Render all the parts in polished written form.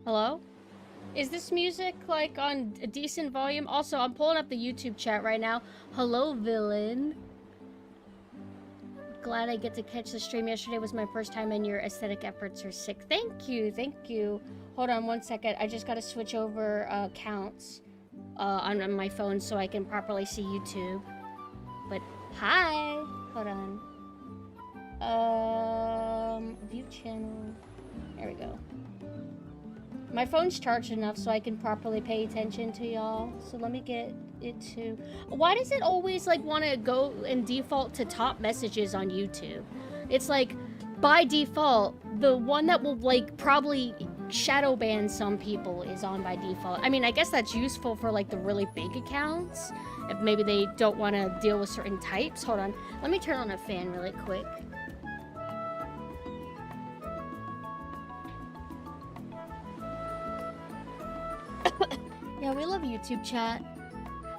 Hello? Is this music, like, on a decent volume? Also, I'm pulling up the YouTube chat right now. Hello, villain. Glad I get to catch the stream. Yesterday was my first time and your aesthetic efforts are sick. Thank you, thank you. Hold on one second. I just gotta switch over accounts on my phone so I can properly see YouTube. But, hi! Hold on. View channel. There we go. My phone's charged enough so I can properly pay attention to y'all. So let me get it to... Why does it always, like, want to go and default to top messages on YouTube? It's like, by default, the one that will, like, probably shadow ban some people is on by default. I mean, I guess that's useful for, like, the really big accounts. If maybe they don't want to deal with certain types. Hold on. Let me turn on a fan really quick. Yeah, we love YouTube chat.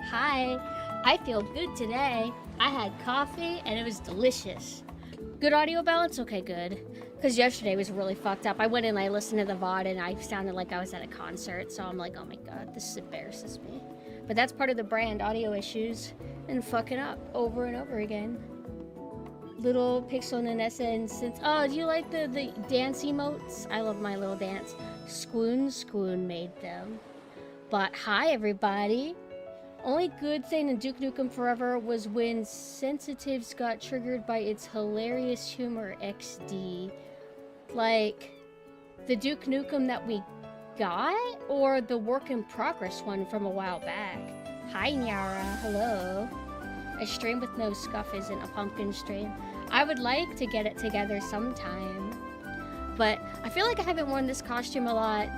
Hi, I feel good today. I had coffee and it was delicious. Good audio balance? Okay, good. Because yesterday was really fucked up. I went in and I listened to the VOD and I sounded like I was at a concert. So I'm like, oh my god, this embarrasses me. But that's part of the brand, audio issues and fucking up over and over again. Little Pixel Nanessa and since... Oh, do you like the dance emotes? I love my little dance. Squoon made them. But hi, everybody. Only good thing in Duke Nukem Forever was when sensitives got triggered by its hilarious humor XD. Like, the Duke Nukem that we got? Or the work in progress one from a while back? Hi, Nyara. Hello. A stream with no scuff isn't a pumpkin stream. I would like to get it together sometime. But I feel like I haven't worn this costume a lot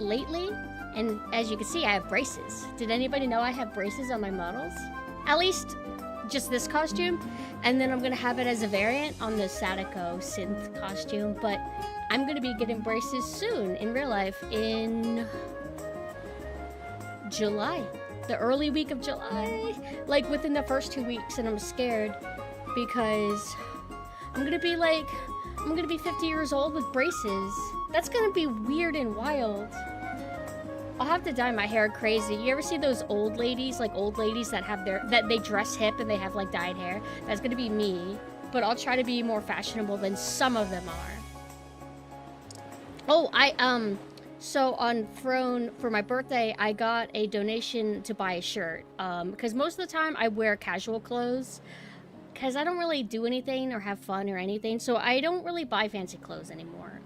lately. And as you can see, I have braces. Did anybody know I have braces on my models? At least just this costume. And then I'm gonna have it as a variant on the Sadako synth costume. But I'm gonna be getting braces soon in real life in July. The early week of July. Like within the first 2 weeks. And I'm scared because I'm gonna be 50 years old with braces. That's gonna be weird and wild. I'll have to dye my hair crazy. You ever see those old ladies that have that they dress hip and they have like dyed hair? That's gonna be me, but I'll try to be more fashionable than some of them are. Oh, so on Throne, for my birthday, I got a donation to buy a shirt. Because most of the time I wear casual clothes, because I don't really do anything or have fun or anything, so I don't really buy fancy clothes anymore.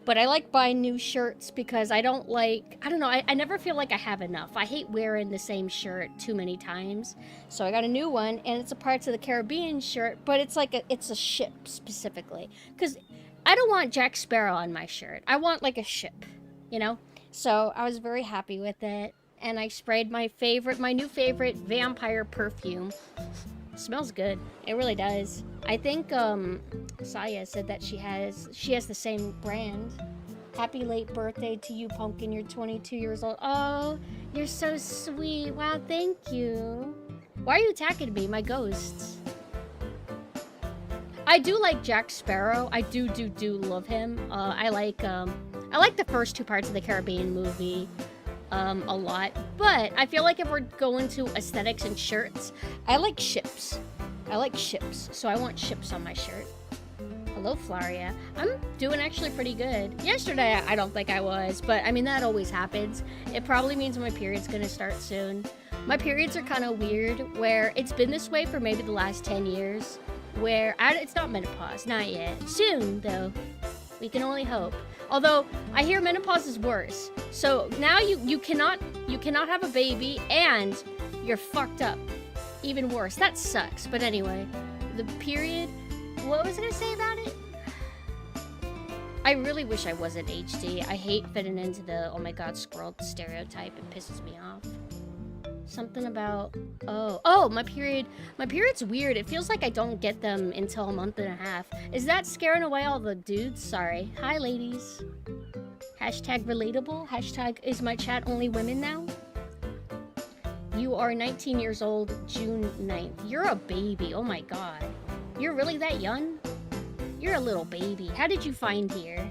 But I like buying new shirts because I don't know, I never feel like I have enough. I hate wearing the same shirt too many times. So I got a new one, and it's a Pirates of the Caribbean shirt, but it's like it's a ship specifically. Because I don't want Jack Sparrow on my shirt. I want like a ship, you know? So I was very happy with it. And I sprayed my new favorite vampire perfume. Smells good. It really does. I think Saya said that she has the same brand. Happy late birthday to you, Pumpkin. You're 22 years old. Oh, you're so sweet. Wow, thank you. Why are you attacking me, my ghosts? I do like Jack Sparrow. I do love him. I like the first two parts of the Caribbean movie. A lot, but I feel like if we're going to aesthetics and shirts, I like ships. So I want ships on my shirt. Hello, Flaria. I'm doing actually pretty good. Yesterday, I don't think I was, but I mean, that always happens. It probably means my period's gonna start soon. My periods are kind of weird, where it's been this way for maybe the last 10 years, where it's not menopause, not yet. Soon, though. We can only hope. Although, I hear menopause is worse. So now you cannot have a baby and you're fucked up. Even worse. That sucks. But anyway, the period, what was I gonna say about it? I really wish I wasn't HD. I hate fitting into the, oh my god, squirrel stereotype. It pisses me off. Something about, oh, my period's weird. It feels like I don't get them until a month and a half. Is that scaring away all the dudes? Sorry. Hi, ladies. Hashtag relatable. Hashtag is my chat only women now? You are 19 years old, June 9th. You're a baby. Oh my god. You're really that young? You're a little baby. How did you find here?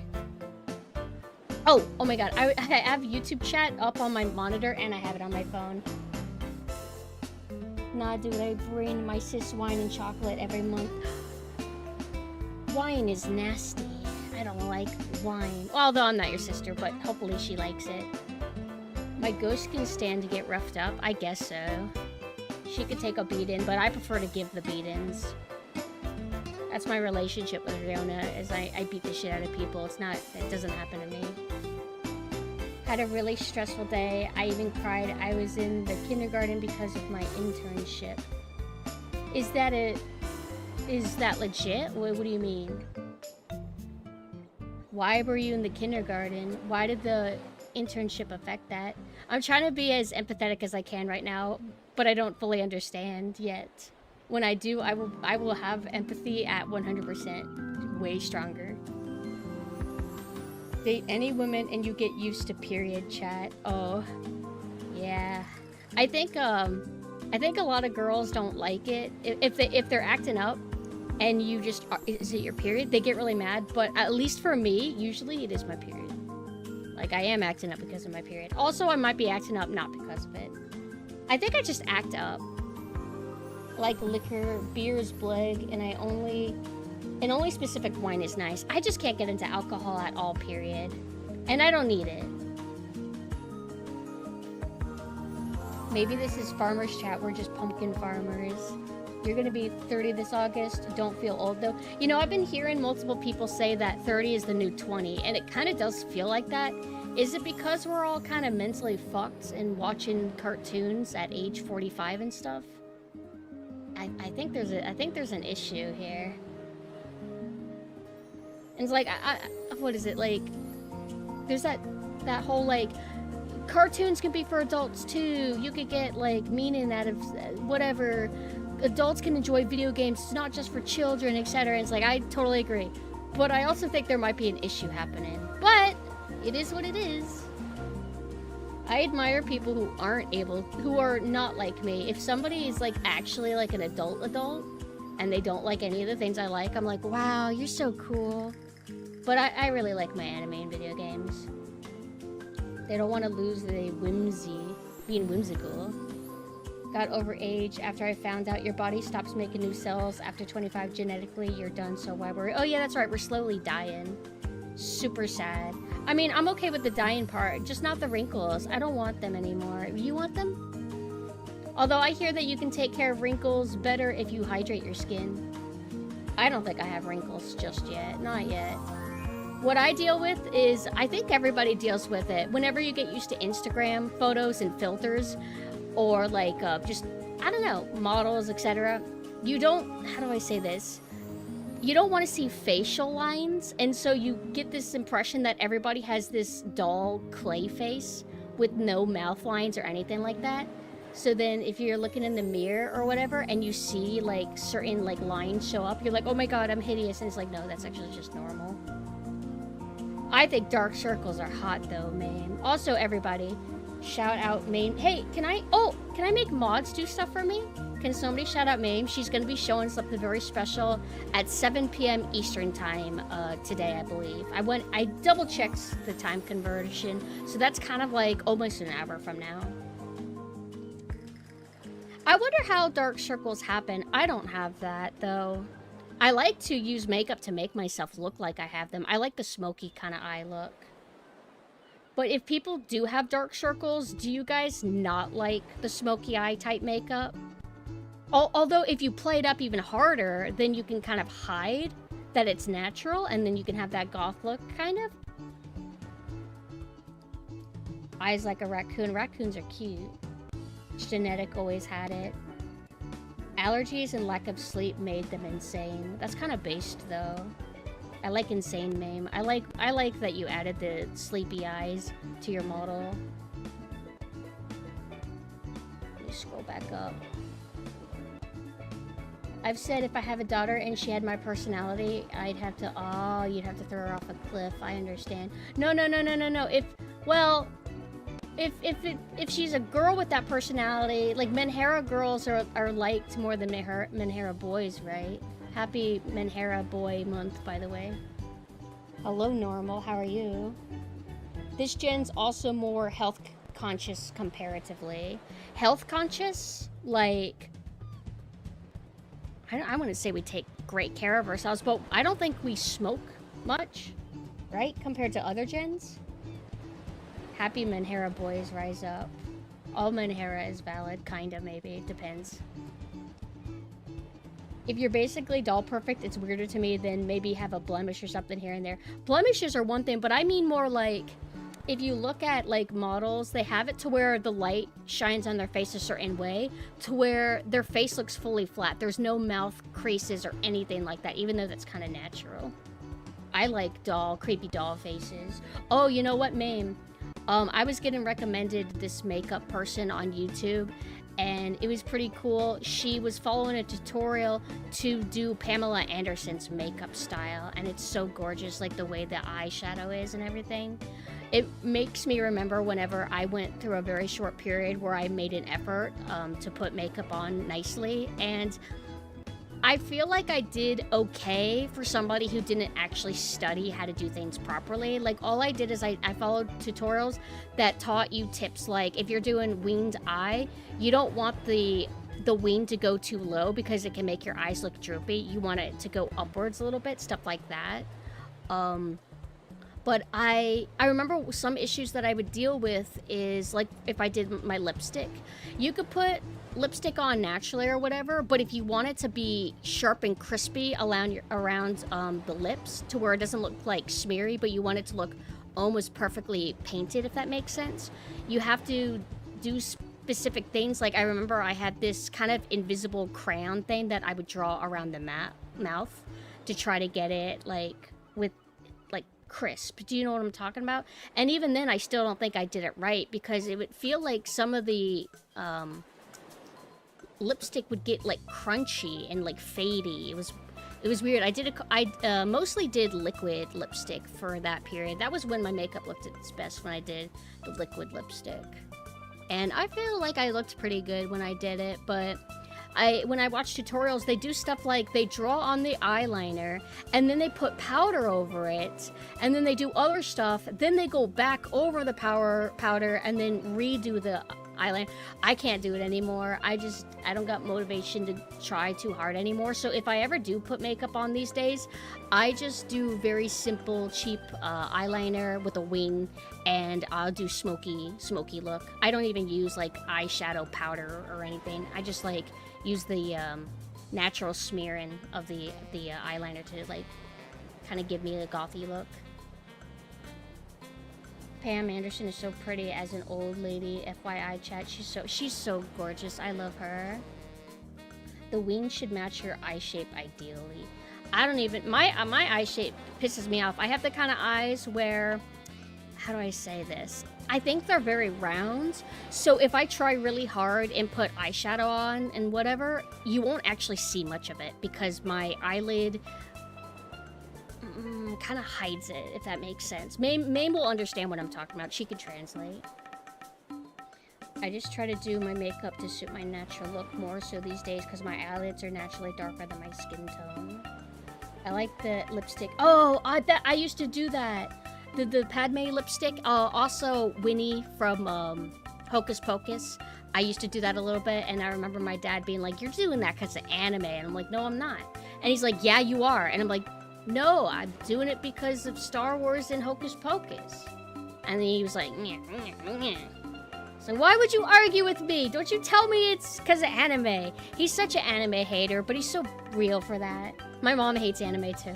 Oh my god, I have YouTube chat up on my monitor and I have it on my phone. Nah, dude, I bring my sis wine and chocolate every month. Wine is nasty. I don't like wine. Although I'm not your sister, but hopefully she likes it. My ghost can stand to get roughed up. I guess so. She could take a beating, but I prefer to give the beatings. That's my relationship with Riona, is I beat the shit out of people. It doesn't happen to me. Had a really stressful day. I even cried. I was in the kindergarten because of my internship. Is that legit? What do you mean? Why were you in the kindergarten? Why did the internship affect that? I'm trying to be as empathetic as I can right now, but I don't fully understand yet. When I do, I will have empathy at 100%, way stronger. Date any women and you get used to period chat. Oh, yeah. I think a lot of girls don't like it if they're acting up, and you just is it your period? They get really mad. But at least for me, usually it is my period. Like I am acting up because of my period. Also, I might be acting up not because of it. I think I just act up. Like liquor, beer is blig, and only specific wine is nice. I just can't get into alcohol at all, period. And I don't need it. Maybe this is farmers chat, we're just pumpkin farmers. You're gonna be 30 this August, don't feel old though. You know, I've been hearing multiple people say that 30 is the new 20, and it kind of does feel like that. Is it because we're all kind of mentally fucked and watching cartoons at age 45 and stuff? I think there's an issue here. And it's like, what is it, like, there's that whole, like, cartoons can be for adults too. You could get, like, meaning out of whatever. Adults can enjoy video games, it's not just for children, etc. It's like, I totally agree. But I also think there might be an issue happening. But it is what it is. I admire people who are not like me. If somebody is, like, actually, like, an adult, and they don't like any of the things I like, I'm like, wow, you're so cool. But I really like my anime and video games. They don't want to lose the being whimsical. Got over age after I found out your body stops making new cells. After 25 genetically, you're done, so why worry? Oh yeah, that's right, we're slowly dying. Super sad. I mean, I'm okay with the dying part, just not the wrinkles. I don't want them anymore. You want them? Although I hear that you can take care of wrinkles better if you hydrate your skin. I don't think I have wrinkles just yet. Not yet. What I deal with is, I think everybody deals with it. Whenever you get used to Instagram photos and filters, or like just, I don't know, models, etc. You don't, how do I say this? You don't want to see facial lines, and so you get this impression that everybody has this dull clay face with no mouth lines or anything like that. So then if you're looking in the mirror or whatever and you see like certain like lines show up, you're like, oh my god, I'm hideous. And it's like, no, that's actually just normal. I think dark circles are hot though, man. Also, everybody, shout out Mame. Hey, can I make mods do stuff for me? Can somebody shout out Mame? She's gonna be showing something very special at 7 p.m. Eastern time today, I believe. I double checked the time conversion, so that's kind of like almost an hour from now. I wonder how dark circles happen. I don't have that though. I like to use makeup to make myself look like I have them. I like the smoky kind of eye look. But if people do have dark circles, do you guys not like the smoky eye type makeup? Although if you play it up even harder, then you can kind of hide that it's natural, and then you can have that goth look, kind of. Eyes like a raccoon. Raccoons are cute. Genetic always had it. Allergies and lack of sleep made them insane. That's kind of based, though. I like insane Mame. I like that you added the sleepy eyes to your model. Let me scroll back up. I've said if I have a daughter and she had my personality, I'd have to, oh, you'd have to throw her off a cliff. I understand. No. If she's a girl with that personality, like Menhera girls are liked more than Menhera boys, right? Happy Menhera boy month, by the way. Hello, Normal. How are you? This gen's also more health conscious comparatively. Health conscious, like, I want to say we take great care of ourselves, but I don't think we smoke much, right? Compared to other gens. Happy Menhera boys rise up. All Menhera is valid, kinda, maybe. Depends. If you're basically doll perfect, it's weirder to me than maybe have a blemish or something here and there. Blemishes are one thing, but I mean more like, if you look at like models, they have it to where the light shines on their face a certain way, to where their face looks fully flat. There's no mouth creases or anything like that, even though that's kind of natural. I like creepy doll faces. Oh, you know what, Mame? I was getting recommended this makeup person on YouTube, and it was pretty cool. She was following a tutorial to do Pamela Anderson's makeup style, and it's so gorgeous, like the way the eyeshadow is and everything. It makes me remember whenever I went through a very short period where I made an effort to put makeup on nicely, and I feel like I did okay for somebody who didn't actually study how to do things properly. Like, all I did is I followed tutorials that taught you tips like, if you're doing winged eye, you don't want the wing to go too low because it can make your eyes look droopy. You want it to go upwards a little bit, stuff like that. But I remember some issues that I would deal with is, like, if I did my lipstick. You could put lipstick on naturally or whatever, but if you want it to be sharp and crispy around the lips to where it doesn't look like smeary, but you want it to look almost perfectly painted, if that makes sense, you have to do specific things. Like, I remember I had this kind of invisible crayon thing that I would draw around the mouth to try to get it, like, with crisp. Do you know what I'm talking about? And even then, I still don't think I did it right, because it would feel like some of the lipstick would get like crunchy and like fadey. It was weird. I mostly did liquid lipstick for that period. That was when my makeup looked at its best, when I did the liquid lipstick. And I feel like I looked pretty good when I did it, but when I watch tutorials, they do stuff like they draw on the eyeliner, and then they put powder over it, and then they do other stuff, then they go back over the powder, and then redo the eyeliner. I can't do it anymore. I don't got motivation to try too hard anymore. So if I ever do put makeup on these days, I just do very simple, cheap eyeliner with a wing, and I'll do smoky look. I don't even use like eyeshadow powder or anything. I just like use the natural smearing of the eyeliner to like kind of give me a gothy look. Pam Anderson is so pretty as an old lady. FYI chat, she's so gorgeous. I love her. The wing should match your eye shape ideally. I don't even, my eye shape pisses me off. I have the kind of eyes where, how do I say this? I think they're very round. So if I try really hard and put eyeshadow on and whatever, you won't actually see much of it because my eyelid kind of hides it, if that makes sense. Mame will understand what I'm talking about. She could translate. I just try to do my makeup to suit my natural look more so these days because my eyelids are naturally darker than my skin tone. I like the lipstick. Oh, I used to do that. The Padme lipstick. Also Winnie from Hocus Pocus. I used to do that a little bit, and I remember my dad being like, "You're doing that because of anime," and I'm like, "No, I'm not." And he's like, "Yeah, you are," and I'm like, "No, I'm doing it because of Star Wars and Hocus Pocus." And then he was like, "Nyeh, nyeh, nyeh." So why would you argue with me? Don't you tell me it's because of anime. He's such an anime hater, but he's so real for that. My mom hates anime too.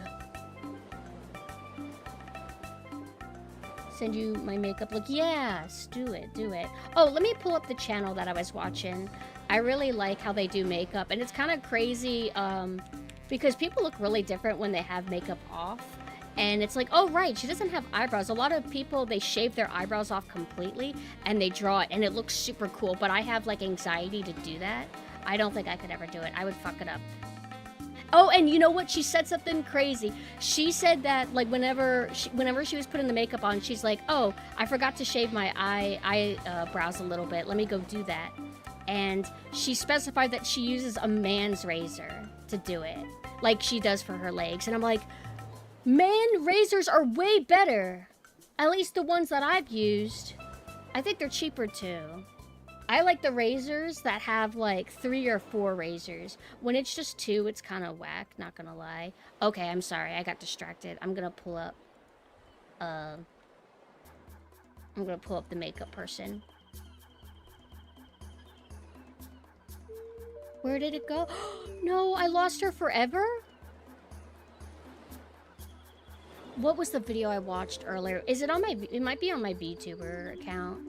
Send you my makeup look. Yes, do it. Oh, let me pull up the channel that I was watching. I really like how they do makeup, and it's kind of crazy, because people look really different when they have makeup off. And it's like, oh, right, she doesn't have eyebrows. A lot of people, they shave their eyebrows off completely, and they draw it, and it looks super cool. But I have, like, anxiety to do that. I don't think I could ever do it. I would fuck it up. Oh, and you know what? She said something crazy. She said that, like, whenever she was putting the makeup on, she's like, oh, I forgot to shave my eyebrows a little bit. Let me go do that. And she specified that she uses a man's razor to do it, like she does for her legs. And I'm like, man razors are way better. At least the ones that I've used, I think they're cheaper too. I like the razors that have like 3 or 4 razors. When it's just 2, it's kind of whack, not gonna lie. Okay, I'm sorry, I got distracted. I'm gonna pull up the makeup person. Where did it go? No, I lost her forever? What was the video I watched earlier? Is it on my... It might be on my VTuber account.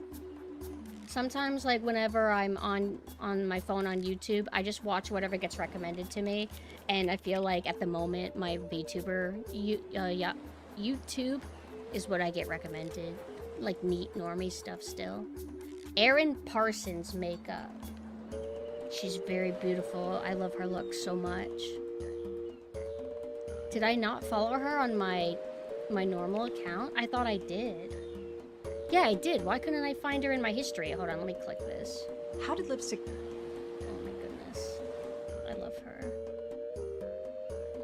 Sometimes, like, whenever I'm on my phone on YouTube, I just watch whatever gets recommended to me. And I feel like, at the moment, my VTuber... YouTube is what I get recommended. Like, neat, normie stuff still. Erin Parsons makeup. She's very beautiful. I love her look so much. Did I not follow her on my normal account? I thought I did. Yeah, I did. Why couldn't I find her in my history? Hold on, let me click this. How did lipstick... Oh my goodness. I love her.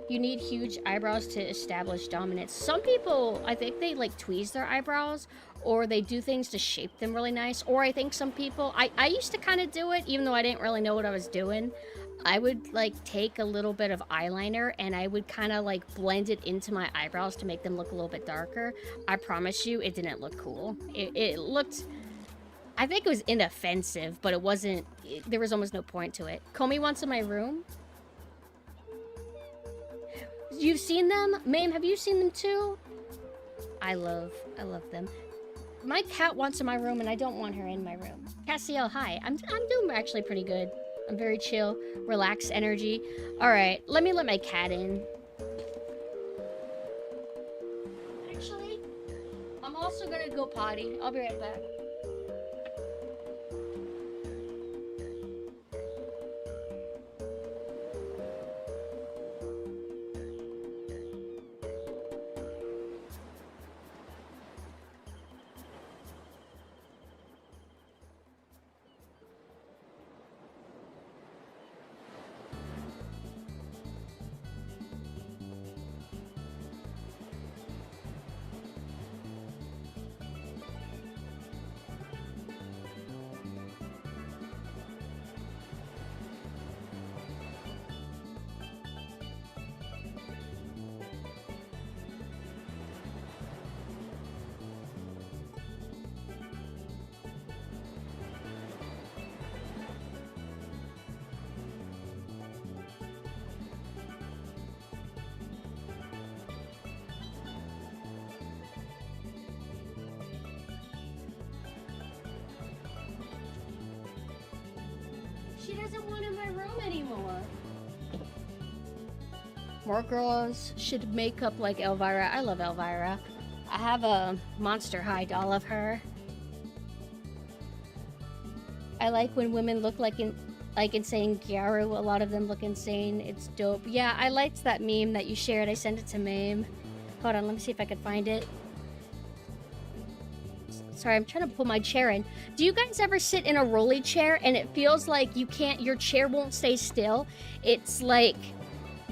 You need huge eyebrows to establish dominance. Some people, I think they like tweeze their eyebrows, or they do things to shape them really nice. Or I think some people, I used to kind of do it, even though I didn't really know what I was doing. I would like take a little bit of eyeliner and I would kind of like blend it into my eyebrows to make them look a little bit darker. I promise you, it didn't look cool. It looked, I think it was inoffensive, but it wasn't, there was almost no point to it. Comey wants in my room. You've seen them? Mame, have you seen them too? I love them. My cat wants in my room and I don't want her in my room. Cassiel, hi. I'm doing actually pretty good. I'm very chill, relaxed energy. All right, let me let my cat in. Actually, I'm also gonna go potty. I'll be right back. She doesn't want in my room anymore. More girls should make up like Elvira. I love Elvira. I have a Monster High doll of her. I like when women look like insane Gyaru. A lot of them look insane. It's dope. Yeah, I liked that meme that you shared. I sent it to Mame. Hold on, let me see if I can find it. Sorry, I'm trying to pull my chair in. Do you guys ever sit in a rolly chair and it feels like you can't, your chair won't stay still? It's like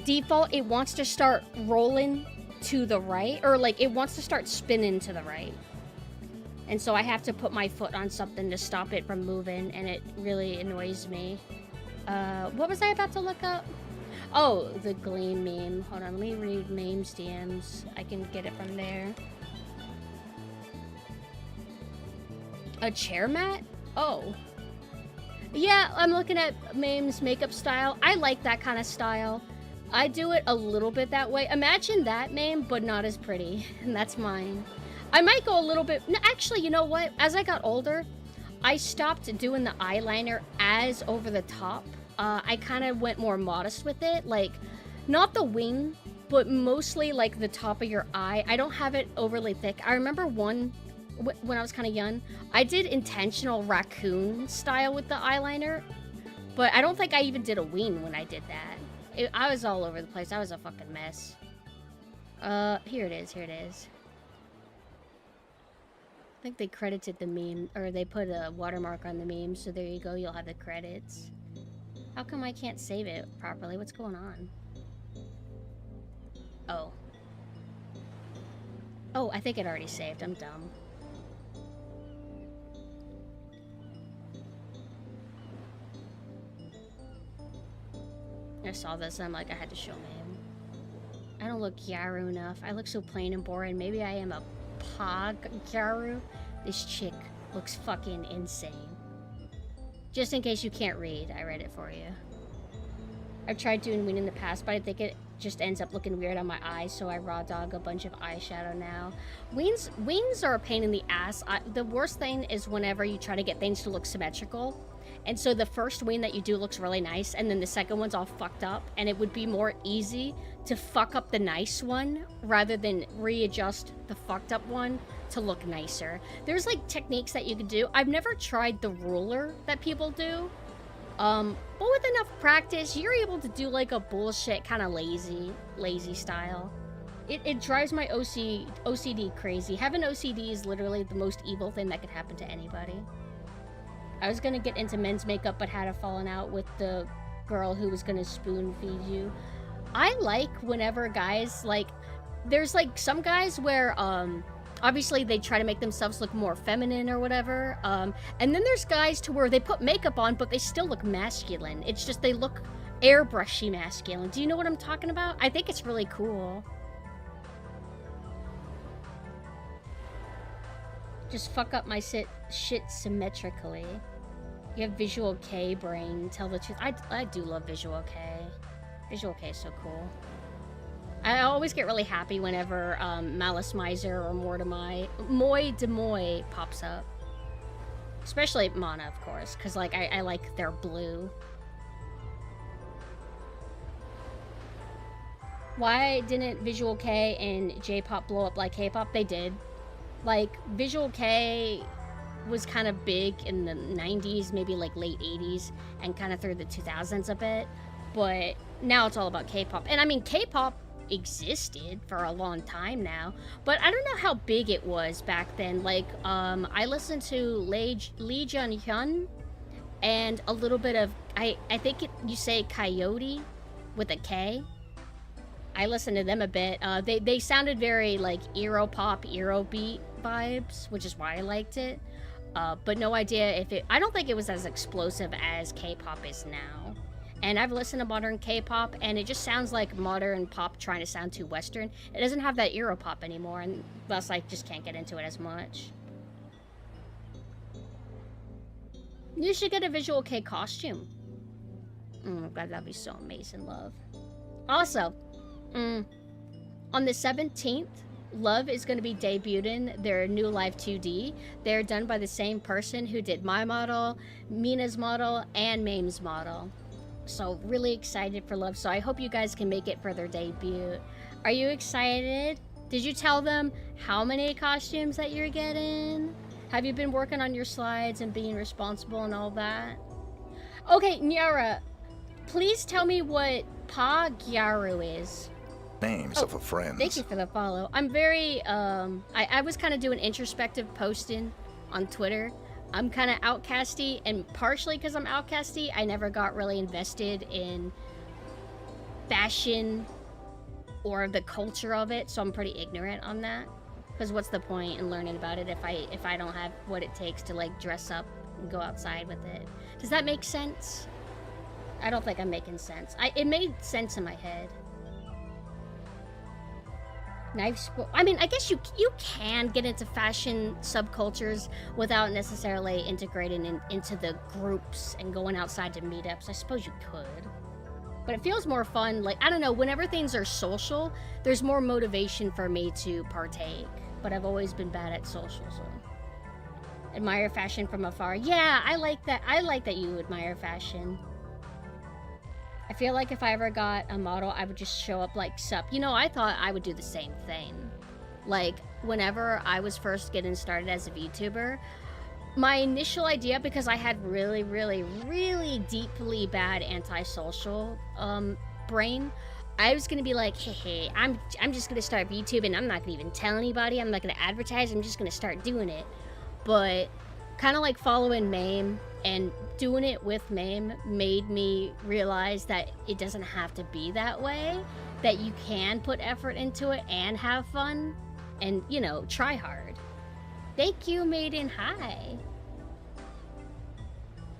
default, it wants to start rolling to the right, or like it wants to start spinning to the right. And so I have to put my foot on something to stop it from moving, and it really annoys me. What was I about to look up? Oh, the Gleam meme. Hold on, let me read Mame's DMs. I can get it from there. A chair mat? Oh. Yeah, I'm looking at Mame's makeup style. I like that kind of style. I do it a little bit that way. Imagine that, Mame, but not as pretty. And that's mine. I might go a little bit... No, actually, you know what? As I got older, I stopped doing the eyeliner as over the top. I kind of went more modest with it. Like, not the wing, but mostly, like, the top of your eye. I don't have it overly thick. I remember when I was kind of young, I did intentional raccoon style with the eyeliner, but I don't think I even did a wing when I did that. I was all over the place. I was a fucking mess. Here it is. Here it is. I think they credited the meme, or they put a watermark on the meme, so there you go, you'll have the credits. How come I can't save it properly? What's going on? Oh. Oh, I think it already saved. I'm dumb. I saw this and I'm like, I had to show him. I don't look Gyaru enough. I look so plain and boring. Maybe I am a Pog Gyaru. This chick looks fucking insane. Just in case you can't read, I read it for you. I've tried doing wing in the past, but I think it just ends up looking weird on my eyes, so I raw dog a bunch of eyeshadow now. Wings are a pain in the ass. The worst thing is whenever you try to get things to look symmetrical. And so the first wing that you do looks really nice, and then the second one's all fucked up, and it would be more easy to fuck up the nice one rather than readjust the fucked up one to look nicer. There's like techniques that you can do. I've never tried the ruler that people do, but with enough practice, you're able to do like a bullshit kind of lazy style. It drives my OCD crazy. Having OCD is literally the most evil thing that could happen to anybody. I was gonna get into men's makeup, but had a falling out with the girl who was gonna spoon feed you. I like whenever guys, like, there's like some guys where, obviously they try to make themselves look more feminine or whatever, and then there's guys to where they put makeup on, but they still look masculine. It's just they look airbrushy masculine. Do you know what I'm talking about? I think it's really cool. Just fuck up my shit symmetrically. You have Visual K brain, tell the truth. I do love Visual K. Visual K is so cool. I always get really happy whenever Malice Miser or Moi de Moi pops up. Especially Mana, of course, because like I like their blue. Why didn't Visual K and J-pop blow up like K-pop? They did. Like, Visual K was kind of big in the 90s, maybe like late 80s, and kind of through the 2000s a bit. But now it's all about K-pop. And I mean, K-pop existed for a long time now, but I don't know how big it was back then. Like, I listened to Lee Jun-hyun and a little bit of, I think you say Coyote with a K. I listened to them a bit. They sounded very like Euro pop, Euro beat vibes, which is why I liked it. But no idea if it, I don't think it was as explosive as K-pop is now. And I've listened to modern K-pop, and it just sounds like modern pop trying to sound too Western. It doesn't have that Euro pop anymore, and thus I just can't get into it as much. You should get a Visual K costume. God, that'd be so amazing, love. Also, on the 17th, Love is going to be debuting their new Live 2D. They're done by the same person who did my model, Mina's model, and Mame's model. So really excited for Love. So I hope you guys can make it for their debut. Are you excited? Did you tell them how many costumes that you're getting? Have you been working on your slides and being responsible and all that? Okay, Nyara, please tell me what Pa Gyaru is. Names of a friend. Thank you for the follow. I'm very, I was kind of doing introspective posting on Twitter. I'm kind of outcasty, and partially because I'm outcasty, I never got really invested in fashion or the culture of it, so I'm pretty ignorant on that. Because what's the point in learning about it if I don't have what it takes to like dress up and go outside with it? Does that make sense? I don't think I'm making sense. It made sense in my head. I mean, I guess you can get into fashion subcultures without necessarily integrating into the groups and going outside to meetups. I suppose you could. But it feels more fun. Like, I don't know, whenever things are social, there's more motivation for me to partake. But I've always been bad at social, so. Admire fashion from afar. Yeah, I like that. I like that you admire fashion. I feel like if I ever got a model, I would just show up like, sup. You know, I thought I would do the same thing. Like, whenever I was first getting started as a VTuber, my initial idea, because I had really, really, really deeply bad antisocial brain, I was gonna be like, hey, I'm just gonna start VTubing. I'm not gonna even tell anybody. I'm not gonna advertise. I'm just gonna start doing it. But kind of like following Mame and doing it with Mame made me realize that it doesn't have to be that way, that you can put effort into it and have fun. and, you know, try hard. Thank you, Maiden. Hi.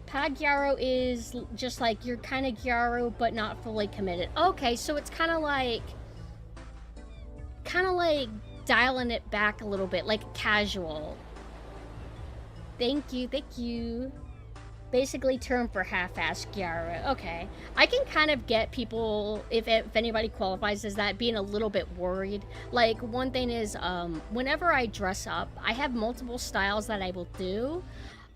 Pad Gyaro is just like you're kind of Gyaro, but not fully committed. Okay, so it's kind of like dialing it back a little bit, like casual. Thank you, thank you. Basically term for half-assed Gyaro. Okay. I can kind of get people, if anybody qualifies as that, being a little bit worried. Like, one thing is, whenever I dress up, I have multiple styles that I will do.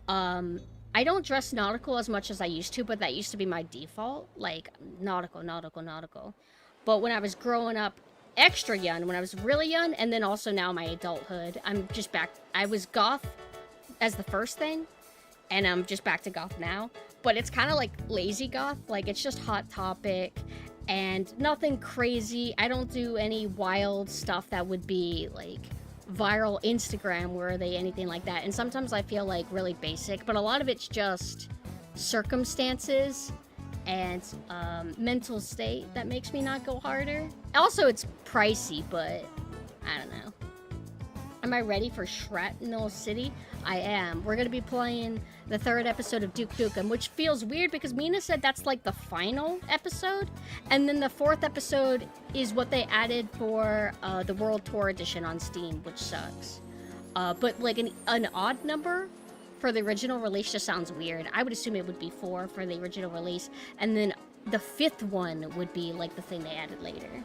I don't dress nautical as much as I used to, but that used to be my default. Like, nautical. But when I was growing up extra young, when I was really young, and then also now my adulthood, I'm just back. I was goth as the first thing, and I'm just back to goth now. But it's kind of like lazy goth. Like, it's just Hot Topic and nothing crazy. I don't do any wild stuff that would be, like, viral Instagram worthy, anything like that. And sometimes I feel like really basic, but a lot of it's just circumstances and mental state that makes me not go harder. Also, it's pricey, but I don't know. Am I ready for Shrapnel City? I am. We're gonna be playing the 3rd episode of Duke Nukem, which feels weird because Mina said that's like the final episode, and then the 4th episode is what they added for the World Tour Edition on Steam, which sucks. But like an odd number for the original release just sounds weird. I would assume it would be 4 for the original release, and then the 5th one would be like the thing they added later.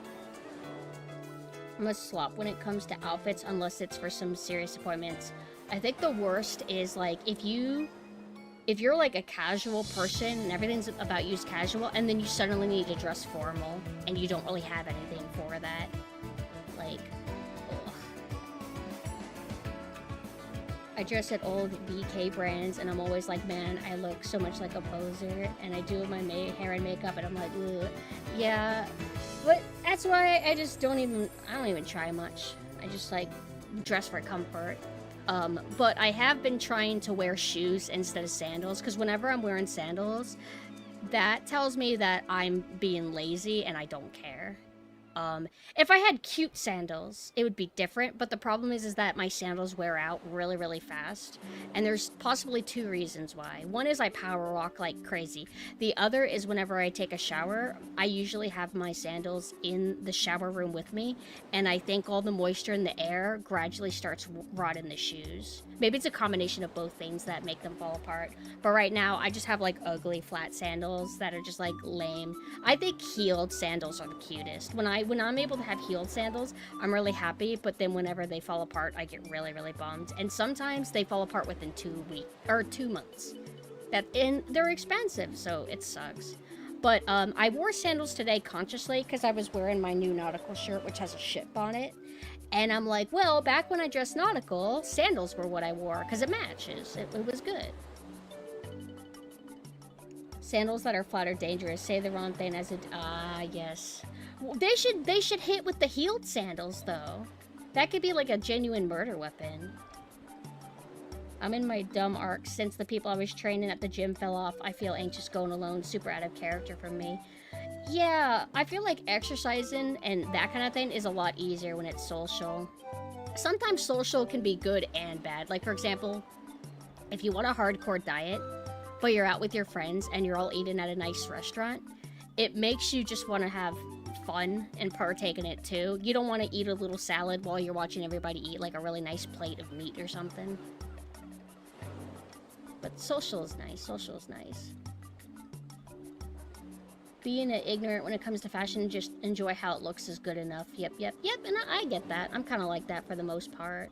I'm a slop when it comes to outfits unless it's for some serious appointments. I think the worst is like if you're like a casual person and everything's about you is casual, and then you suddenly need to dress formal and you don't really have anything for that. Like, ugh. I dress at old BK brands and I'm always like, man, I look so much like a poser, and I do my hair and makeup and I'm like, ugh. Yeah, but that's why I just don't even try much. I just like dress for comfort. But I have been trying to wear shoes instead of sandals, because whenever I'm wearing sandals, that tells me that I'm being lazy and I don't care. If I had cute sandals, it would be different, but the problem is that my sandals wear out really, really fast, and there's possibly 2 reasons why. One is I power walk like crazy. The other is whenever I take a shower, I usually have my sandals in the shower room with me, and I think all the moisture in the air gradually starts rotting the shoes. Maybe it's a combination of both things that make them fall apart, but right now I just have like ugly flat sandals that are just like lame. I think heeled sandals are the cutest. When I'm able to have heeled sandals, I'm really happy, but then whenever they fall apart, I get really, really bummed. And sometimes they fall apart within 2 months. And they're expensive, so it sucks. But I wore sandals today consciously because I was wearing my new nautical shirt, which has a ship on it. And I'm like, well, back when I dressed nautical, sandals were what I wore because it matches. It was good. Sandals that are flat are dangerous. Say the wrong thing as yes. They should hit with the heeled sandals, though. That could be like a genuine murder weapon. I'm in my dumb arc. Since the people I was training at the gym fell off, I feel anxious going alone. Super out of character for me. Yeah, I feel like exercising and that kind of thing is a lot easier when it's social. Sometimes social can be good and bad. Like, for example, if you want a hardcore diet, but you're out with your friends and you're all eating at a nice restaurant, it makes you just want to have fun and partake in it too. You don't want to eat a little salad while you're watching everybody eat like a really nice plate of meat or something. But social is nice. Social is nice. Being ignorant when it comes to fashion, just enjoy how it looks is good enough. Yep, and I get that. I'm kind of like that for the most part.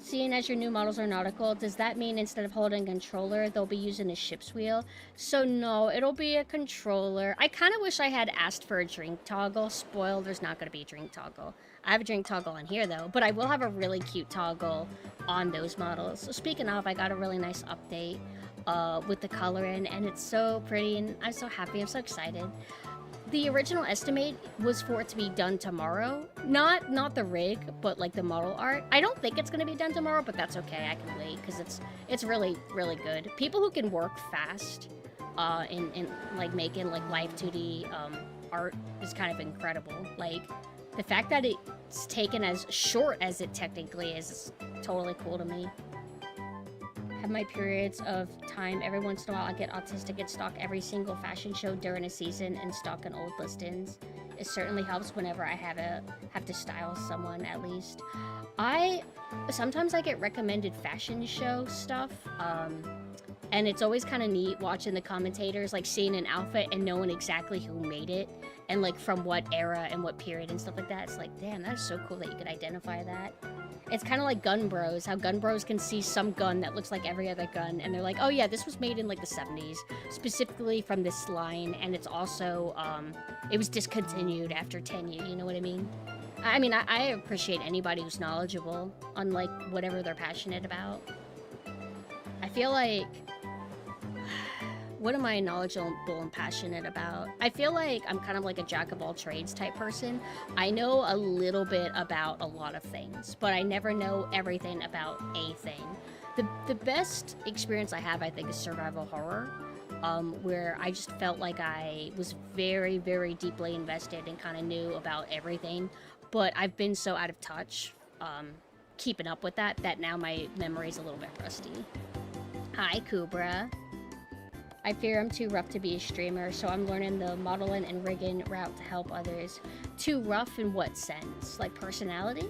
Seeing as your new models are nautical, does that mean instead of holding a controller, they'll be using a ship's wheel? So no, it'll be a controller. I kind of wish I had asked for a drink toggle. Spoiled, there's not going to be a drink toggle. I have a drink toggle on here though, but I will have a really cute toggle on those models. So speaking of, I got a really nice update with the coloring, and it's so pretty, and I'm so happy. I'm so excited. The original estimate was for it to be done tomorrow. Not the rig, but like the model art. I don't think it's gonna be done tomorrow, but that's okay. I can wait because it's really, really good. People who can work fast in like making like live 2D art is kind of incredible. Like the fact that it's taken as short as it technically is totally cool to me. Have my periods of time. Every once in a while, I get autistic and stalk every single fashion show during a season and stalk an old listings. It certainly helps whenever I have to style someone, at least. Sometimes I get recommended fashion show stuff, and it's always kind of neat watching the commentators, like seeing an outfit and knowing exactly who made it, and like from what era and what period and stuff like that. It's like, damn, that's so cool that you could identify that. It's kind of like Gun Bros, how Gun Bros can see some gun that looks like every other gun, and they're like, oh yeah, this was made in like the 70s, specifically from this line, and it's also, it was discontinued after 10 years, you know what I mean? I mean, I appreciate anybody who's knowledgeable on like whatever they're passionate about. I feel like, what am I knowledgeable and passionate about? I feel like I'm kind of like a jack of all trades type person. I know a little bit about a lot of things, but I never know everything about a thing. The best experience I have, I think, is survival horror, where I just felt like I was very, very deeply invested and kind of knew about everything, but I've been so out of touch keeping up with that now my memory's a little bit rusty. Hi, Kubra. I fear I'm too rough to be a streamer, so I'm learning the modeling and rigging route to help others. Too rough in what sense? Like personality?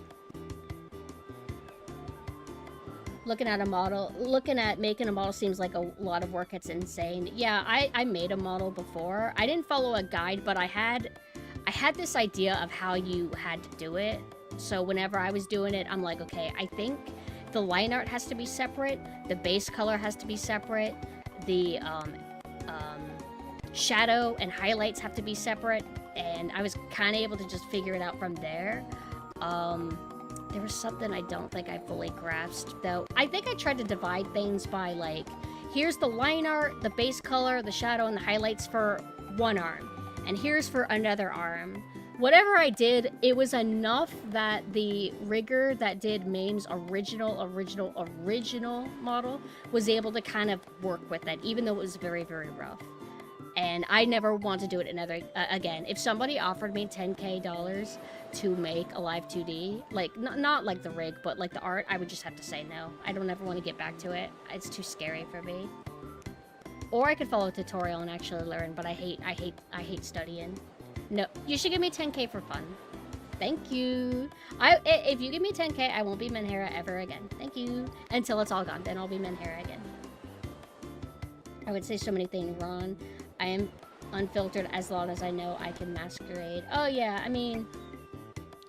Looking at making a model seems like a lot of work. It's insane. Yeah, I made a model before. I didn't follow a guide, but I had this idea of how you had to do it. So whenever I was doing it, I'm like, okay, I think the line art has to be separate, the base color has to be separate, the shadow and highlights have to be separate, and I was kind of able to just figure it out from there. There was something I don't think I fully grasped, though. I think I tried to divide things by, like, here's the line art, the base color, the shadow, and the highlights for one arm, and here's for another arm. Whatever I did, it was enough that the rigger that did Maine's original model was able to kind of work with it, even though it was very, very rough. And I never want to do it again. If somebody offered me $10K to make a live 2D, like, not like the rig, but like the art, I would just have to say no. I don't ever want to get back to it. It's too scary for me. Or I could follow a tutorial and actually learn, but I hate studying. No, you should give me 10K for fun. Thank you. If you give me 10K, I won't be Menhera ever again. Thank you. Until it's all gone, then I'll be Menhera again. I would say so many things wrong. I am unfiltered as long as I know I can masquerade. Oh yeah, I mean,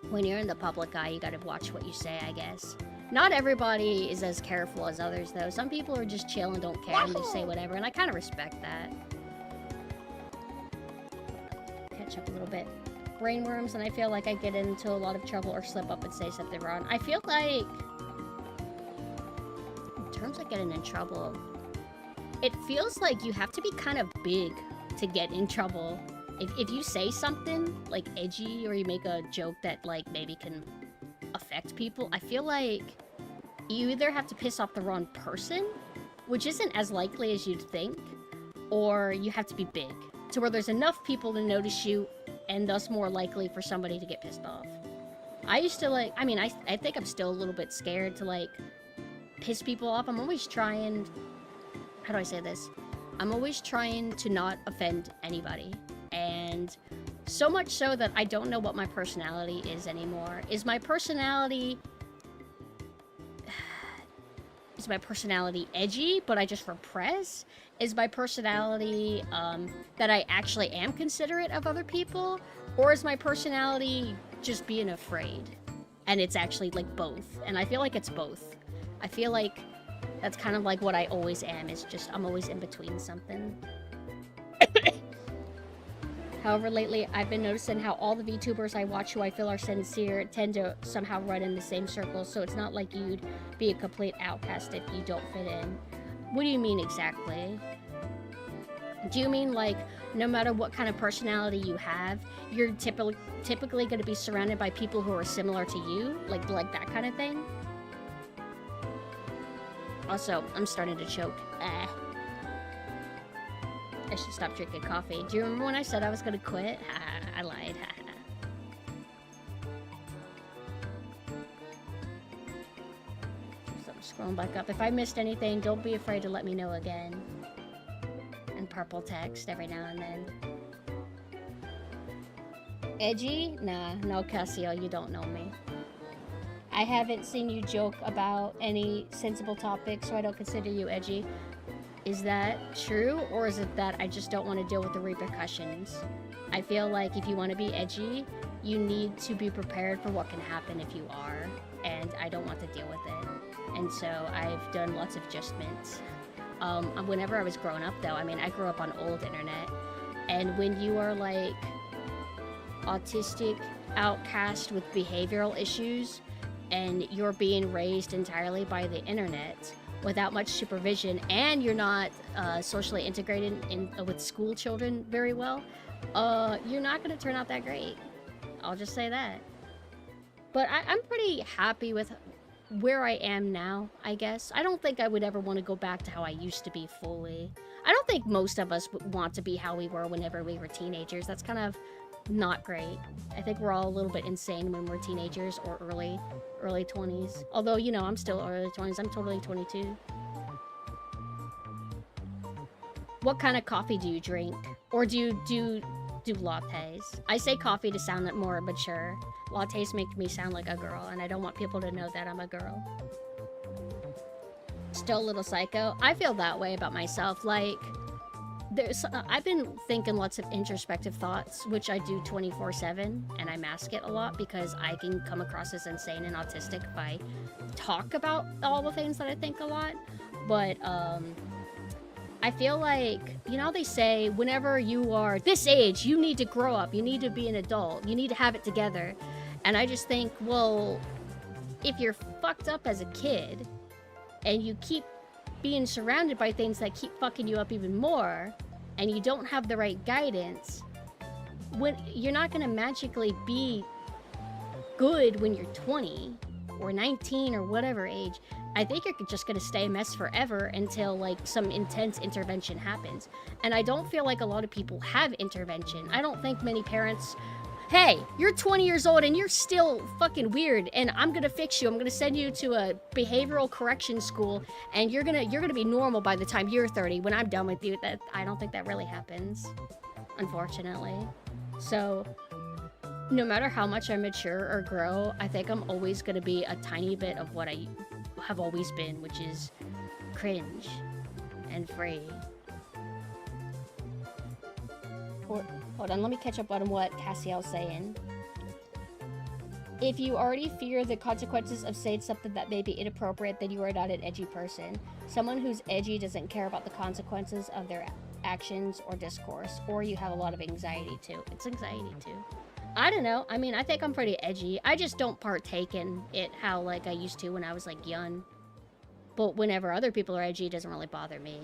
when you're in the public eye, you gotta watch what you say, I guess. Not everybody is as careful as others, though. Some people are just chill and don't care and they say whatever, and I kind of respect that. Catch up a little bit. Brainworms, and I feel like I get into a lot of trouble or slip up and say something wrong. I feel like, in terms of getting in trouble, it feels like you have to be kind of big to get in trouble. If you say something, like, edgy, or you make a joke that, like, maybe can affect people, I feel like you either have to piss off the wrong person, which isn't as likely as you'd think, or you have to be big, to where there's enough people to notice you, and thus more likely for somebody to get pissed off. I used to, like, I mean, I think I'm still a little bit scared to, like, piss people off. I'm always trying... How do I say this? I'm always trying to not offend anybody. And so much so that I don't know what my personality is anymore. Is my personality edgy, but I just repress? Is my personality that I actually am considerate of other people? Or is my personality just being afraid? And it's actually, like, both. And I feel like it's both. I feel like that's kind of like what I always am. It's just, I'm always in between something. However, lately, I've been noticing how all the VTubers I watch who I feel are sincere tend to somehow run in the same circles, so it's not like you'd be a complete outcast if you don't fit in. What do you mean exactly? Do you mean, like, no matter what kind of personality you have, you're typically going to be surrounded by people who are similar to you? Like that kind of thing? Also, I'm starting to choke. I should stop drinking coffee. Do you remember when I said I was gonna quit? I lied. Scrolling back up. If I missed anything, don't be afraid to let me know again. And purple text every now and then. Edgy? Nah, no, Cassio, you don't know me. I haven't seen you joke about any sensible topics, so I don't consider you edgy. Is that true, or is it that I just don't want to deal with the repercussions? I feel like if you want to be edgy, you need to be prepared for what can happen if you are, and I don't want to deal with it. And so I've done lots of adjustments. Whenever I was growing up, though, I mean, I grew up on old internet, and when you are like autistic, outcast with behavioral issues, and you're being raised entirely by the internet without much supervision, and you're not socially integrated with school children very well, you're not going to turn out that great. I'll just say that. But I'm pretty happy with where I am now, I guess. I don't think I would ever want to go back to how I used to be fully. I don't think most of us would want to be how we were whenever we were teenagers. That's kind of not great. I think we're all a little bit insane when we're teenagers or early 20s. Although, you know, I'm still early 20s. I'm totally 22. What kind of coffee do you drink? Or do you do lattes? I say coffee to sound more mature. Lattes make me sound like a girl, and I don't want people to know that I'm a girl. Still a little psycho. I feel that way about myself. Like, I've been thinking lots of introspective thoughts, which I do 24/7, and I mask it a lot because I can come across as insane and autistic if I talk about all the things that I think a lot. But I feel like, you know, they say whenever you are this age, you need to grow up, you need to be an adult, you need to have it together. And I just think, well, if you're fucked up as a kid and you keep being surrounded by things that keep fucking you up even more, and you don't have the right guidance, when you're not going to magically be good when you're 20 or 19 or whatever age. I think you're just going to stay a mess forever until like some intense intervention happens. And I don't feel like a lot of people have intervention. I don't think many parents, hey, you're 20 years old and you're still fucking weird, and I'm gonna fix you. I'm gonna send you to a behavioral correction school, and you're gonna be normal by the time you're 30 when I'm done with you. That I don't think that really happens, unfortunately. So no matter how much I mature or grow, I think I'm always gonna be a tiny bit of what I have always been, which is cringe and free. Hold on, let me catch up on what Cassiel's saying. If you already fear the consequences of saying something that may be inappropriate, then you are not an edgy person. Someone who's edgy doesn't care about the consequences of their actions or discourse, or you have a lot of anxiety too. It's anxiety too. I don't know. I mean, I think I'm pretty edgy. I just don't partake in it how like I used to when I was like young. But whenever other people are edgy, it doesn't really bother me.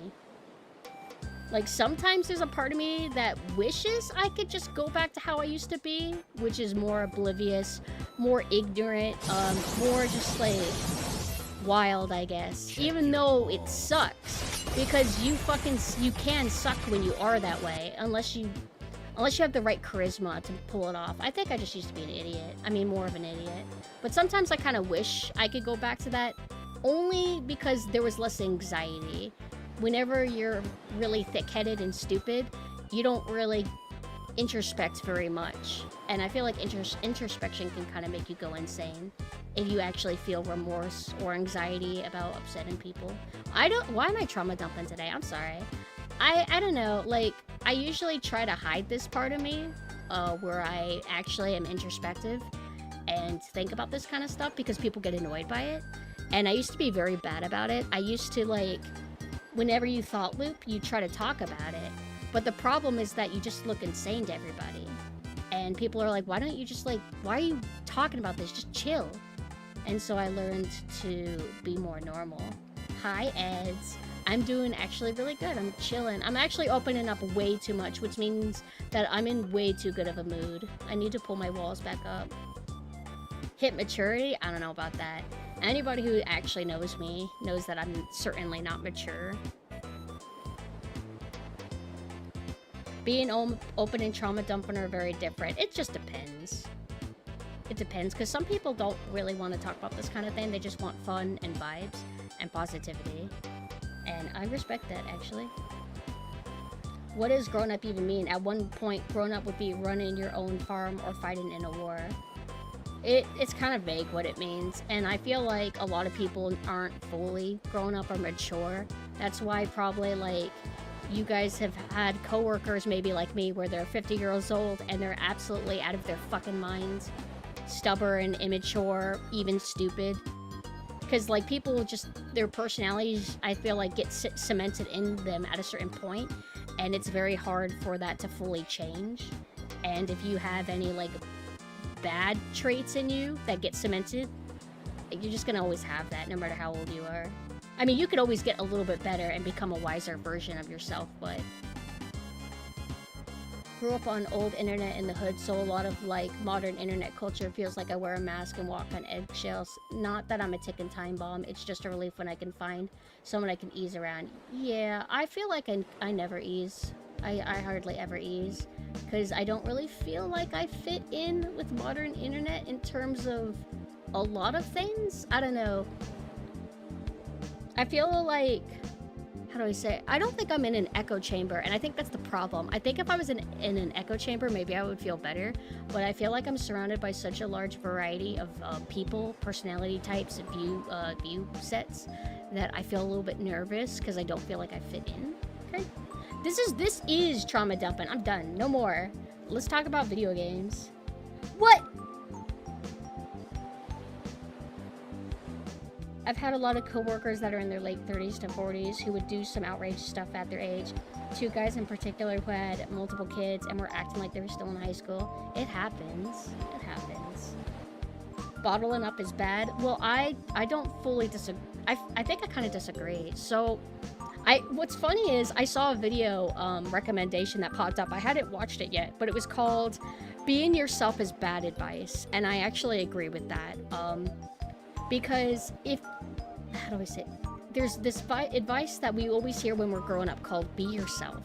Like, sometimes there's a part of me that wishes I could just go back to how I used to be, which is more oblivious, more ignorant, more just, like, wild, I guess. Even though it sucks, because you can suck when you are that way, unless you have the right charisma to pull it off. I think I just used to be an idiot. I mean, more of an idiot. But sometimes I kind of wish I could go back to that, only because there was less anxiety. Whenever you're really thick-headed and stupid, you don't really introspect very much. And I feel like introspection can kind of make you go insane if you actually feel remorse or anxiety about upsetting people. Why am I trauma dumping today? I'm sorry. I don't know, like, I usually try to hide this part of me, where I actually am introspective and think about this kind of stuff because people get annoyed by it. And I used to be very bad about it. I used to, like, whenever you thought loop, you try to talk about it. But the problem is that you just look insane to everybody. And people are like, why don't you just like, why are you talking about this? Just chill. And so I learned to be more normal. Hi, Eds. I'm doing actually really good. I'm chilling. I'm actually opening up way too much, which means that I'm in way too good of a mood. I need to pull my walls back up. Hit maturity? I don't know about that. Anybody who actually knows me knows that I'm certainly not mature. Being open and trauma dumping are very different. It just depends. It depends, because some people don't really want to talk about this kind of thing. They just want fun and vibes and positivity. And I respect that, actually. What does grown up even mean? At one point, grown up would be running your own farm or fighting in a war. It's kind of vague what it means, and I feel like a lot of people aren't fully grown up or mature. That's why probably, like, you guys have had coworkers maybe like me where they're 50 years old and they're absolutely out of their fucking minds. Stubborn, immature, even stupid. Because, like, people just, their personalities, I feel like, get cemented in them at a certain point, and it's very hard for that to fully change. And if you have any, like, bad traits in you that get cemented, you're just gonna always have that no matter how old you are. I mean, you could always get a little bit better and become a wiser version of yourself, but grew up on old internet in the hood, so a lot of like modern internet culture feels like I wear a mask and walk on eggshells. Not that I'm a ticking time bomb, it's just a relief when I can find someone I can ease around. Yeah, I feel like I never ease. I hardly ever ease, because I don't really feel like I fit in with modern internet in terms of a lot of things. I don't know. I feel like, how do I say it? I don't think I'm in an echo chamber, and I think that's the problem. I think if I was in an echo chamber, maybe I would feel better, but I feel like I'm surrounded by such a large variety of people, personality types, view sets, that I feel a little bit nervous because I don't feel like I fit in. Okay? This is trauma dumping. I'm done. No more. Let's talk about video games. What? I've had a lot of coworkers that are in their late 30s to 40s who would do some outrageous stuff at their age. 2 guys in particular who had multiple kids and were acting like they were still in high school. It happens. It happens. Bottling up is bad. Well, I don't fully disagree. I think I kind of disagree. So, what's funny is I saw a video recommendation that popped up. I hadn't watched it yet, but it was called "Being Yourself is Bad Advice," and I actually agree with that. Because how do I say it? There's this advice that we always hear when we're growing up called "be yourself,"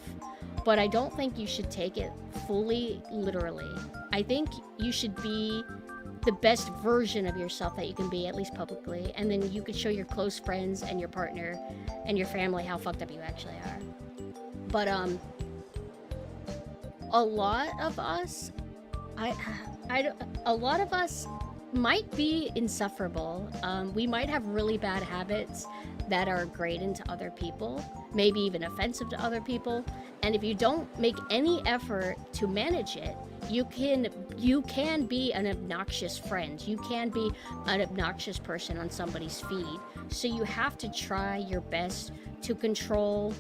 but I don't think you should take it fully literally. I think you should be the best version of yourself that you can be, at least publicly, and then you could show your close friends and your partner and your family how fucked up you actually are. But a lot of us might be insufferable. We might have really bad habits that are grating to other people, maybe even offensive to other people, and if you don't make any effort to manage it, you can be an obnoxious friend. You can be an obnoxious person on somebody's feed. So you have to try your best to control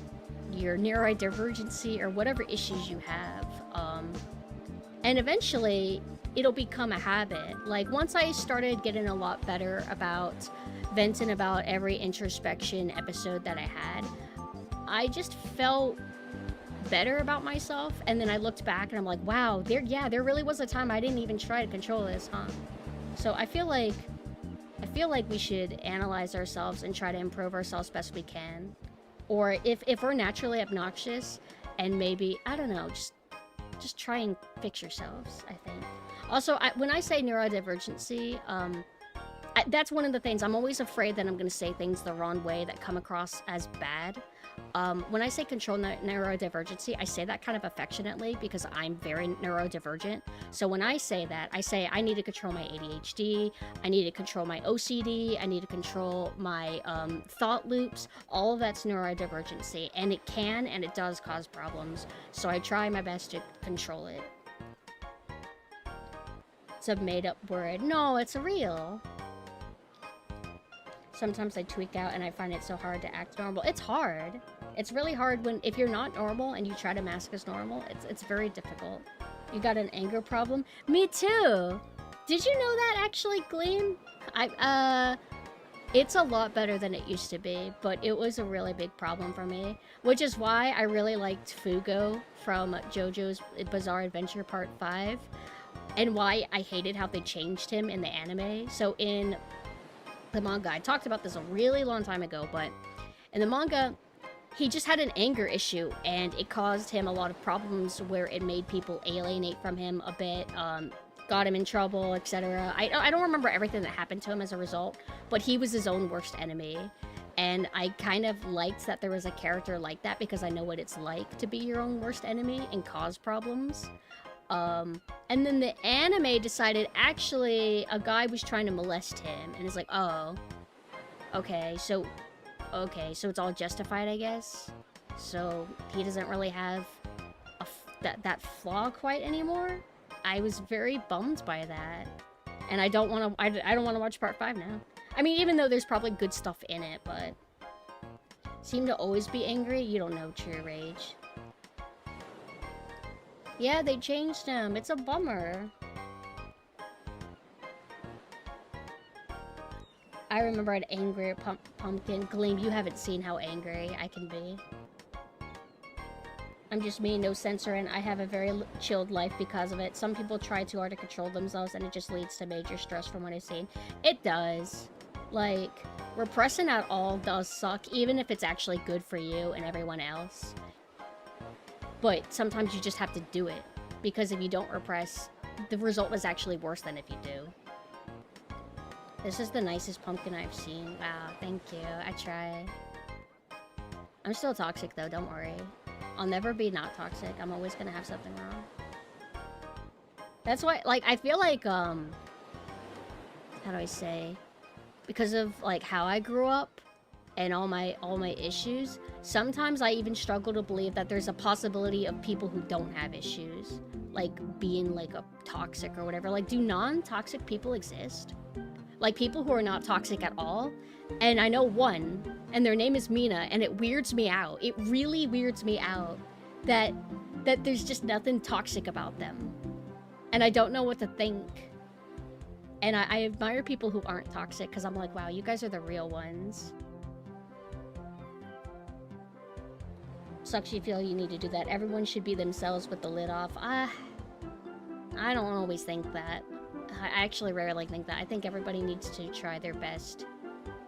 your neurodivergency or whatever issues you have. And eventually, it'll become a habit. Like, once I started getting a lot better about venting about every introspection episode that I had, I just felt better about myself, and then I looked back and I'm like, wow, there really was a time I didn't even try to control this, huh? So I feel like we should analyze ourselves and try to improve ourselves best we can. Or if we're naturally obnoxious, and maybe, I don't know, just try and fix yourselves, I think. Also, when I say neurodivergency, that's one of the things. I'm always afraid that I'm going to say things the wrong way that come across as bad. When I say control neurodivergency, I say that kind of affectionately because I'm very neurodivergent. So when I say that, I say I need to control my ADHD, I need to control my OCD, I need to control my thought loops. All of that's neurodivergency, and it can and it does cause problems. So I try my best to control it. It's a made-up word. No, it's real. Sometimes I tweak out and I find it so hard to act normal. It's hard. It's really hard if you're not normal and you try to mask as normal. It's very difficult. You got an anger problem? Me too! Did you know that actually, Gleam? It's a lot better than it used to be, but it was a really big problem for me. Which is why I really liked Fugo from JoJo's Bizarre Adventure Part 5. And why I hated how they changed him in the anime. So in the manga, I talked about this a really long time ago, but in the manga, he just had an anger issue, and it caused him a lot of problems where it made people alienate from him a bit, got him in trouble, etc. I don't remember everything that happened to him as a result, but he was his own worst enemy. And I kind of liked that there was a character like that because I know what it's like to be your own worst enemy and cause problems. And then the anime decided actually a guy was trying to molest him, and it's like, oh, okay, so it's all justified, I guess. So he doesn't really have that flaw quite anymore. I was very bummed by that, and I don't want to. I don't want to watch part 5 now. I mean, even though there's probably good stuff in it, but seem to always be angry. You don't know true rage. Yeah, they changed him. It's a bummer. I remember I'd angry at Pumpkin. Gleam, you haven't seen how angry I can be. I'm just me, no censor, and I have a very chilled life because of it. Some people try too hard to control themselves, and it just leads to major stress from what I've seen. It does. Like, repressing at all does suck, even if it's actually good for you and everyone else. But sometimes you just have to do it, because if you don't repress, the result is actually worse than if you do. This is the nicest pumpkin I've seen. Wow, thank you. I try. I'm still toxic though, don't worry. I'll never be not toxic. I'm always gonna have something wrong. That's why, like, I feel like, how do I say? Because of, like, how I grew up and all my issues, sometimes I even struggle to believe that there's a possibility of people who don't have issues. Like, being, like, a toxic or whatever. Like, do non-toxic people exist? Like, people who are not toxic at all? And I know one, and their name is Mina, and it weirds me out. It really weirds me out that there's just nothing toxic about them. And I don't know what to think. And I admire people who aren't toxic, because I'm like, wow, you guys are the real ones. Sucks you feel you need to do that. Everyone should be themselves with the lid off. I don't always think that. I actually rarely think that. I think everybody needs to try their best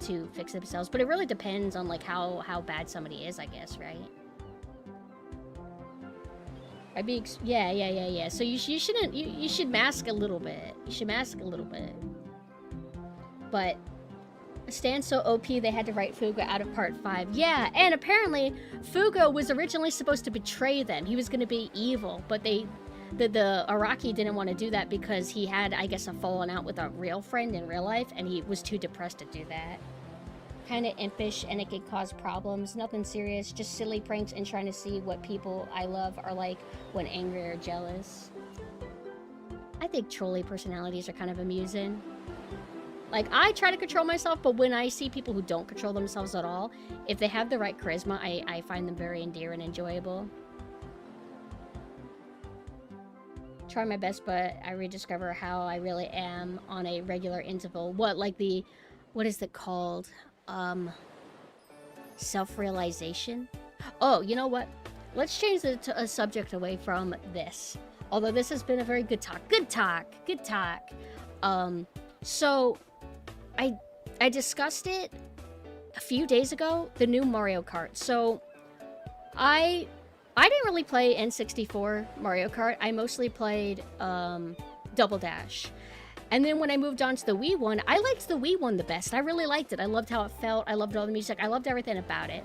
to fix themselves, but it really depends on, like, how bad somebody is, I guess, right? Yeah. So you shouldn't, you should mask a little bit. You should mask a little bit. But Stan's so OP they had to write Fuga out of part 5. Yeah, and apparently Fuga was originally supposed to betray them. He was going to be evil, but the Araki didn't want to do that because he had, I guess, a falling out with a real friend in real life, and he was too depressed to do that. Kind of impish, and it could cause problems. Nothing serious, just silly pranks and trying to see what people I love are like when angry or jealous. I think trolley personalities are kind of amusing. Like, I try to control myself, but when I see people who don't control themselves at all, if they have the right charisma, I find them very endearing and enjoyable. Try my best, but I rediscover how I really am on a regular interval. What is it called? Self-realization? Oh, you know what? Let's change the subject away from this. Although this has been a very good talk. Good talk. So I discussed it a few days ago, the new Mario Kart. So I didn't really play N64 Mario Kart. I mostly played Double Dash. And then when I moved on to the Wii one, I liked the Wii one the best. I really liked it. I loved how it felt. I loved all the music. I loved everything about it.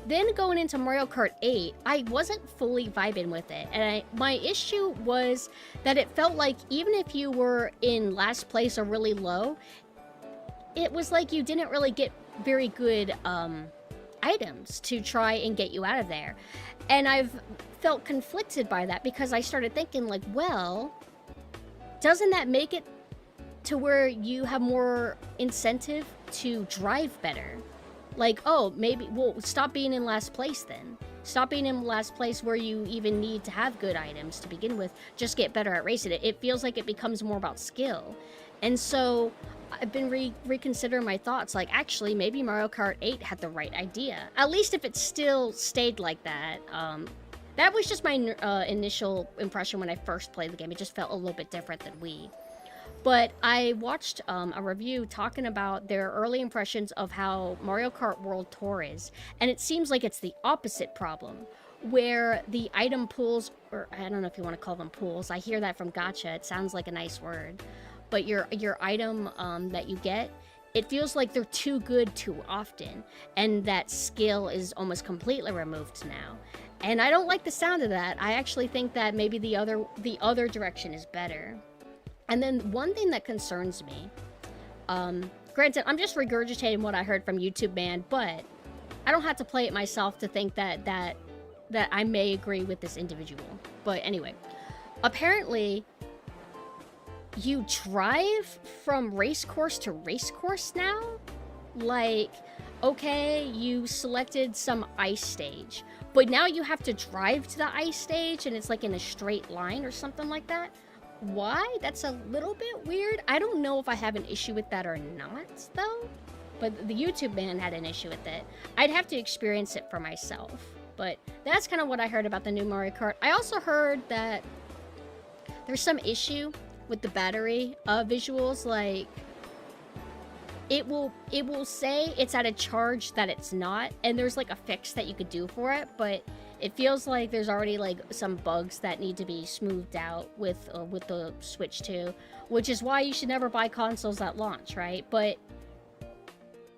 Then going into Mario Kart 8, I wasn't fully vibing with it. And my issue was that it felt like even if you were in last place or really low, it was like you didn't really get very good items to try and get you out of there. And I've felt conflicted by that because I started thinking, like, well, doesn't that make it to where you have more incentive to drive better? Like, oh, maybe, well, stop being in last place then. Stop being in last place where you even need to have good items to begin with. Just get better at racing. It feels like it becomes more about skill. And so I've been reconsidering my thoughts. Like, actually, maybe Mario Kart 8 had the right idea. At least if it still stayed like that. That was just my initial impression when I first played the game. It just felt a little bit different than Wii. But I watched a review talking about their early impressions of how Mario Kart World Tour is. And it seems like it's the opposite problem. where the item pools, or I don't know if you want to call them pools. I hear that from gacha. It sounds like a nice word. But your item that you get, it feels like they're too good too often. And that skill is almost completely removed now. And I don't like the sound of that. I actually think that maybe the other direction is better. And then one thing that concerns me, granted, I'm just regurgitating what I heard from YouTube Man, but I don't have to play it myself to think that I may agree with this individual. But anyway, apparently you drive from race course to race course now? Like, okay, you selected some ice stage, but now you have to drive to the ice stage and it's like in a straight line or something like that. Why? That's a little bit weird. I don't know if I have an issue with that or not, though. But the YouTube man had an issue with it. I'd have to experience it for myself. But that's kind of what I heard about the new Mario Kart. I also heard that there's some issue with the battery visuals. Like, it will say it's at a charge that it's not, and there's like a fix that you could do for it, but it feels like there's already like some bugs that need to be smoothed out with the Switch 2, which is why you should never buy consoles at launch, right? But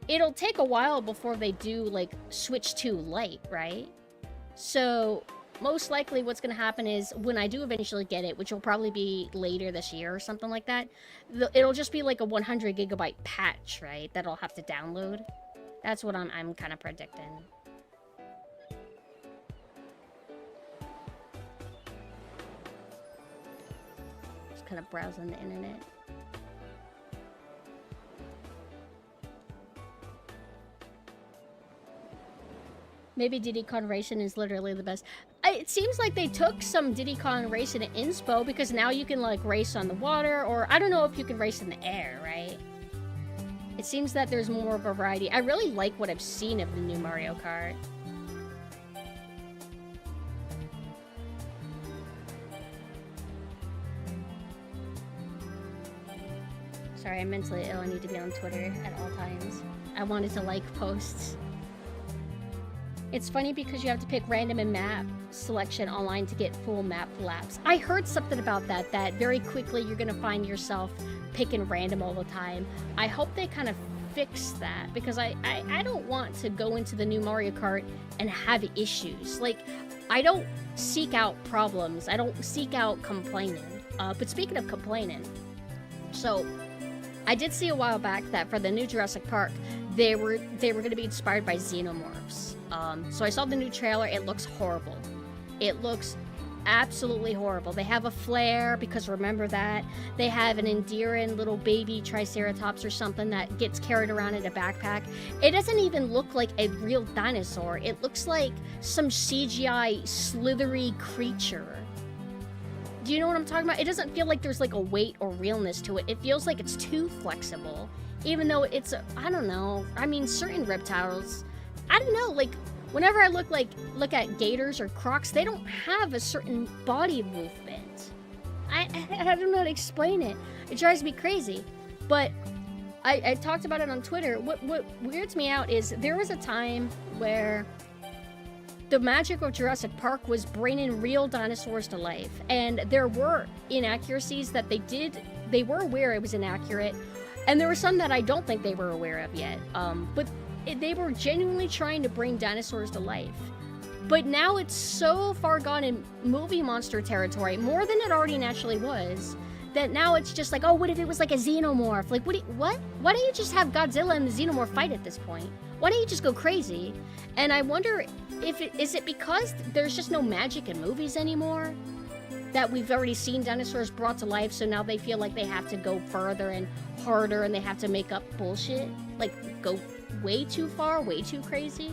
it'll take a while before they do like Switch 2 Lite, right? So most likely what's going to happen is when I do eventually get it, which will probably be later this year or something like that, it'll just be like a 100 gigabyte patch, right? That I'll have to download. That's what I'm kind of predicting. Just kind of browsing the internet. Maybe Diddy Kong Racing is literally the best. It seems like they took some Diddy Kong Racing in inspo, because now you can like race on the water, or I don't know if you can race in the air, right? It seems that there's more of a variety. I really like what I've seen of the new Mario Kart. Sorry, I'm mentally ill. I need to be on Twitter at all times. I wanted to like posts. It's funny because you have to pick random and map selection online to get full map laps. I heard something about that very quickly you're gonna find yourself picking random all the time. I hope they kind of fix that, because I don't want to go into the new Mario Kart and have issues. Like, I don't seek out problems. I don't seek out complaining. But speaking of complaining, so I did see a while back that for the new Jurassic Park, they were going to be inspired by xenomorphs. So I saw the new trailer. It looks horrible. It looks absolutely horrible. They have a flare, because remember that. They have an endearing little baby Triceratops or something that gets carried around in a backpack. It doesn't even look like a real dinosaur. It looks like some CGI slithery creature. Do you know what I'm talking about? It doesn't feel like there's like a weight or realness to it. It feels like it's too flexible. Even though it's, I don't know. I mean, certain reptiles, I don't know, like, whenever I look at gators or crocs, they don't have a certain body movement. I don't know how to explain it. It drives me crazy. But I talked about it on Twitter. What weirds me out is there was a time where the magic of Jurassic Park was bringing real dinosaurs to life. And there were inaccuracies that they were aware it was inaccurate. And there were some that I don't think they were aware of yet. But they were genuinely trying to bring dinosaurs to life. But now it's so far gone in movie monster territory, more than it already naturally was, that now it's just like, oh, what if it was like a xenomorph? Like, what? Why don't you just have Godzilla and the xenomorph fight at this point? Why don't you just go crazy? And I wonder is it because there's just no magic in movies anymore? That we've already seen dinosaurs brought to life, so now they feel like they have to go further and harder, and they have to make up bullshit? Like, go way too far, way too crazy?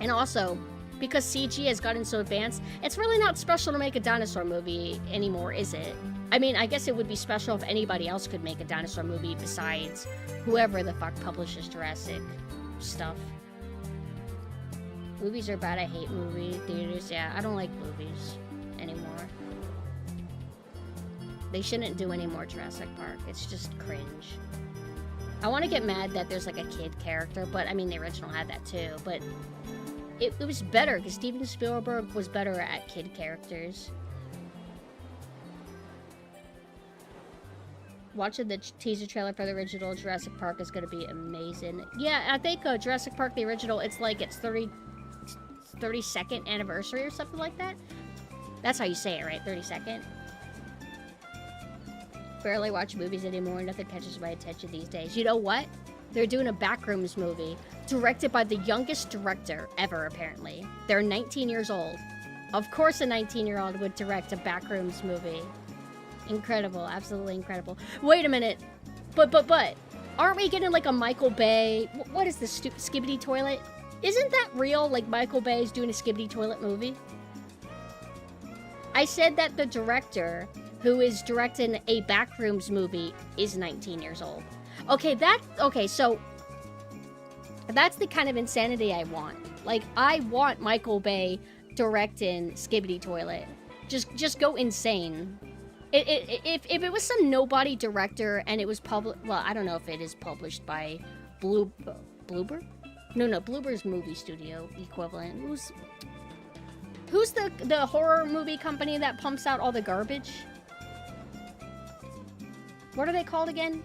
And also, because CG has gotten so advanced, it's really not special to make a dinosaur movie anymore, is it? I mean, I guess it would be special if anybody else could make a dinosaur movie besides whoever the fuck publishes Jurassic stuff. Movies are bad. I hate movie theaters. Yeah, I don't like movies anymore. They shouldn't do any more Jurassic Park. It's just cringe. I want to get mad that there's like a kid character, but I mean, the original had that too, but it was better because Steven Spielberg was better at kid characters. Watching the teaser trailer for the original Jurassic Park is going to be amazing. Yeah, I think Jurassic Park, the original, it's like its 32nd anniversary or something like that. That's how you say it, right? 32nd. Barely watch movies anymore. Nothing catches my attention these days. You know what? They're doing a Backrooms movie directed by the youngest director ever, apparently. They're 19 years old. Of course a 19-year-old would direct a Backrooms movie. Incredible. Absolutely incredible. Wait a minute. But, aren't we getting like a Michael Bay... What is this Skibidi Toilet? Isn't that real? Like Michael Bay is doing a Skibidi Toilet movie? I said that the director who is directing a Backrooms movie is 19 years old. Okay, so that's the kind of insanity I want. Like, I want Michael Bay directing Skibidi Toilet. Just go insane. If it was some nobody director and it was well, I don't know if it is published by Bloober? No, Bloober's movie studio equivalent. Who's the horror movie company that pumps out all the garbage? What are they called again?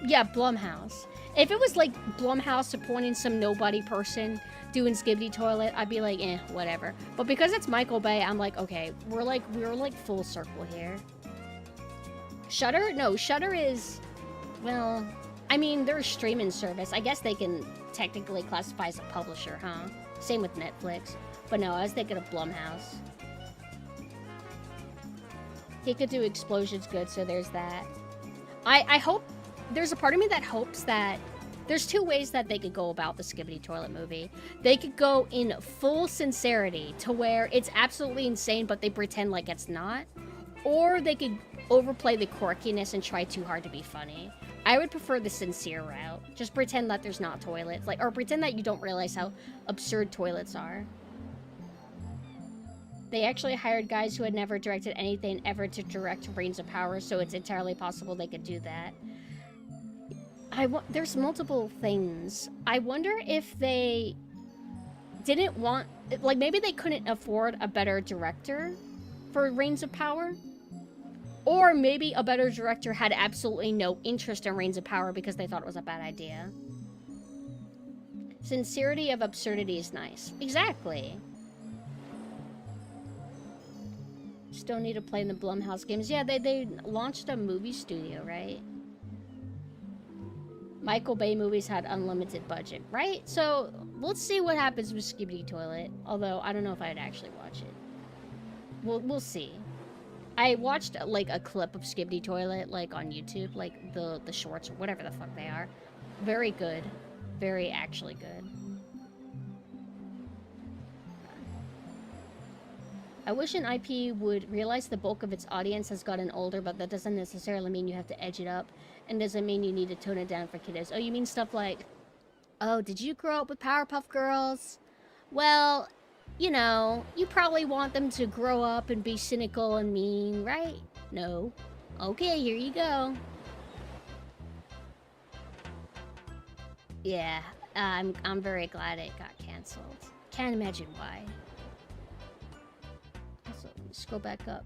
Yeah, Blumhouse. If it was like Blumhouse appointing some nobody person doing Skibidi Toilet, I'd be like, whatever. But because it's Michael Bay, I'm like, okay, we're like full circle here. Shudder? No, Shudder is, well, I mean, they're a streaming service. I guess they can technically classify as a publisher, huh? Same with Netflix. But no, I was thinking of Blumhouse. He could do Explosions good, so there's that. I hope, there's a part of me that hopes that there's two ways that they could go about the Skibidi Toilet movie. They could go in full sincerity to where it's absolutely insane, but they pretend like it's not. Or they could overplay the quirkiness and try too hard to be funny. I would prefer the sincere route. Just pretend that there's not toilets. Or pretend that you don't realize how absurd toilets are. They actually hired guys who had never directed anything ever to direct Rings of Power, so it's entirely possible they could do that. There's multiple things. I wonder if they didn't want... Like, maybe they couldn't afford a better director for Reigns of Power? Or maybe a better director had absolutely no interest in Reigns of Power because they thought it was a bad idea. Sincerity of absurdity is nice. Exactly. Still need to play in the Blumhouse games. Yeah, they launched a movie studio, right? Michael Bay movies had unlimited budget, right? So, let's see what happens with Skibidi Toilet. Although, I don't know if I'd actually watch it. We'll see. I watched, like, a clip of Skibidi Toilet, like, on YouTube. Like, the shorts or whatever the fuck they are. Very good. Very actually good. I wish an IP would realize the bulk of its audience has gotten older, but that doesn't necessarily mean you have to edge it up, and doesn't mean you need to tone it down for kiddos. Oh, you mean stuff like, oh, did you grow up with Powerpuff Girls? Well, you know, you probably want them to grow up and be cynical and mean, right? No. Okay, here you go. Yeah, I'm very glad it got canceled. Can't imagine why. So, let's go back up.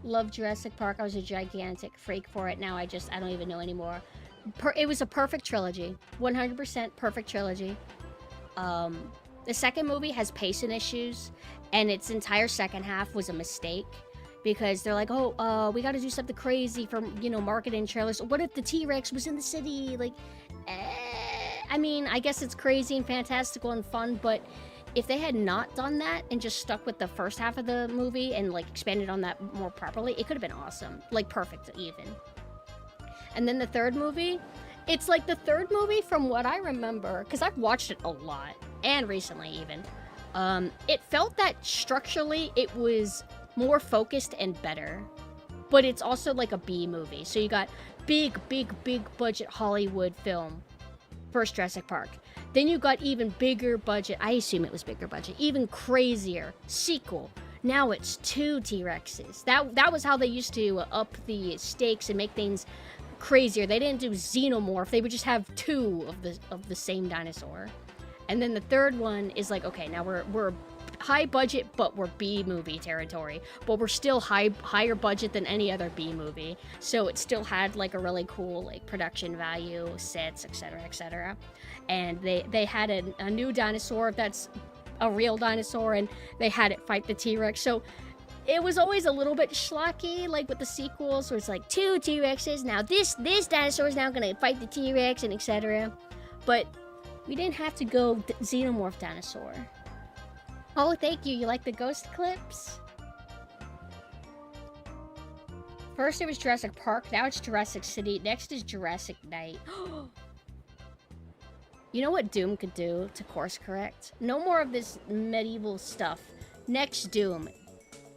Love Jurassic Park. I was a gigantic freak for it. Now I don't even know anymore. It was a perfect trilogy. 100% perfect trilogy. The second movie has pacing issues, and its entire second half was a mistake. Because they're like, oh, we gotta do something crazy for, you know, marketing trailers. What if the T-Rex was in the city? Like, I mean, I guess it's crazy and fantastical and fun, but if they had not done that and just stuck with the first half of the movie and, like, expanded on that more properly, it could have been awesome. Like, perfect, even. And then the third movie, it's like the third movie from what I remember, because I've watched it a lot, and recently even, it felt that structurally it was more focused and better. But it's also like a B movie. So you got big budget Hollywood film, first Jurassic Park. Then you got even bigger budget, I assume it was bigger budget, even crazier sequel. Now it's 2 T-Rexes. That was how they used to up the stakes and make things crazier. They didn't do xenomorph. They would just have 2 of the same dinosaur. And then the third one is like, okay, now we're high budget, but we're B movie territory. But we're still higher budget than any other B movie. So it still had like a really cool like production value, sets, etc., etc. And they had a new dinosaur that's a real dinosaur, and they had it fight the T-Rex. So it was always a little bit schlocky, like with the sequels, where it's like 2 T-Rexes. Now this dinosaur is now gonna fight the T-Rex, and etc. But we didn't have to go xenomorph dinosaur. Oh, thank you. You like the ghost clips? First it was Jurassic Park, now it's Jurassic City, next is Jurassic Night. You know what Doom could do to course correct? No more of this medieval stuff. Next Doom.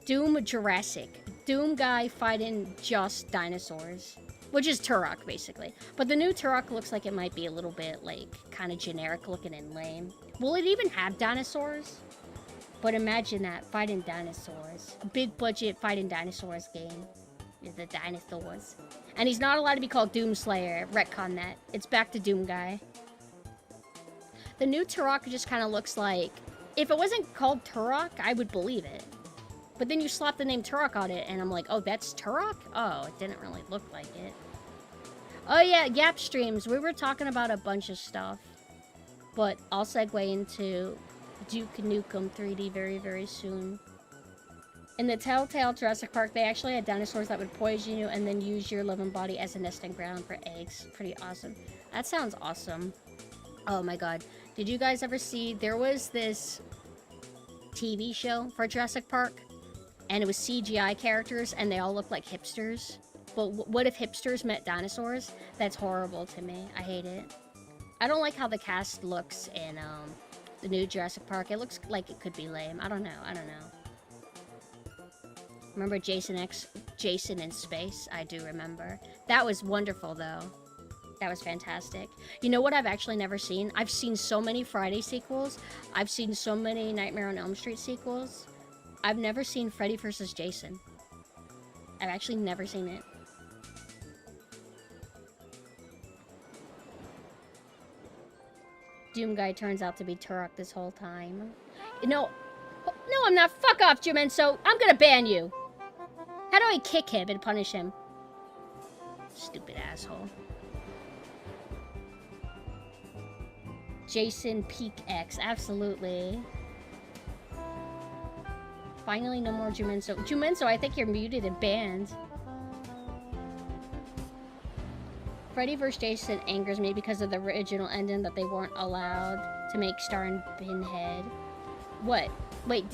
Doom Jurassic. Doom guy fighting just dinosaurs. Which is Turok, basically. But the new Turok looks like it might be a little bit, like, kind of generic looking and lame. Will it even have dinosaurs? But imagine that, fighting dinosaurs. A big budget fighting dinosaurs game. With the dinosaurs. And he's not allowed to be called Doomslayer. Retcon that. It's back to Doom guy. The new Turok just kind of looks like... If it wasn't called Turok, I would believe it. But then you slap the name Turok on it, and I'm like, oh, that's Turok? Oh, it didn't really look like it. Oh yeah, Gap streams. We were talking about a bunch of stuff. But I'll segue into Duke Nukem 3D very, very soon. In the Telltale Jurassic Park, they actually had dinosaurs that would poison you and then use your living body as a nesting ground for eggs. Pretty awesome. That sounds awesome. Oh my god. Did you guys ever see... There was this TV show for Jurassic Park, and it was CGI characters, and they all looked like hipsters. But what if hipsters met dinosaurs? That's horrible to me. I hate it. I don't like how the cast looks in the new Jurassic Park. It looks like it could be lame. I don't know. Remember Jason in Space? I do remember. That was wonderful, though. That was fantastic. You know what I've actually never seen? I've seen so many Friday sequels. I've seen so many Nightmare on Elm Street sequels. I've never seen Freddy vs. Jason. I've actually never seen it. Doom guy turns out to be Turok this whole time. No, I'm not. Fuck off, Jumenso. I'm gonna ban you. How do I kick him and punish him? Stupid asshole. Jason Peak X, absolutely. Finally, no more Jumenso. Jumenso, I think you're muted and banned. Freddy vs. Jason angers me because of the original ending that they weren't allowed to make starring Pinhead. What? Wait,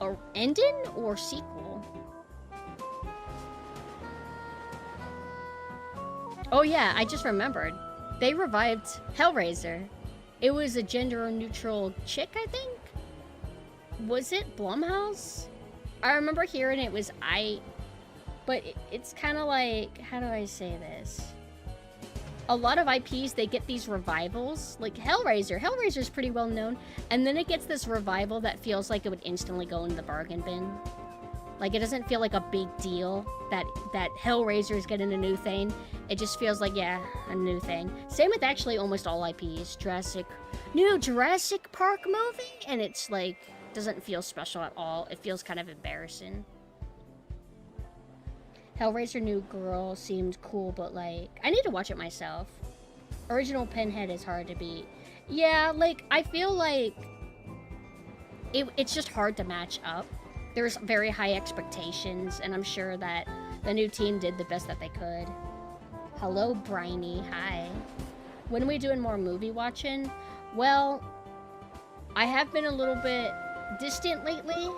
or ending or sequel? Oh yeah, I just remembered. They revived Hellraiser. It was a gender-neutral chick, I think? Was it Blumhouse? I remember hearing it was but it's kind of like, how do I say this? A lot of IPs, they get these revivals, like Hellraiser. Hellraiser's pretty well known, and then it gets this revival that feels like it would instantly go in the bargain bin. Like, it doesn't feel like a big deal that Hellraiser's getting a new thing. It just feels like, yeah, a new thing. Same with actually almost all IPs. New Jurassic Park movie? And it's like, doesn't feel special at all. It feels kind of embarrassing. Hellraiser New Girl seemed cool, but like, I need to watch it myself. Original Pinhead is hard to beat. Yeah, like, I feel like it's just hard to match up. There's very high expectations, and I'm sure that the new team did the best that they could. Hello, Briny. Hi. When are we doing more movie watching? Well, I have been a little bit distant lately,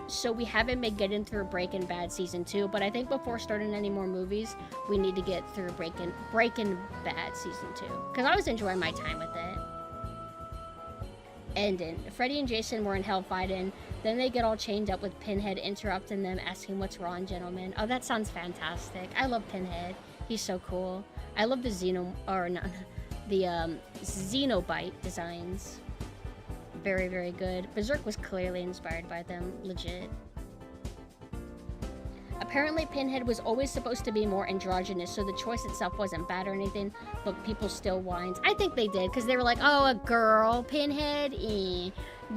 so we haven't been getting through Breaking Bad Season 2, but I think before starting any more movies, we need to get through Breaking Bad Season 2, because I was enjoying my time with it. Ending. Freddy and Jason were in hell fighting, then they get all chained up with Pinhead interrupting them, asking what's wrong, gentlemen. Oh, that sounds fantastic. I love Pinhead. He's so cool. I love the Xenobite designs. Very, very good. Berserk was clearly inspired by them. Legit. Apparently, Pinhead was always supposed to be more androgynous, so the choice itself wasn't bad or anything, but people still whined. I think they did, because they were like, oh, a girl, Pinhead,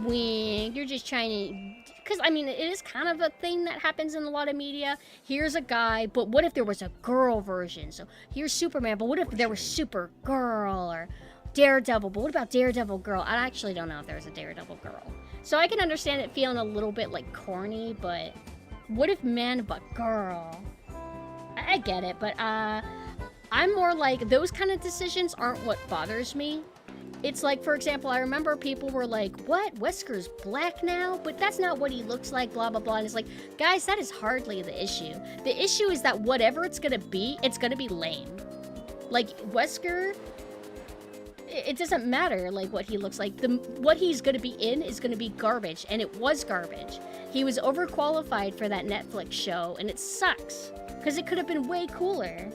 wink, you're just trying to... Because, I mean, it is kind of a thing that happens in a lot of media. Here's a guy, but what if there was a girl version? So, here's Superman, but what if there was Supergirl, or Daredevil, but what about Daredevil Girl? I actually don't know if there was a Daredevil Girl. So, I can understand it feeling a little bit, like, corny, but... What if man but girl? I get it, but I'm more like, those kind of decisions aren't what bothers me. It's like, for example, I remember people were like, what? Wesker's black now? But that's not what he looks like, blah, blah, blah. And it's like, guys, that is hardly the issue. The issue is that whatever it's gonna be lame. Like, Wesker... It doesn't matter, like, what he looks like. What he's gonna be in is gonna be garbage, and it was garbage. He was overqualified for that Netflix show, and it sucks. Because it could have been way cooler.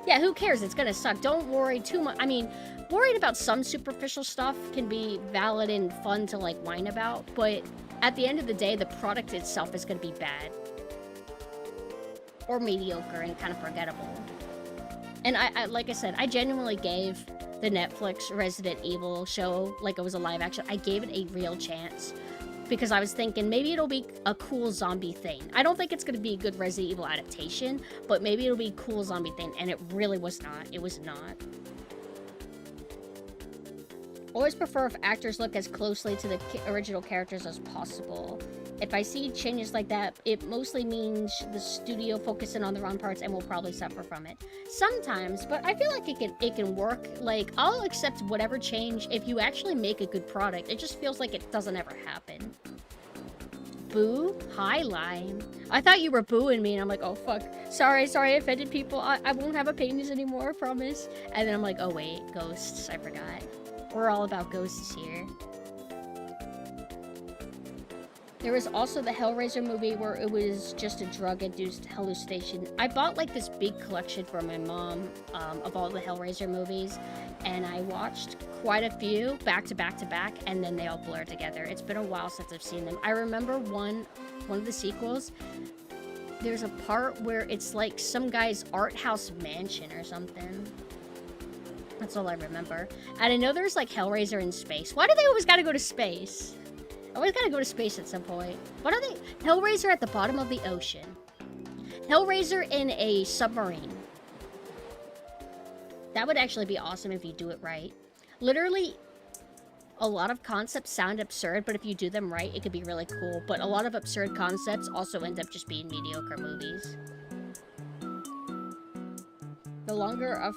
Yeah, who cares? It's gonna suck. Don't worry too much. I mean, worried about some superficial stuff can be valid and fun to, like, whine about, but at the end of the day, the product itself is gonna be bad. Or mediocre and kind of forgettable. And I like I said, I genuinely gave the Netflix Resident Evil show, like it was a live action, I gave it a real chance. Because I was thinking, maybe it'll be a cool zombie thing. I don't think it's going to be a good Resident Evil adaptation, but maybe it'll be a cool zombie thing, and it really was not. It was not. Always prefer if actors look as closely to the original characters as possible. If I see changes like that, it mostly means the studio focusing on the wrong parts and will probably suffer from it. Sometimes, but I feel like it can work. Like, I'll accept whatever change if you actually make a good product. It just feels like it doesn't ever happen. Boo? Hi, Lime. I thought you were booing me, and I'm like, oh, fuck. Sorry, I offended people. I won't have a penis anymore, I promise. And then I'm like, oh, wait, ghosts. I forgot. We're all about ghosts here. There was also the Hellraiser movie where it was just a drug-induced hallucination. I bought like this big collection for my mom of all the Hellraiser movies, and I watched quite a few back to back to back, and then they all blur together. It's been a while since I've seen them. I remember one of the sequels. There's a part where it's like some guy's art house mansion or something. That's all I remember. And I know there's like Hellraiser in space. Why do they always gotta go to space? Always gotta go to space at some point. What are they? Hellraiser at the bottom of the ocean. Hellraiser in a submarine. That would actually be awesome if you do it right. Literally, a lot of concepts sound absurd, but if you do them right, it could be really cool. But a lot of absurd concepts also end up just being mediocre movies. The longer a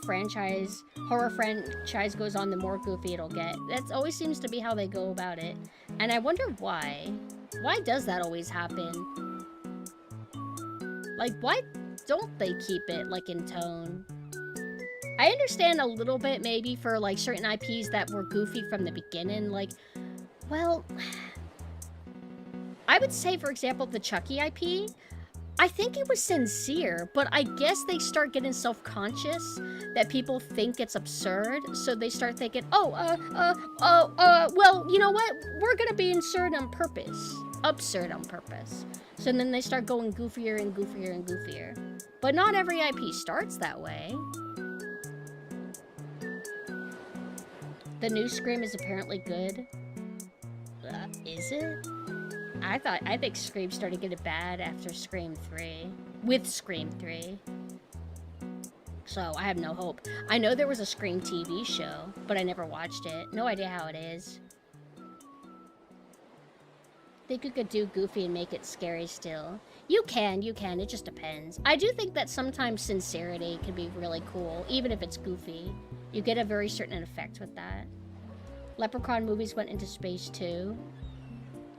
horror franchise goes on, the more goofy it'll get. That always seems to be how they go about it. And I wonder why. Why does that always happen? Like, why don't they keep it, like, in tone? I understand a little bit, maybe, for, like, certain IPs that were goofy from the beginning. Like, well... I would say, for example, the Chucky IP... I think it was sincere, but I guess they start getting self-conscious that people think it's absurd, so they start thinking, well, you know what? We're gonna be absurd on purpose. Absurd on purpose. So then they start going goofier and goofier and goofier. But not every IP starts that way. The new Scream is apparently good. Is it? I think Scream started getting bad after Scream 3. With Scream 3. So, I have no hope. I know there was a Scream TV show, but I never watched it. No idea how it is. Think you could do goofy and make it scary still. You can. It just depends. I do think that sometimes sincerity can be really cool, even if it's goofy. You get a very certain effect with that. Leprechaun movies went into space too.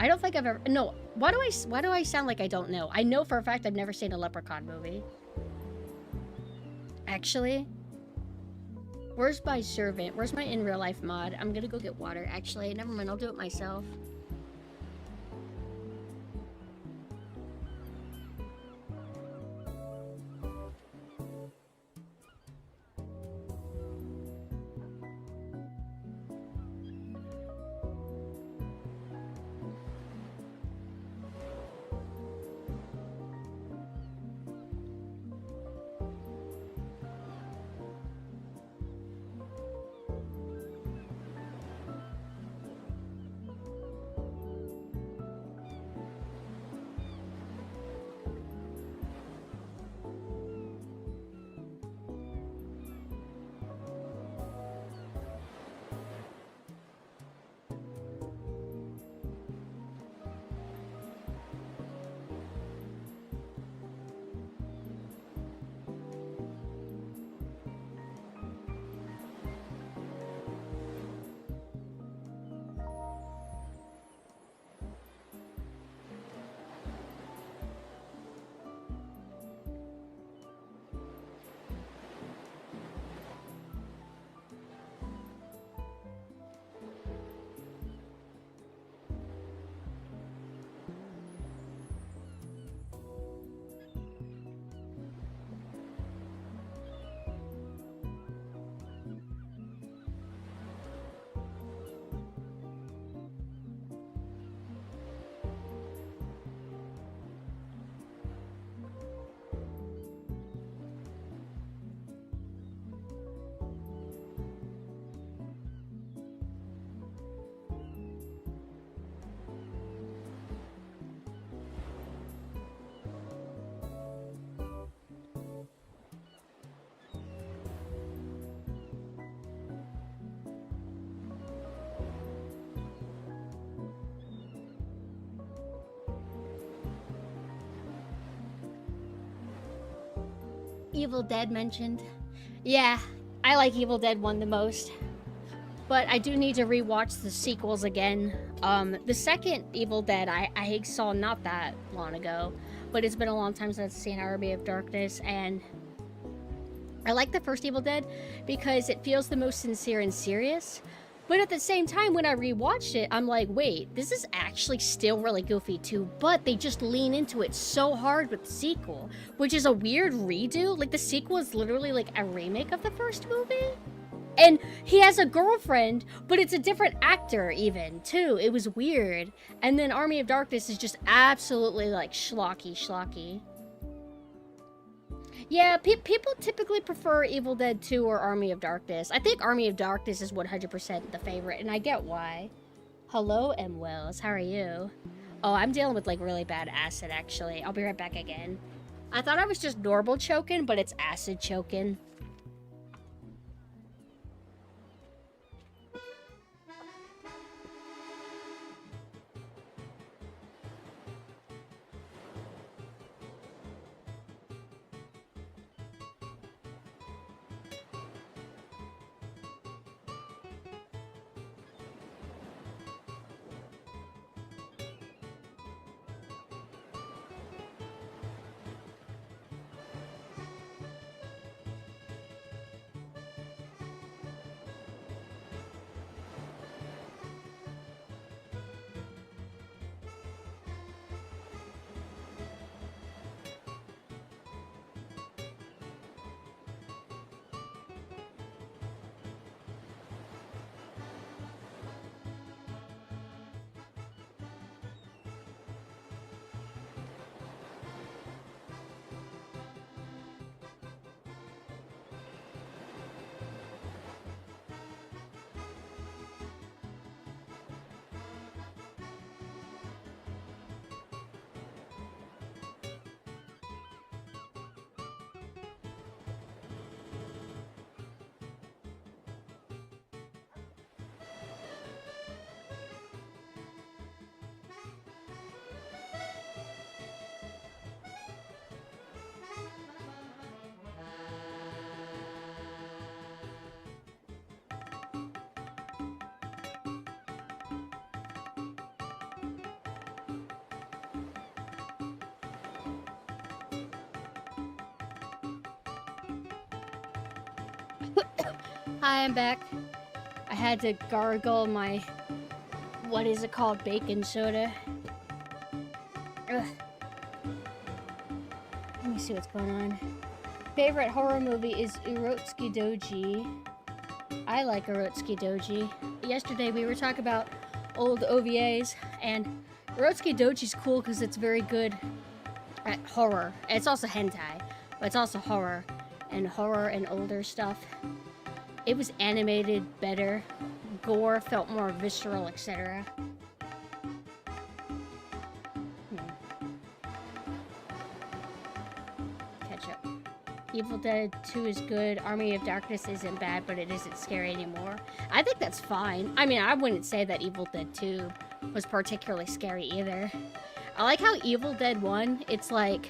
I don't think I've ever... No, why do I sound like I don't know? I know for a fact I've never seen a Leprechaun movie. Actually, where's my servant? Where's my in real life mod? I'm gonna go get water. Actually, never mind. I'll do it myself. Evil Dead mentioned. Yeah, I like Evil Dead 1 the most. But I do need to rewatch the sequels again. The second Evil Dead I saw not that long ago, but it's been a long time since I've seen Army of Darkness, and I like the first Evil Dead because it feels the most sincere and serious. But at the same time, when I rewatched it, I'm like, wait, this is actually still really goofy too, but they just lean into it so hard with the sequel, which is a weird redo. Like, the sequel is literally like a remake of the first movie. And he has a girlfriend, but it's a different actor even, too. It was weird. And then Army of Darkness is just absolutely, like, schlocky. Yeah, people typically prefer Evil Dead 2 or Army of Darkness. I think Army of Darkness is 100% the favorite, and I get why. Hello, M. Wells. How are you? Oh, I'm dealing with, like, really bad acid, actually. I'll be right back again. I thought I was just normal choking, but it's acid choking. Hi, I'm back. I had to gargle my, what is it called, baking soda. Ugh. Let me see what's going on. Favorite horror movie is Urotsuki Doji. I like Urotsuki Doji. Yesterday we were talking about old OVAs, and Urotsuki Doji's cool because it's very good at horror. It's also hentai, but it's also horror and older stuff. It was animated better, gore felt more visceral, etc. Catch up. Evil Dead 2 is good. Army of Darkness isn't bad, but it isn't scary anymore. I think that's fine. I mean, I wouldn't say that Evil Dead 2 was particularly scary either. I like how Evil Dead 1, it's like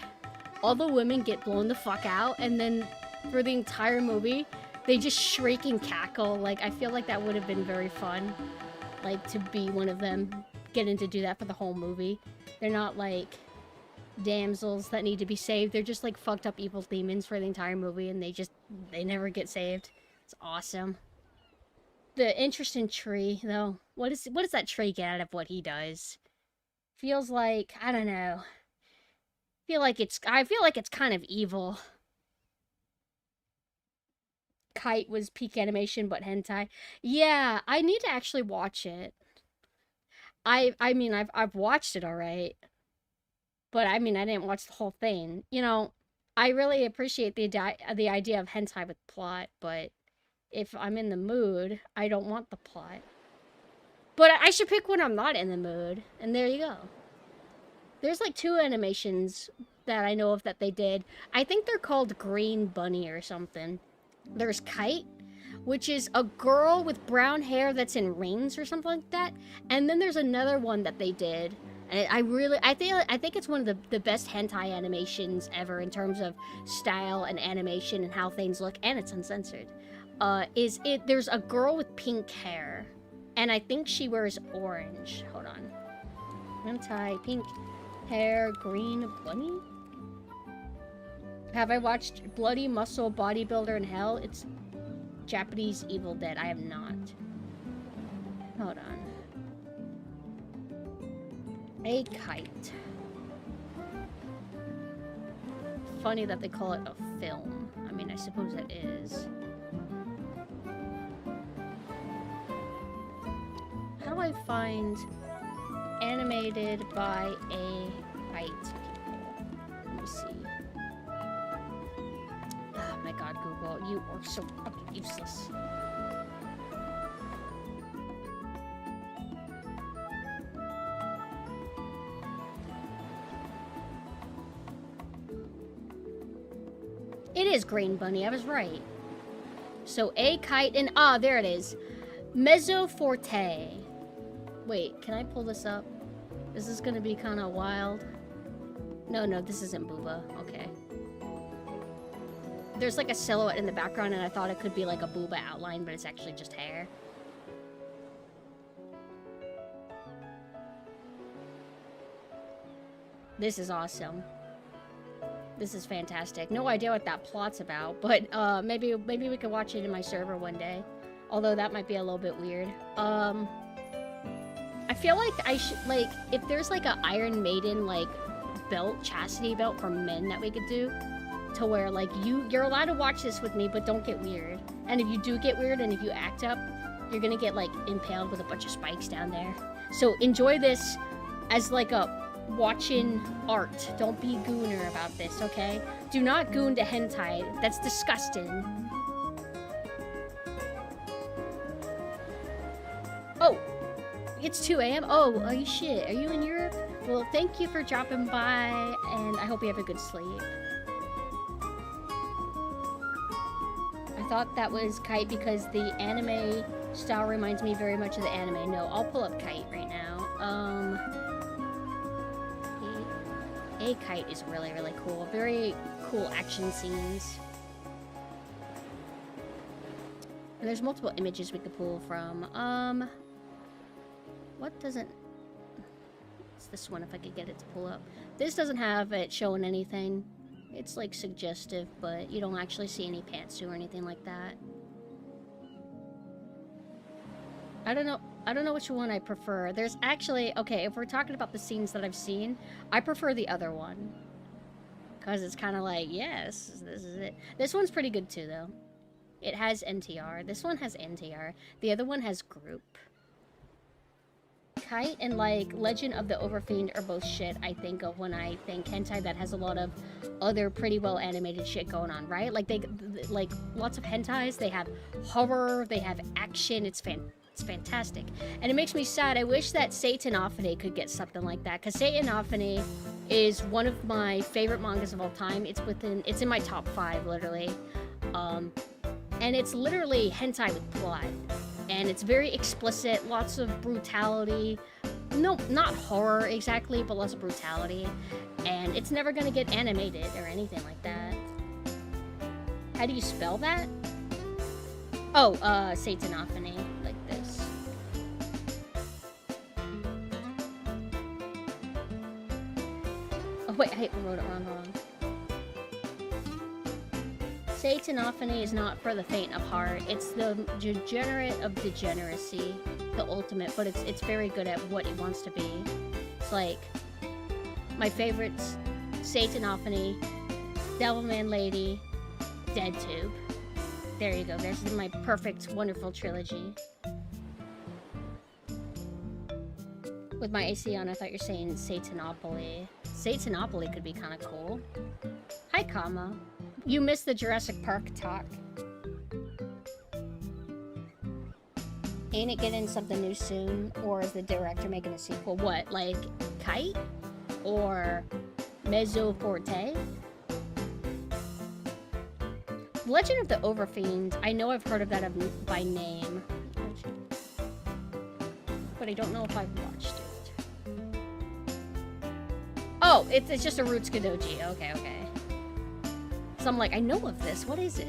all the women get blown the fuck out, and then for the entire movie, they just shriek and cackle. Like, I feel like that would have been very fun. Like, to be one of them, getting to do that for the whole movie. They're not, like, damsels that need to be saved. They're just, like, fucked up evil demons for the entire movie, and they never get saved. It's awesome. The interesting tree, though. What does that tree get out of what he does? Feels like, I don't know. I feel like it's kind of evil. Kite was peak animation, but hentai. Yeah, I need to actually watch it. I mean, I've watched it alright, but I mean, I didn't watch the whole thing. You know, I really appreciate the idea of hentai with plot, but if I'm in the mood, I don't want the plot. But I should pick when I'm not in the mood, and there you go. There's like 2 animations that I know of that they did. I think they're called Green Bunny or something. There's Kite, which is a girl with brown hair that's in rings or something like that. And then there's another one that they did And I think it's one of the best hentai animations ever in terms of style and animation and how things look, and it's uncensored. There's a girl with pink hair, and I think she wears orange. Hold on. Hentai, pink hair, green bunny? Have I watched Bloody Muscle Bodybuilder in Hell? It's Japanese Evil Dead. I have not. Hold on. A kite. Funny that they call it a film. I mean, I suppose it is. How do I find animated by a kite people? Let me see. Oh my god, Google, you are so fucking useless. It is Green Bunny, I was right. So a kite and there it is. Mezzoforte. Wait, can I pull this up? This is gonna be kind of wild. No, this isn't booba. Okay. There's like a silhouette in the background and I thought it could be like a booba outline, but it's actually just hair. This is awesome. This is fantastic. No idea what that plot's about, but maybe we could watch it in my server one day. Although that might be a little bit weird. I feel like I should, like, if there's like a Iron Maiden like belt, chastity belt for men that we could do, to where like you're allowed to watch this with me, but don't get weird. And if you do get weird and if you act up, you're gonna get like impaled with a bunch of spikes down there. So enjoy this as like a watching art. Don't be gooner about this, okay? Do not goon to hentai. That's disgusting. Oh, it's 2 a.m. Oh, shit. Are you in Europe? Well, thank you for dropping by, and I hope you have a good sleep. I thought that was Kite because the anime style reminds me very much of the anime. No, I'll pull up Kite right now. A Kite is really, really cool. Very cool action scenes. And there's multiple images we could pull from. What doesn't... It's this one if I could get it to pull up. This doesn't have it showing anything. It's like suggestive, but you don't actually see any pantsu or anything like that. I don't know which one I prefer. There's actually, okay, if we're talking about the scenes that I've seen, I prefer the other one. Because it's kind of like, yes, this is it. This one's pretty good too, though. It has NTR. This one has NTR. The other one has group. Kite and, like, Legend of the Overfiend are both shit I think of when I think hentai that has a lot of other pretty well animated shit going on, right? Like, like, lots of hentais, they have horror, they have action, it's fantastic. And it makes me sad. I wish that Satanophany could get something like that, because Satanophany is one of my favorite mangas of all time. It's in my top 5, literally. And it's literally hentai with plot. And it's very explicit, lots of brutality. No, not horror exactly, but lots of brutality. And it's never gonna get animated or anything like that. How do you spell that? Oh, Satanophany, like this. Oh wait, I wrote it wrong, hold on. Satanophany is not for the faint of heart. It's the degenerate of degeneracy, the ultimate, but it's very good at what it wants to be. It's like, my favorites, Satanophany, Devilman Lady, Dead Tube. There you go, there's my perfect, wonderful trilogy. With my AC on, I thought you were saying Satanopoly. Satanopoly could be kind of cool. Hi, Kama. You missed the Jurassic Park talk. Ain't it getting something new soon? Or is the director making a sequel? What, like Kite? Or Mezzoforte? Legend of the Overfiend. I know I've heard of that by name. But I don't know if I've watched it. Oh, it's just a Roots Kadoji. Okay, okay. So I'm like, I know of this. What is it?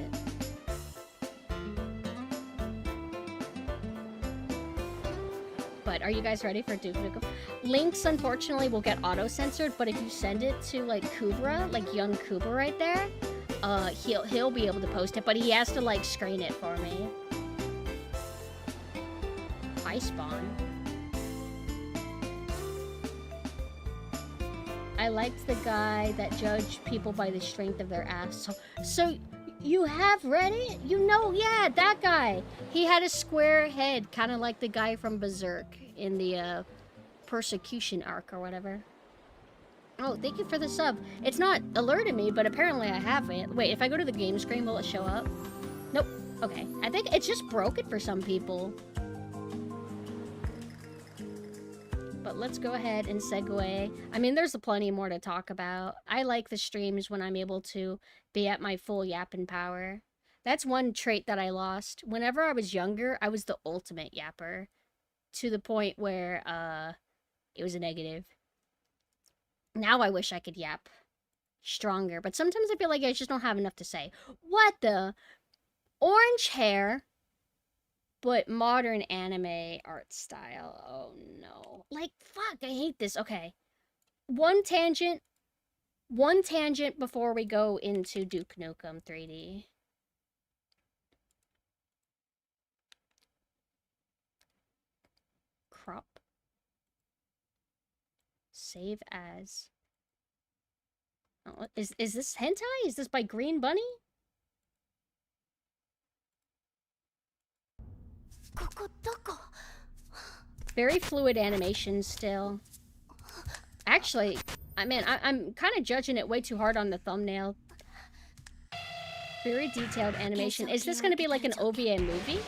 But are you guys ready for Duke Nukem? Links, unfortunately, will get auto-censored, but if you send it to, like, Kubra, like young Kubra right there, he'll be able to post it, but he has to, like, screen it for me. I spawn. I liked the guy that judged people by the strength of their ass. So you have read it? You know, yeah, that guy. He had a square head, kind of like the guy from Berserk in the persecution arc or whatever. Oh, thank you for the sub. It's not alerted me, but apparently I haven't. Wait, if I go to the game screen, will it show up? Nope. Okay. I think it's just broken for some people. But let's go ahead and segue. I mean, there's plenty more to talk about. I like the streams when I'm able to be at my full yapping power. That's one trait that I lost. Whenever I was younger, I was the ultimate yapper. To the point where, it was a negative. Now I wish I could yap stronger. But sometimes I feel like I just don't have enough to say. What the? Orange hair, but modern anime art style. Oh no. Like, fuck, I hate this. Okay. One tangent before we go into Duke Nukem 3D. Crop. Save as. Oh, is this hentai? Is this by Green Bunny? Very fluid animation still. Actually, I mean, I'm kind of judging it way too hard on the thumbnail. Very detailed animation. Is this going to be like an OVA movie?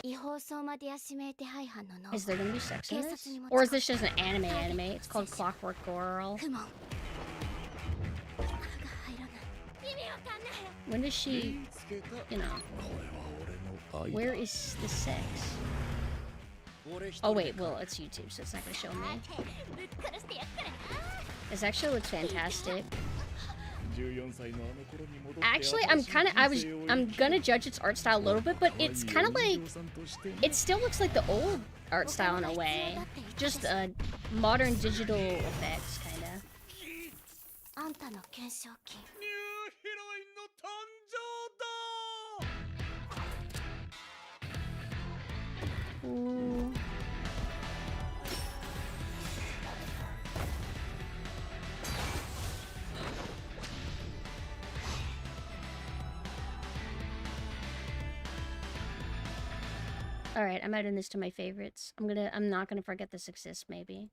Is there going to be sex in this? Or is this just an anime? It's called Clockwork Girl. When does she, you know, where is the sex? Oh wait, well, it's YouTube, so it's not going to show me. This actually looks fantastic. Actually, I'm gonna judge its art style a little bit, but it's kind of like, it still looks like the old art style in a way. Just modern digital effects, kind of. Ooh. All right, I'm adding this to my favorites. I'm not gonna forget this exists, maybe.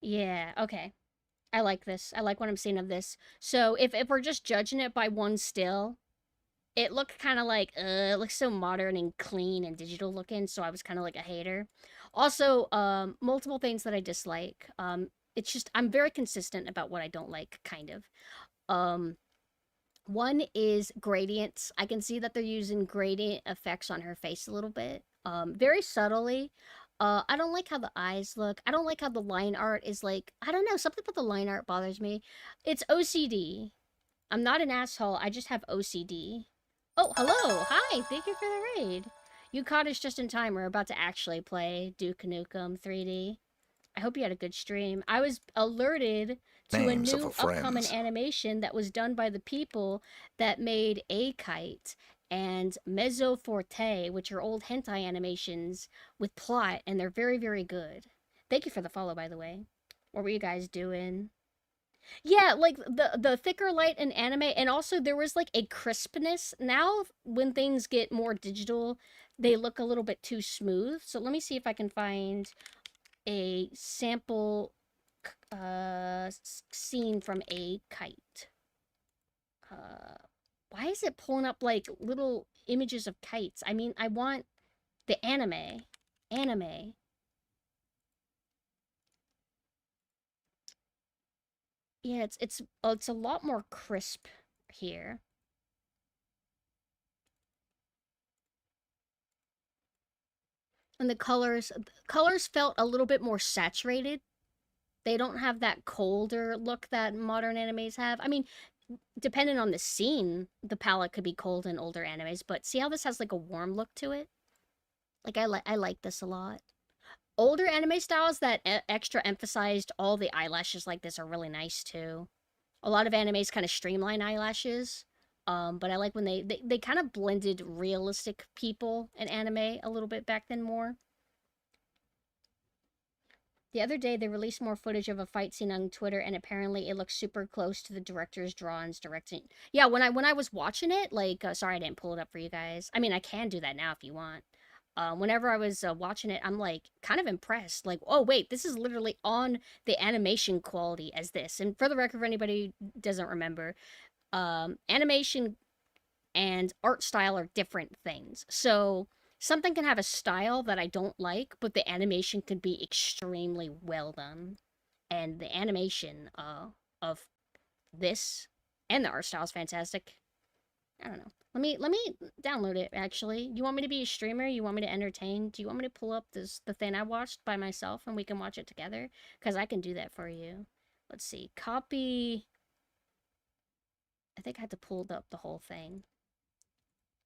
Yeah, okay. I like this. I like what I'm seeing of this. So if we're just judging it by one still, it looked kind of like, it looks so modern and clean and digital looking, so I was kind of like a hater. Also, multiple things that I dislike. It's just, I'm very consistent about what I don't like, kind of. One is gradients. I can see that they're using gradient effects on her face a little bit. Very subtly. I don't like how the eyes look. I don't like how the line art is like, I don't know, something about the line art bothers me. It's OCD. I'm not an asshole, I just have OCD. Oh, hello! Hi! Thank you for the raid. You caught us just in time. We're about to actually play Duke Nukem 3D. I hope you had a good stream. I was alerted to a new upcoming animation that was done by the people that made A-Kite and Mezzo Forte, which are old hentai animations with plot, and they're very, very good. Thank you for the follow, by the way. What were you guys doing? Yeah, like the thicker light in anime, and also there was like a crispness. Now, when things get more digital, they look a little bit too smooth. So let me see if I can find a sample scene from A-Kite. Why is it pulling up like little images of kites? I mean, I want the anime. Yeah, it's a lot more crisp here. And the colors felt a little bit more saturated. They don't have that colder look that modern animes have. I mean, depending on the scene, the palette could be cold in older animes, but see how this has like a warm look to it? Like I like this a lot. Older anime styles that extra emphasized all the eyelashes like this are really nice too. A lot of animes kind of streamline eyelashes. But I like when they kind of blended realistic people in anime a little bit back then more. The other day, they released more footage of a fight scene on Twitter, and apparently it looks super close to the director's drawings directing. Yeah, when I was watching it, like, sorry I didn't pull it up for you guys. I mean, I can do that now if you want. Whenever I was watching it, I'm like kind of impressed. Like, oh wait, this is literally on the animation quality as this. And for the record, if anybody doesn't remember, animation and art style are different things. So something can have a style that I don't like, but the animation could be extremely well done. And the animation of this and the art style is fantastic. I don't know. Let me download it, actually. You want me to be a streamer? You want me to entertain? Do you want me to pull up the thing I watched by myself and we can watch it together? Because I can do that for you. Let's see. Copy. I think I had to pull up the whole thing.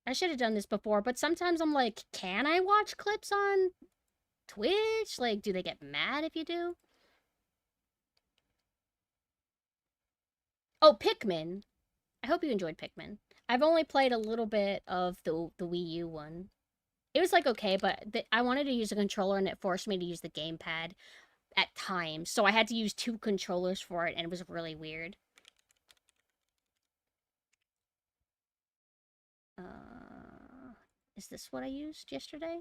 I should have done this before, but sometimes I'm like, can I watch clips on Twitch? Like, do they get mad if you do? Oh, Pikmin. I hope you enjoyed Pikmin. I've only played a little bit of the Wii U one. It was, like, okay, but I wanted to use a controller, and it forced me to use the gamepad at times. So I had to use 2 controllers for it, and it was really weird. Is this what I used yesterday?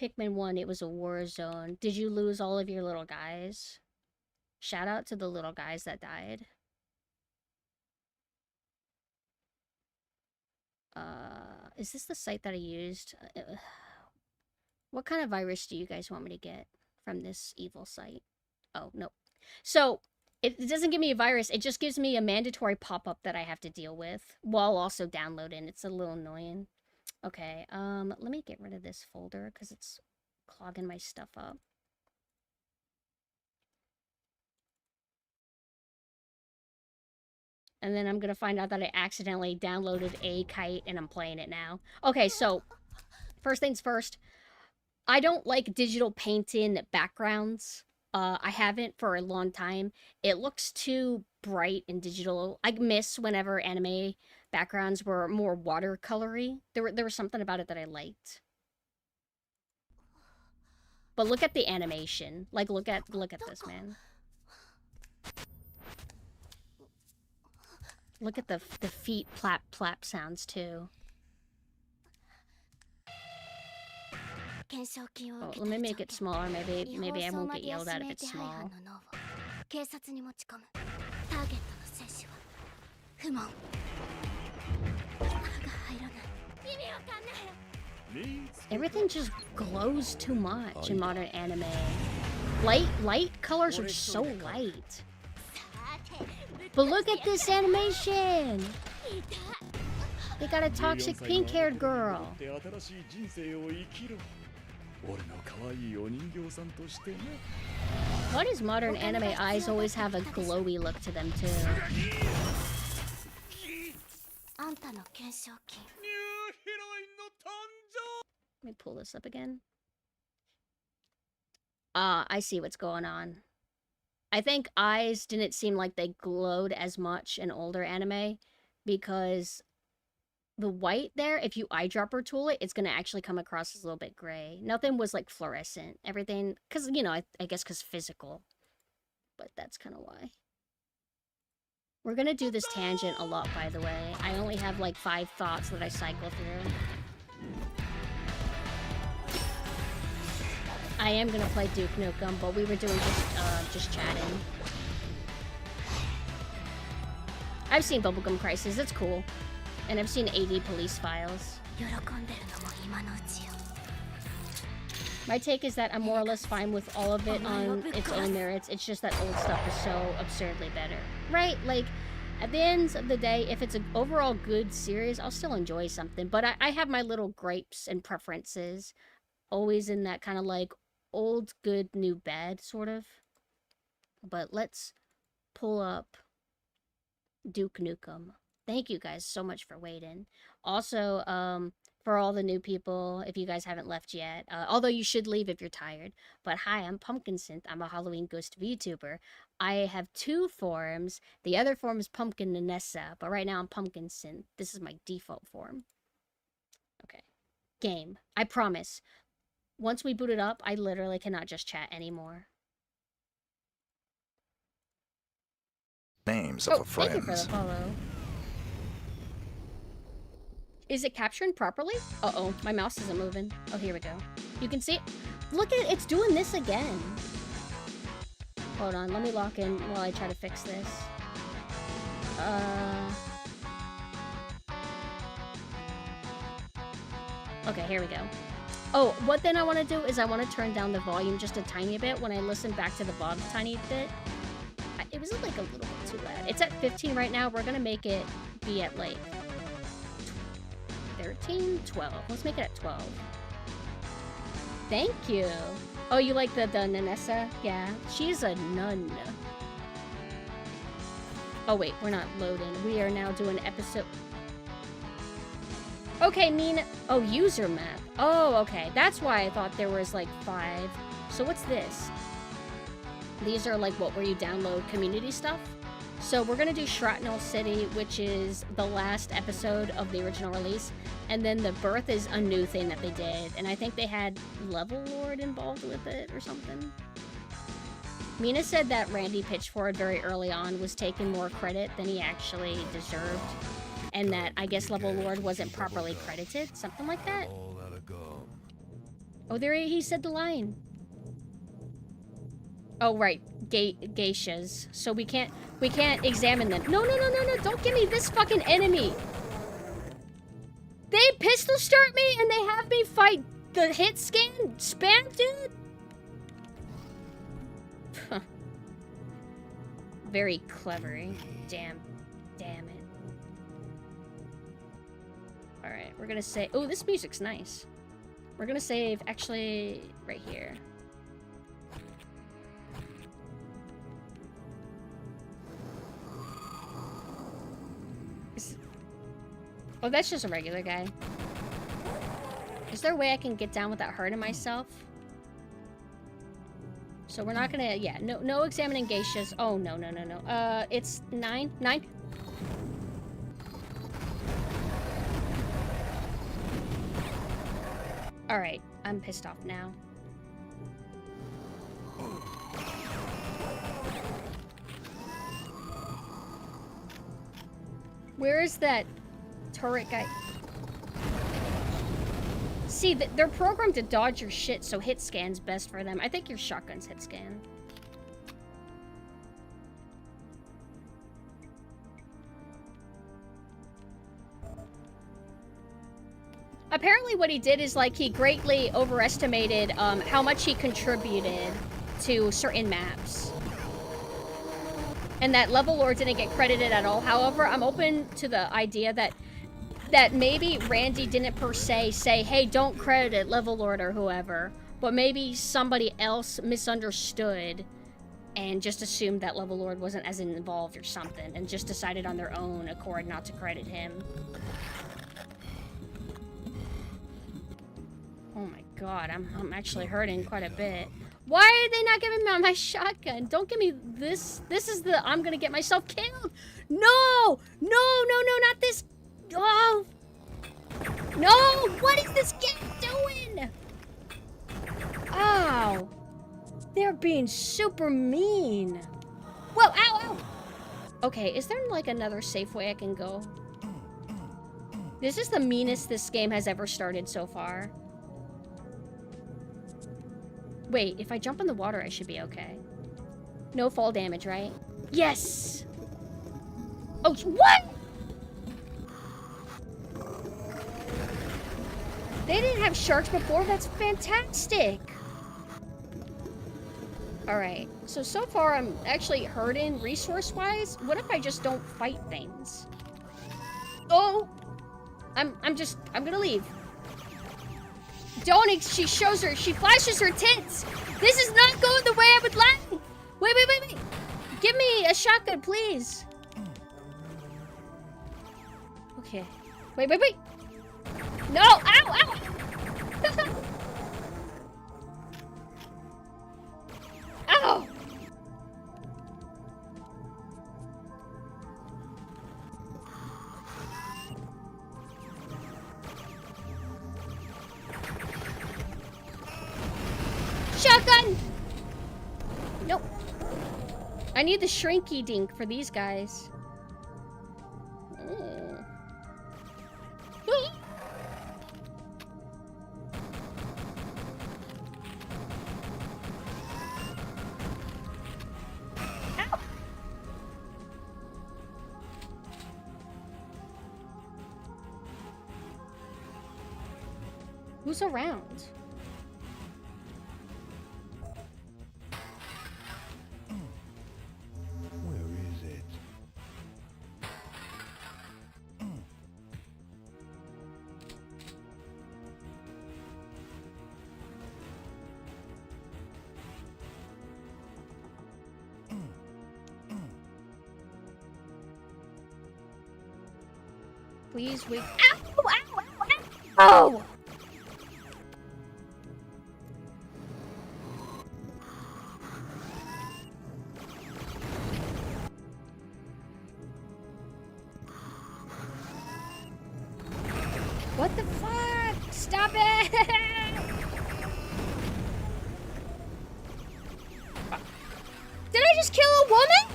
Pikmin 1, it was a war zone. Did you lose all of your little guys? Shout out to the little guys that died. Is this the site that I used? What kind of virus do you guys want me to get from this evil site? Oh, no. So, it doesn't give me a virus. It just gives me a mandatory pop-up that I have to deal with while also downloading. It's a little annoying. Okay, let me get rid of this folder because it's clogging my stuff up. And then I'm gonna find out that I accidentally downloaded a kite and I'm playing it now. Okay, so first things first, I don't like digital painting backgrounds. I haven't for a long time. It looks too bright and digital. I miss whenever anime backgrounds were more watercolory. There was something about it that I liked. But look at the animation. Like, look at this, man. Look at the feet plap plap sounds too. Oh, let me make it smaller. Maybe I won't get yelled at if it's small. Everything just glows too much in modern anime. Light colors are so light. But look at this animation! They got a toxic pink-haired girl. Why does modern anime eyes always have a glowy look to them, too? Let me pull this up again. I see what's going on. I think eyes didn't seem like they glowed as much in older anime because the white there, if you eyedropper tool it, it's going to actually come across as a little bit gray. Nothing was like fluorescent. Everything, because, you know, I guess because physical. But that's kind of why. We're going to do this tangent a lot, by the way. I only have like 5 thoughts that I cycle through. I am gonna play Duke Nukem, but we were doing just chatting. I've seen Bubblegum Crisis, it's cool. And I've seen 80 Police Files. My take is that I'm more or less fine with all of it on its own merits. It's just that old stuff is so absurdly better. Right? Like, at the end of the day, if it's an overall good series, I'll still enjoy something. But I have my little gripes and preferences. always in that kind of like old, good, new, bad sort of. But let's pull up Duke Nukem. Thank you guys so much for waiting. Also, for all the new people, if you guys haven't left yet, although you should leave if you're tired. But hi, I'm PumpkinSynth. I'm a Halloween ghost VTuber. I have 2 forms. The other form is Pumpkin Nanessa, but right now I'm PumpkinSynth. This is my default form. Okay. Game. I promise. Once we boot it up, I literally cannot just chat anymore. Names of a Thank you for the friends. follow. Is it capturing properly? Uh-oh, my mouse isn't moving. Oh, here we go. You can see it. Look at it, it's doing this again. Hold on, let me lock in while I try to fix this. Okay, here we go. Oh, what then I want to do is I want to turn down the volume just a tiny bit when I listen back to the VOD a tiny bit. It was like a little bit too loud. It's at 15 right now. We're going to make it be at like 13, 12. Let's make it at 12. Thank you. Oh, you like the Nanessa? Yeah, she's a nun. Oh, wait, we're not loading. We are now doing episode... Okay, Nina. Oh, user map. Oh, okay. That's why I thought there was like 5. So what's this? These are like where you download community stuff. So we're gonna do Shrapnel City, which is the last episode of the original release. And then The Birth is a new thing that they did. And I think they had Level Lord involved with it or something. Mina said that Randy Pitchford very early on was taking more credit than he actually deserved. And that I guess Level Lord wasn't properly credited. Something like that. Oh, there he said the line. Oh, right. Geishas. So we can't examine them. No, don't give me this fucking enemy. They pistol start me and they have me fight the hit scan spam dude? Very clever. Damn it. Alright, we're gonna say... Oh, this music's nice. We're gonna save, actually, right here. Oh, that's just a regular guy. Is there a way I can get down without hurting myself? So we're not gonna... Yeah, no examining geishas. Oh, no. It's 9? 9? Alright, I'm pissed off now. Where is that turret guy? See, they're programmed to dodge your shit, so hit scan's best for them. I think your shotgun's hit scan. Apparently what he did is, like, he greatly overestimated how much he contributed to certain maps. And that Level Lord didn't get credited at all. However, I'm open to the idea that maybe Randy didn't per se say, hey, don't credit Level Lord or whoever. But maybe somebody else misunderstood and just assumed that Level Lord wasn't as involved or something. And just decided on their own accord not to credit him. Oh my god, I'm actually hurting quite a bit. Why are they not giving me my shotgun? Don't give me this. This is the I'm gonna get myself killed. No, not this. Oh, no! What is this game doing? Ow! They're being super mean. Whoa! Ow! Okay, is there like another safe way I can go? This is the meanest this game has ever started so far. Wait, if I jump in the water, I should be okay. No fall damage, right? Yes! Oh, what?! They didn't have sharks before? That's fantastic! Alright, so far I'm actually hurting resource-wise. What if I just don't fight things? Oh! I'm gonna leave. Don't, she flashes her tits. This is not going the way I would like. Wait. Give me a shotgun, please. Okay. Wait. No, ow. Ow. Shotgun! Nope. I need the shrinky dink for these guys. Ow. Who's around? Please wait. Ow! What the fuck? Stop it! Did I just kill a woman?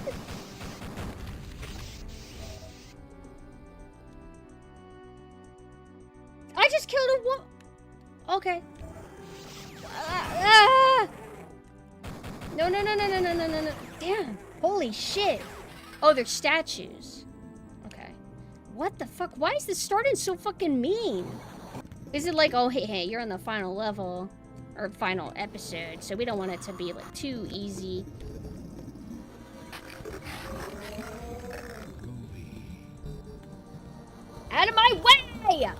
I just killed a woman. Okay. No. Damn. Holy shit. Oh, they're statues. Okay. What the fuck? Why is this starting so fucking mean? Is it like, oh, hey, you're on the final level or final episode, so we don't want it to be like too easy. Out of my way!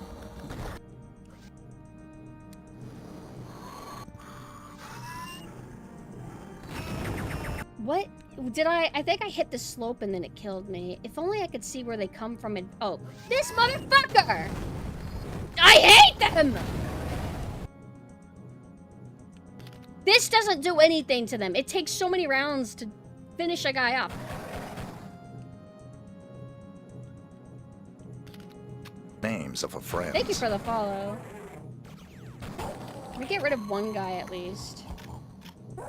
What? Did I think I hit the slope and then it killed me. If only I could see where they come from and... Oh, this motherfucker! I hate them! This doesn't do anything to them. It takes so many rounds to finish a guy off. Names of a friend. Thank you for the follow. Let me get rid of one guy at least. Okay.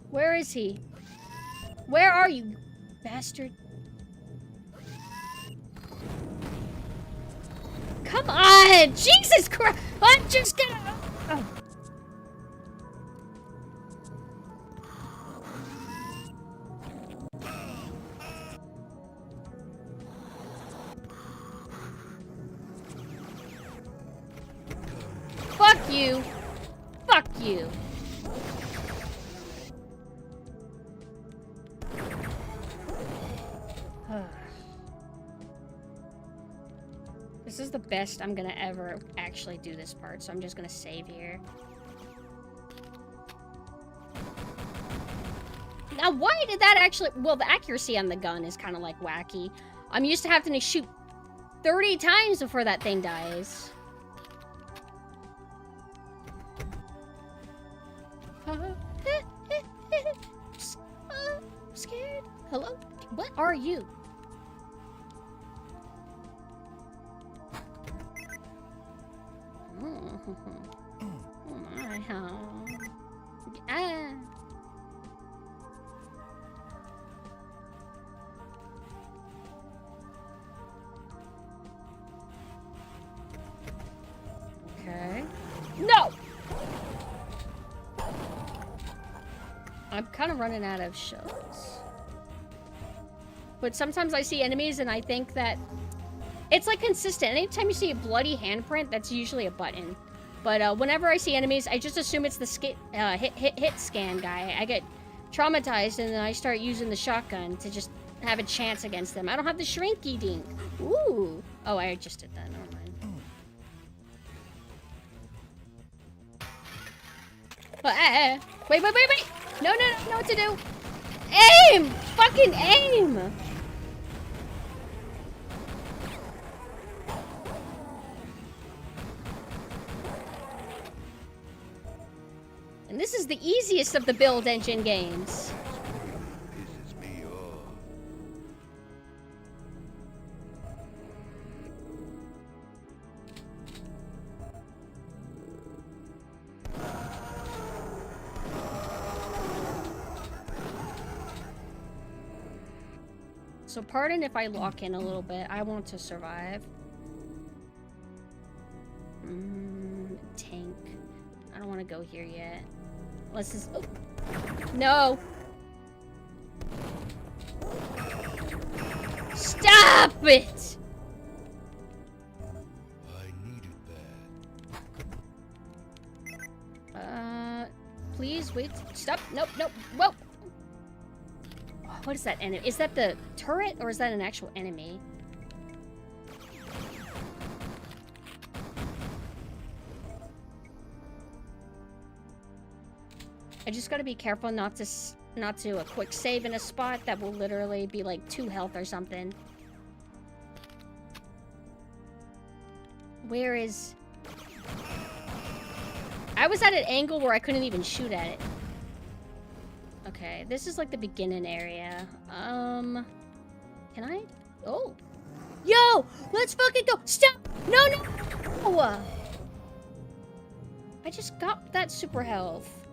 Where is he? Where are you, bastard? Come on! Jesus Christ! I'm just gonna... Oh. Fuck you! Fuck you! This is the best I'm gonna ever actually do this part, so I'm just gonna save here. Now, why did that actually... Well, the accuracy on the gun is kind of like wacky. I'm used to having to shoot 30 times before that thing dies. I'm scared. Hello? What are you? Oh my, how? Ah. Okay. No! I'm kind of running out of shells. But sometimes I see enemies and I think that it's like consistent. Anytime you see a bloody handprint, that's usually a button. But whenever I see enemies, I just assume it's the hit scan guy. I get traumatized and then I start using the shotgun to just have a chance against them. I don't have the shrinky dink. Ooh. Oh, I just did that. Never mind. Wait. No, I know what to do. Aim! Fucking aim! And this is the easiest of the build engine games. So pardon if I lock in a little bit. I want to survive. Tank. I don't want to go here yet. Let's just... Oh. No! Stop it! I needed that. Please wait. Stop. Nope. Whoa! What is that enemy? Is that the turret or is that an actual enemy? I just gotta be careful not to a quick save in a spot that will literally be like 2 health or something. Where is... I was at an angle where I couldn't even shoot at it. Okay, this is like the beginning area. Can I? Oh. Yo! Let's fucking go! Stop! No! I just got that super health.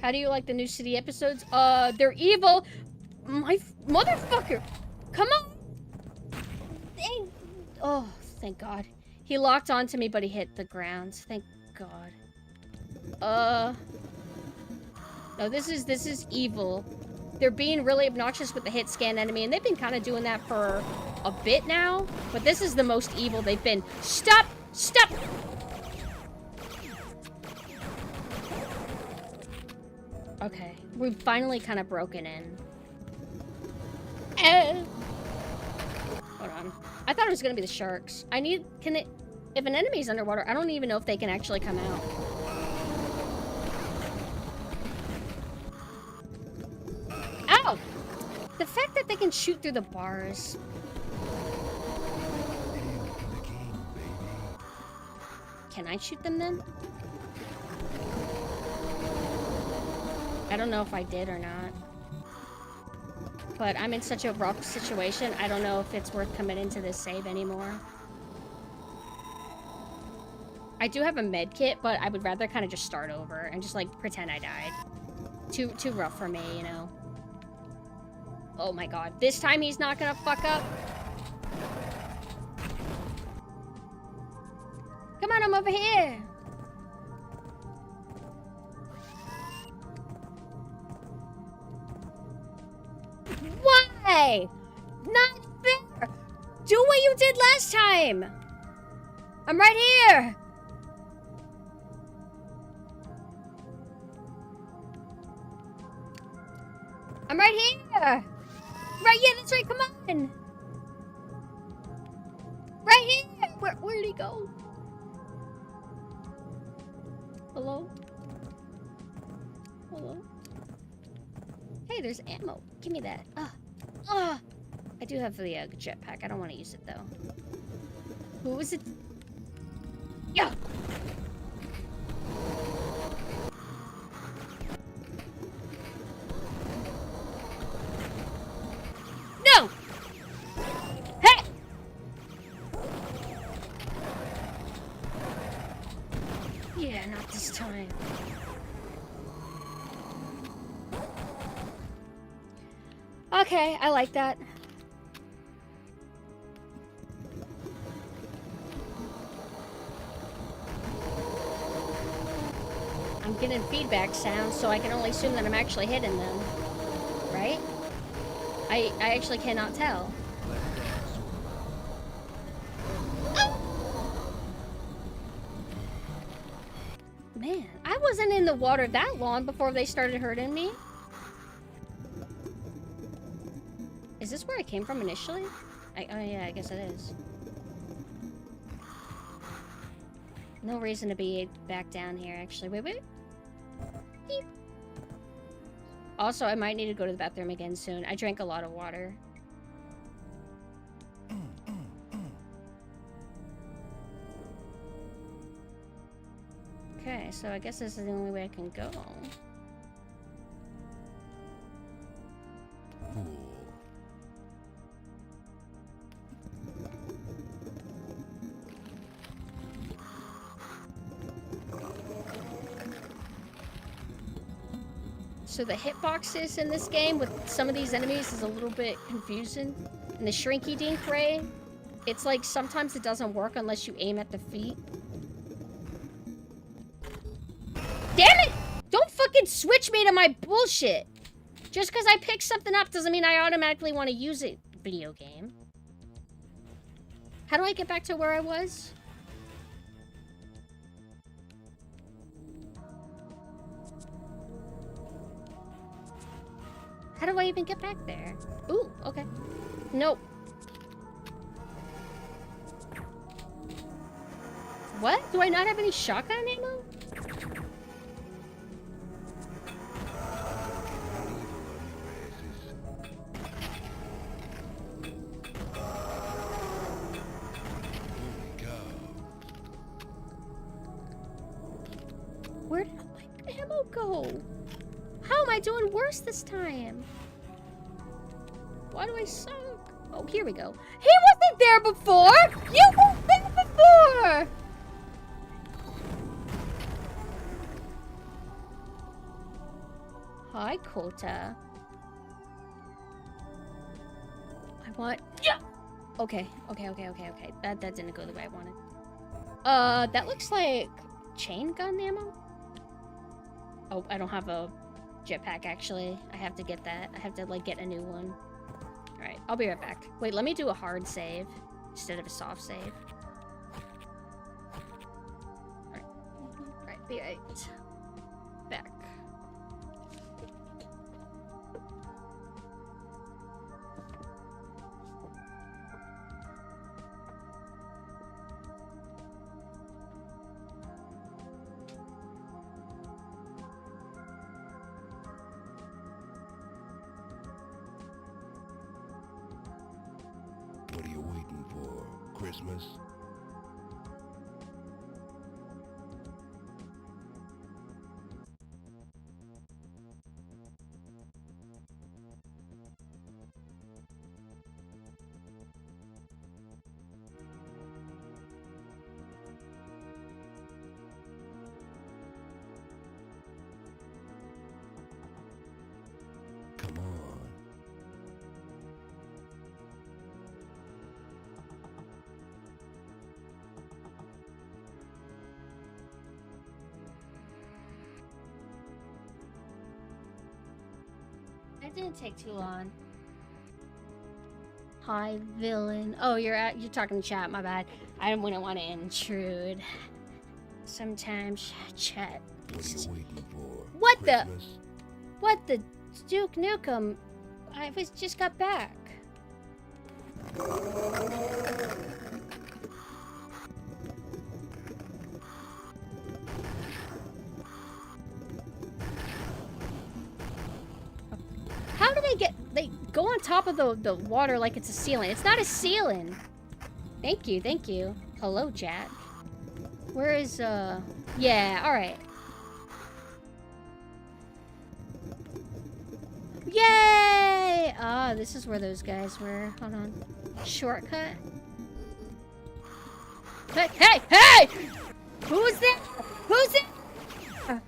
How do you like the new city episodes? They're evil. My motherfucker! Come on! Dang. Oh, thank God. He locked onto me, but he hit the ground. Thank God. No, this is evil. They're being really obnoxious with the hit scan enemy, and they've been kind of doing that for a bit now. But this is the most evil they've been. Stop! Stop! Okay, we've finally kind of broken in. Hold on. I thought it was gonna be the sharks. If an enemy's underwater, I don't even know if they can actually come out. Ow! The fact that they can shoot through the bars. Can I shoot them then? I don't know if I did or not. But I'm in such a rough situation, I don't know if it's worth committing to this save anymore. I do have a med kit, but I would rather kind of just start over and just, like, pretend I died. Too rough for me, you know? Oh my God. This time he's not gonna fuck up. Come on, I'm over here. Why? Not fair. Do what you did last time. I'm right here. I'm right here. Right, yeah, that's right. Come on. Right here. Where'd he go? Hello? Hello? Hey, there's ammo. Give me that. I do have the jetpack. I don't want to use it, though. Who was it? Yeah! No! Hey! Yeah, not this time. Okay, I like that. I'm getting feedback sounds, so I can only assume that I'm actually hitting them. Right? I actually cannot tell. man. I wasn't in the water that long before they started hurting me. Is this where I came from initially? Oh yeah, I guess it is. No reason to be back down here, actually. Wait. Beep. Also, I might need to go to the bathroom again soon. I drank a lot of water. Okay, so I guess this is the only way I can go. So the hitboxes in this game with some of these enemies is a little bit confusing. And the Shrinky Dink Ray, it's like sometimes it doesn't work unless you aim at the feet. Damn it! Don't fucking switch me to my bullshit! Just because I pick something up doesn't mean I automatically want to use it, video game. How do I get back to where I was? How do I even get back there? Ooh, okay. Nope. What? Do I not have any shotgun ammo? Where did all my ammo go? How am I doing worse this time? Why do I suck? Oh, here we go. He wasn't there before! You weren't there before! Hi, Kota. I want... Yeah! Okay. That didn't go the way I wanted. That looks like chain gun ammo? Oh, I don't have a jetpack, actually. I have to get that. I have to, like, get a new one. Alright, I'll be right back. Wait, let me do a hard save instead of a soft save. Alright, be right back. What are you waiting for? Christmas? Come on. That didn't take too long. Hi, villain. Oh, you're talking to chat. My bad. I wouldn't want to intrude. Sometimes chat. What are you waiting for? What Christmas? What the Duke Nukem? I just got back. How do they go on top of the water like it's a ceiling? It's not a ceiling. Thank you. Hello, Jack. Where is, yeah, alright. Yay! Ah, this is where those guys were. Hold on. Shortcut. Hey! Who's there? Who's there?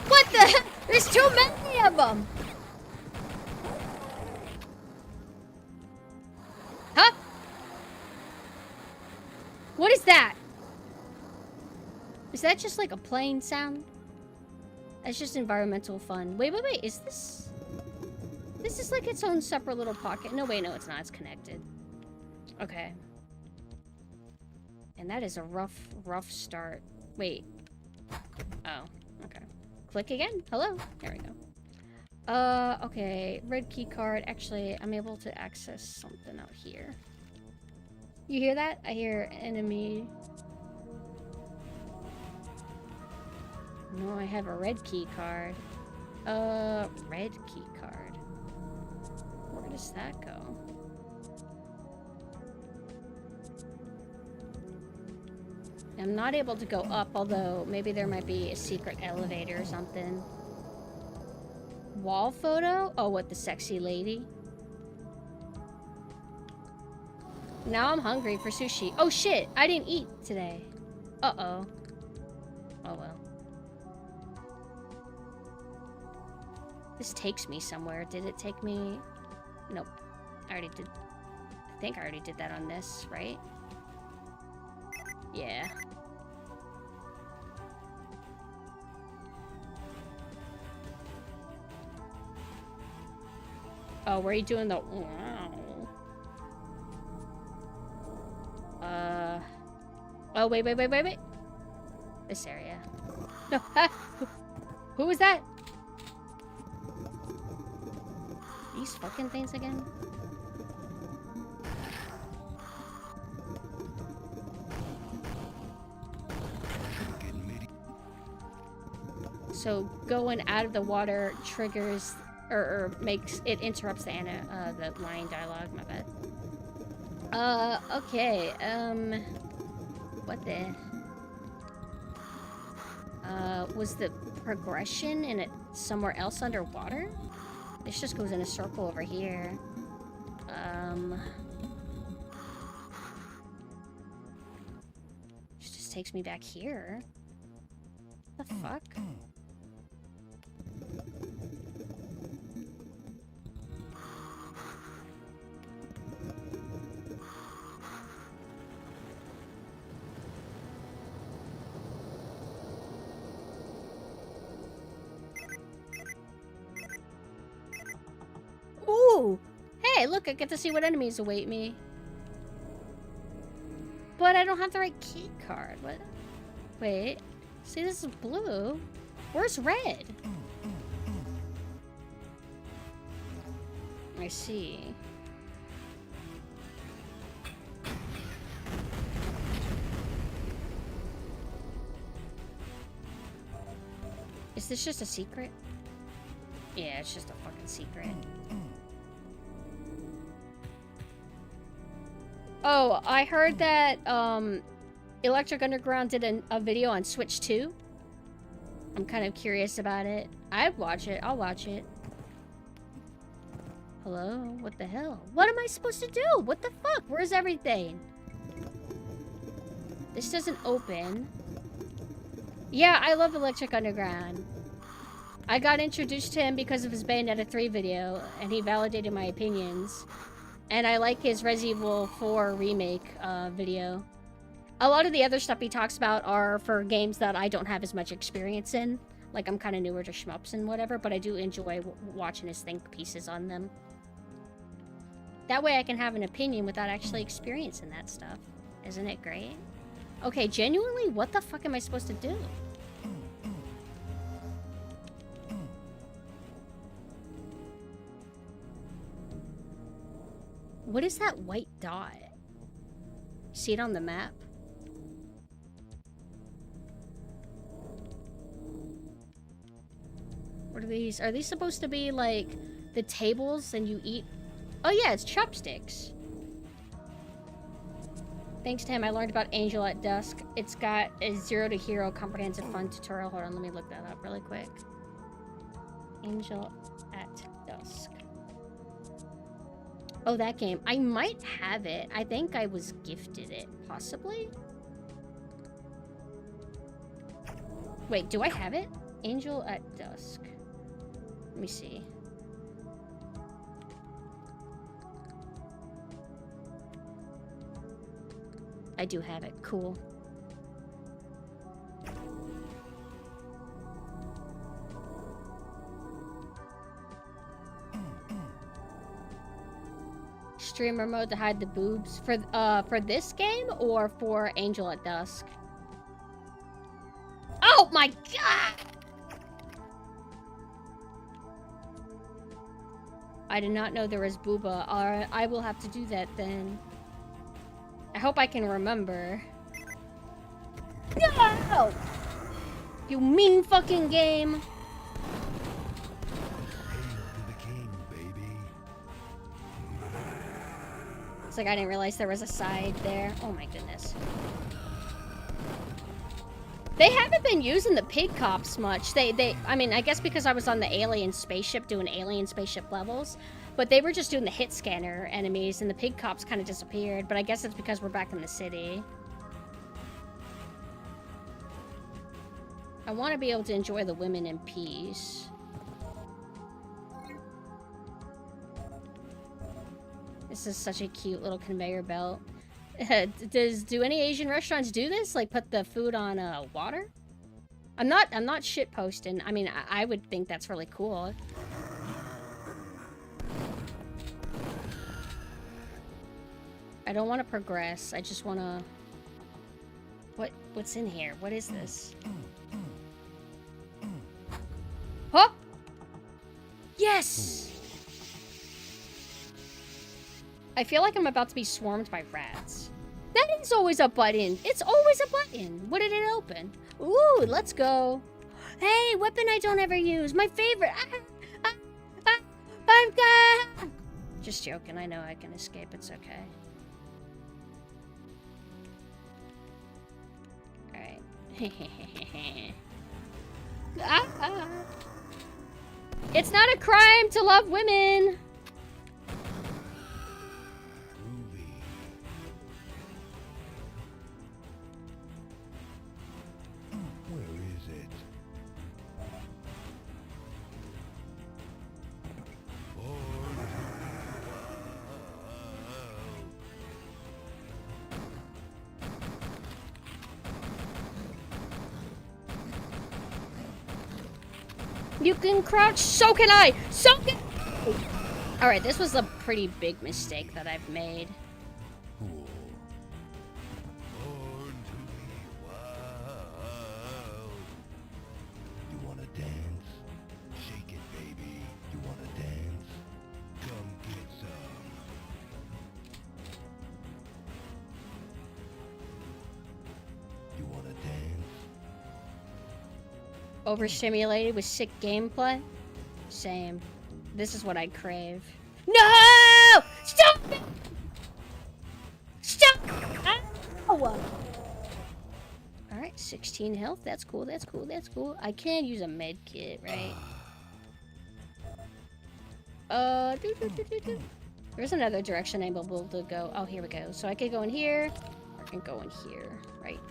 What the heck? There's too many of them! Huh? What is that? Is that just like a plane sound? That's just environmental fun. Wait. Is this... This is like its own separate little pocket. No, wait, no, it's not. It's connected. Okay. And that is a rough start. Wait. Oh, okay. Click again? Hello? There we go. Okay. Red key card. Actually, I'm able to access something out here. You hear that? I hear enemy. No, I have a red key card. Red key card. Where does that go? I'm not able to go up, although maybe there might be a secret elevator or something. Wall photo? Oh, what, the sexy lady? Now I'm hungry for sushi. Oh shit, I didn't eat today. Uh-oh. Oh well. This takes me somewhere. Did it take me? Nope. I already did. I think I already did that on this, right? Yeah. Oh, where are you doing the... Wow. Oh, wait. This area. No. Who was that? These fucking things again? So going out of the water triggers or makes it interrupts the line dialogue. My bad. Okay. What the? Was the progression in it somewhere else underwater? This just goes in a circle over here. This just takes me back here. What the fuck? Ooh! Hey, look, I get to see what enemies await me. But I don't have the right key card. What? Wait. See, this is blue. Where's red? I see. Is this just a secret? Yeah, it's just a fucking secret. Oh, I heard that Electric Underground did a video on Switch 2. I'm kind of curious about it. I'd watch it. I'll watch it. Hello? What the hell? What am I supposed to do? What the fuck? Where's everything? This doesn't open. Yeah, I love Electric Underground. I got introduced to him because of his Bayonetta 3 video, and he validated my opinions. And I like his Resident Evil 4 remake video. A lot of the other stuff he talks about are for games that I don't have as much experience in. Like, I'm kind of newer to shmups and whatever, but I do enjoy watching his think pieces on them. That way I can have an opinion without actually experiencing that stuff. Isn't it great? Okay, genuinely, what the fuck am I supposed to do? What is that white dot? See it on the map? What are these? Are these supposed to be like the tables and you eat? Oh yeah, it's chopsticks. Thanks to him, I learned about Angel at Dusk. It's got a 0 to Hero comprehensive fun tutorial. Hold on, let me look that up really quick. Angel at Dusk. Oh, that game. I might have it. I think I was gifted it, possibly? Wait, do I have it? Angel at Dusk. Let me see. I do have it. Cool. streamer mode to hide the boobs for this game or for Angel at Dusk? Oh my god! I did not know there was booba. I will have to do that then. I hope I can remember. No! You mean fucking game! It's like I didn't realize there was a side there. Oh my goodness. They haven't been using the pig cops much. I mean, I guess because I was on the alien spaceship doing alien spaceship levels, but they were just doing the hit scanner enemies and the pig cops kind of disappeared, but I guess it's because we're back in the city. I want to be able to enjoy the women in peace. This is such a cute little conveyor belt. Do any Asian restaurants do this? Like put the food on water? I'm not shit posting. I mean, I would think that's really cool. I don't want to progress. I just want to. What's in here? What is this? Huh? Yes! I feel like I'm about to be swarmed by rats. That is always a button. It's always a button. What did it open? Ooh, let's go. Hey, weapon I don't ever use. My favorite. Just joking. I know I can escape. It's okay. Alright. It's not a crime to love women. You can crouch, so can I! So can I! Alright, this was a pretty big mistake that I've made. You wanna dance? Shake it, baby. You wanna dance? Come get some. You wanna dance? Overstimulated with sick gameplay? Same. This is what I crave. No! Stop it! Stop! Ow! Alright, 16 health. That's cool, that's cool, that's cool. I can use a med kit, right? There's another direction I'm able to go. Oh, here we go. So I could go in here, or I can go in here, right?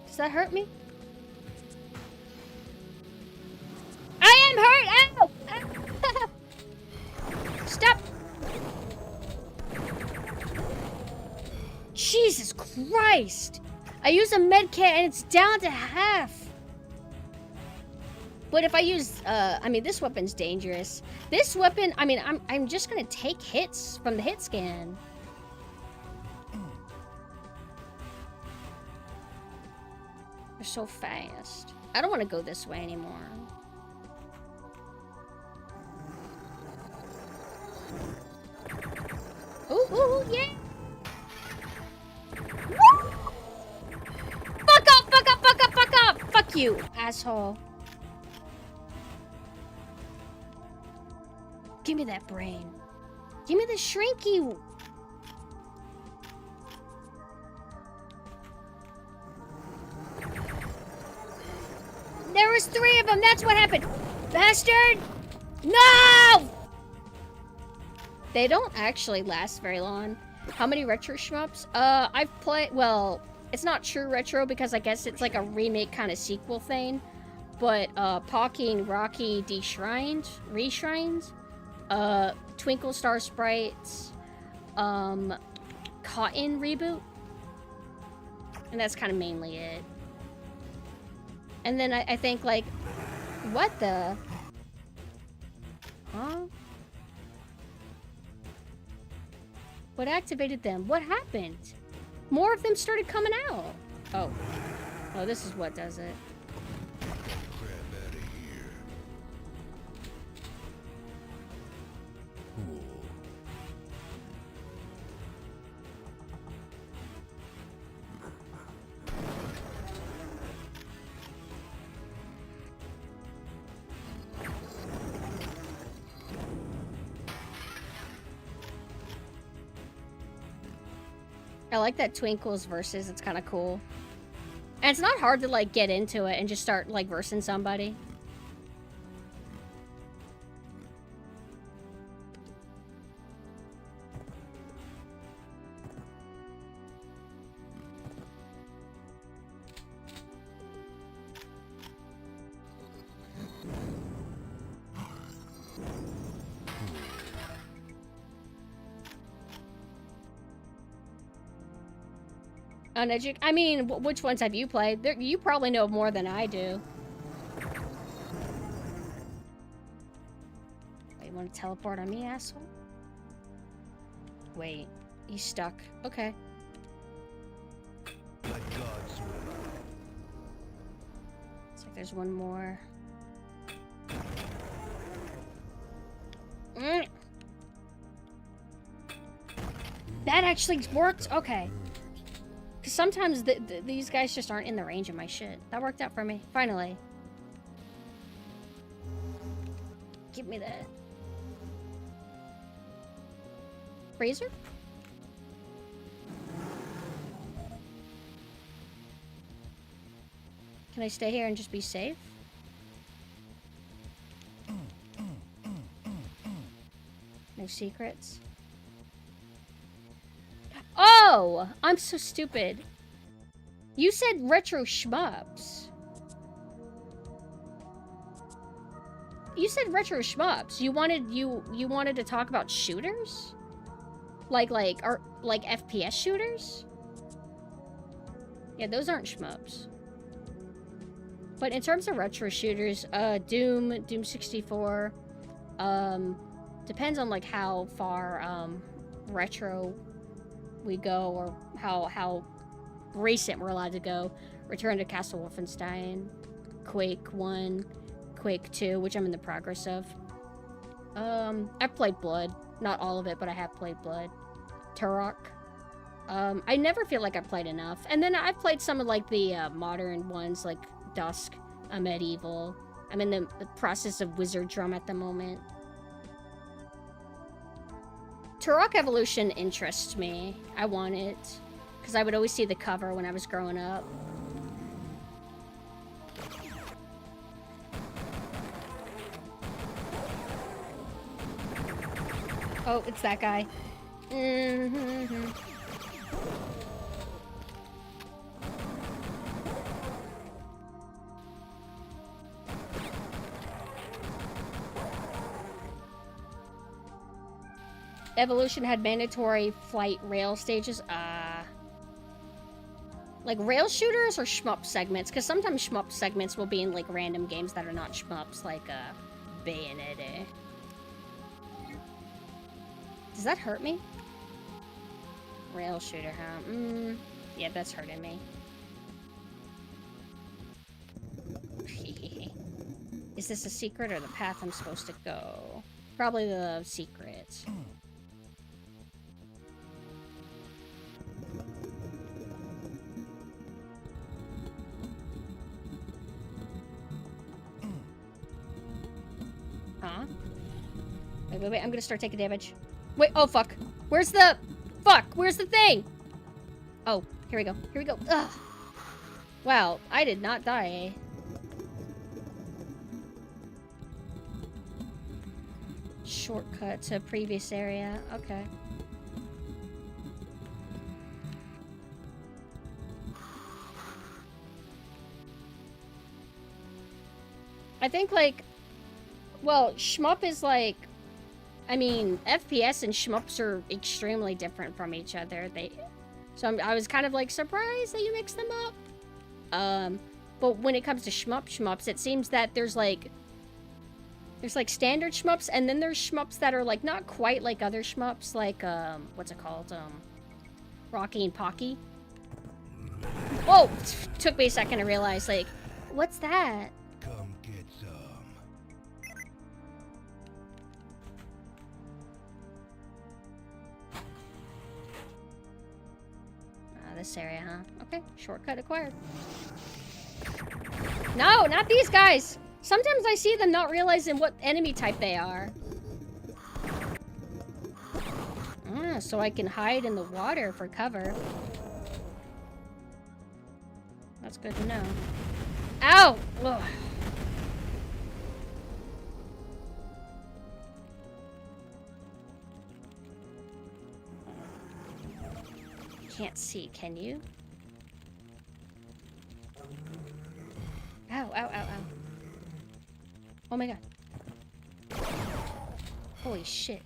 Does that hurt me? I am hurt! Ow! Stop! Jesus Christ! I use a med kit and it's down to half. But if I use, I mean, this weapon's dangerous. This weapon, I mean, I'm just gonna take hits from the hit scan. They're so fast. I don't want to go this way anymore. Ooh, ooh, yeah! Woo! Fuck up, fuck up, fuck up, fuck up! Fuck you, asshole. Give me that brain. Give me the shrinky. There was 3 of them. That's what happened. Bastard! No! They don't actually last very long. How many retro shmups? I've played, well, it's not true retro because I guess it's like a remake kind of sequel thing. But, Pocky and Rocky Reshrined, Twinkle Star Sprites, Cotton reboot. And that's kind of mainly it. And then I think, like, What the? Huh? What activated them? What happened? More of them started coming out. Oh. Oh, this is what does it. Crap out of here. Cool. I like that Twinkle's verses. It's kind of cool. And it's not hard to, like, get into it and just start, like, versing somebody. I mean, which ones have you played? You probably know more than I do. Wait, you want to teleport on me, asshole? Wait, he's stuck. Okay. By God's will. Looks like there's one more. That actually worked? Okay. Because sometimes these guys just aren't in the range of my shit. That worked out for me. Finally. Give me that. Freezer? Can I stay here and just be safe? No secrets? Oh! I'm so stupid. You said retro shmups. You said retro shmups. You wanted to talk about shooters? Like FPS shooters? Yeah, those aren't shmups. But in terms of retro shooters, Doom 64, depends on like how far retro we go or how recent we're allowed to go. Return to Castle Wolfenstein, Quake 1, Quake 2, which I'm in the progress of. I've played Blood. Not all of it, but I have played Blood. Turok. I never feel like I played enough. And then I've played some of like the modern ones like Dusk, Medieval. I'm in the process of Wizard Drum at the moment. Turok Evolution interests me. I want it. Because I would always see the cover when I was growing up. Oh, it's that guy. Mm-hmm. Evolution had mandatory flight rail stages. Like rail shooters or shmup segments? Because sometimes shmup segments will be in like random games that are not shmups, like Bayonetta. Does that hurt me? Rail shooter, huh? Yeah, that's hurting me. Is this a secret or the path I'm supposed to go? Probably the secret. Huh? Wait, I'm gonna start taking damage. Wait, oh fuck. Where's the... Fuck, where's the thing? Oh, here we go. Here we go. Ugh. Wow, I did not die. Shortcut to previous area. Okay. I think, like... Well, shmup is like... I mean, FPS and shmups are extremely different from each other. So I was kind of like surprised that you mix them up. But when it comes to shmups, it seems that there's like standard shmups, and then there's shmups that are like not quite like other shmups, like what's it called? Rocky and Pocky. Oh, took me a second to realize, like, what's that? Come get some. This area, huh? Okay, shortcut acquired. No, not these guys! Sometimes I see them not realizing what enemy type they are. So I can hide in the water for cover. That's good to know. Ow! Ugh. Can't see, can you? Ow, ow, ow, ow. Oh my god. Holy shit.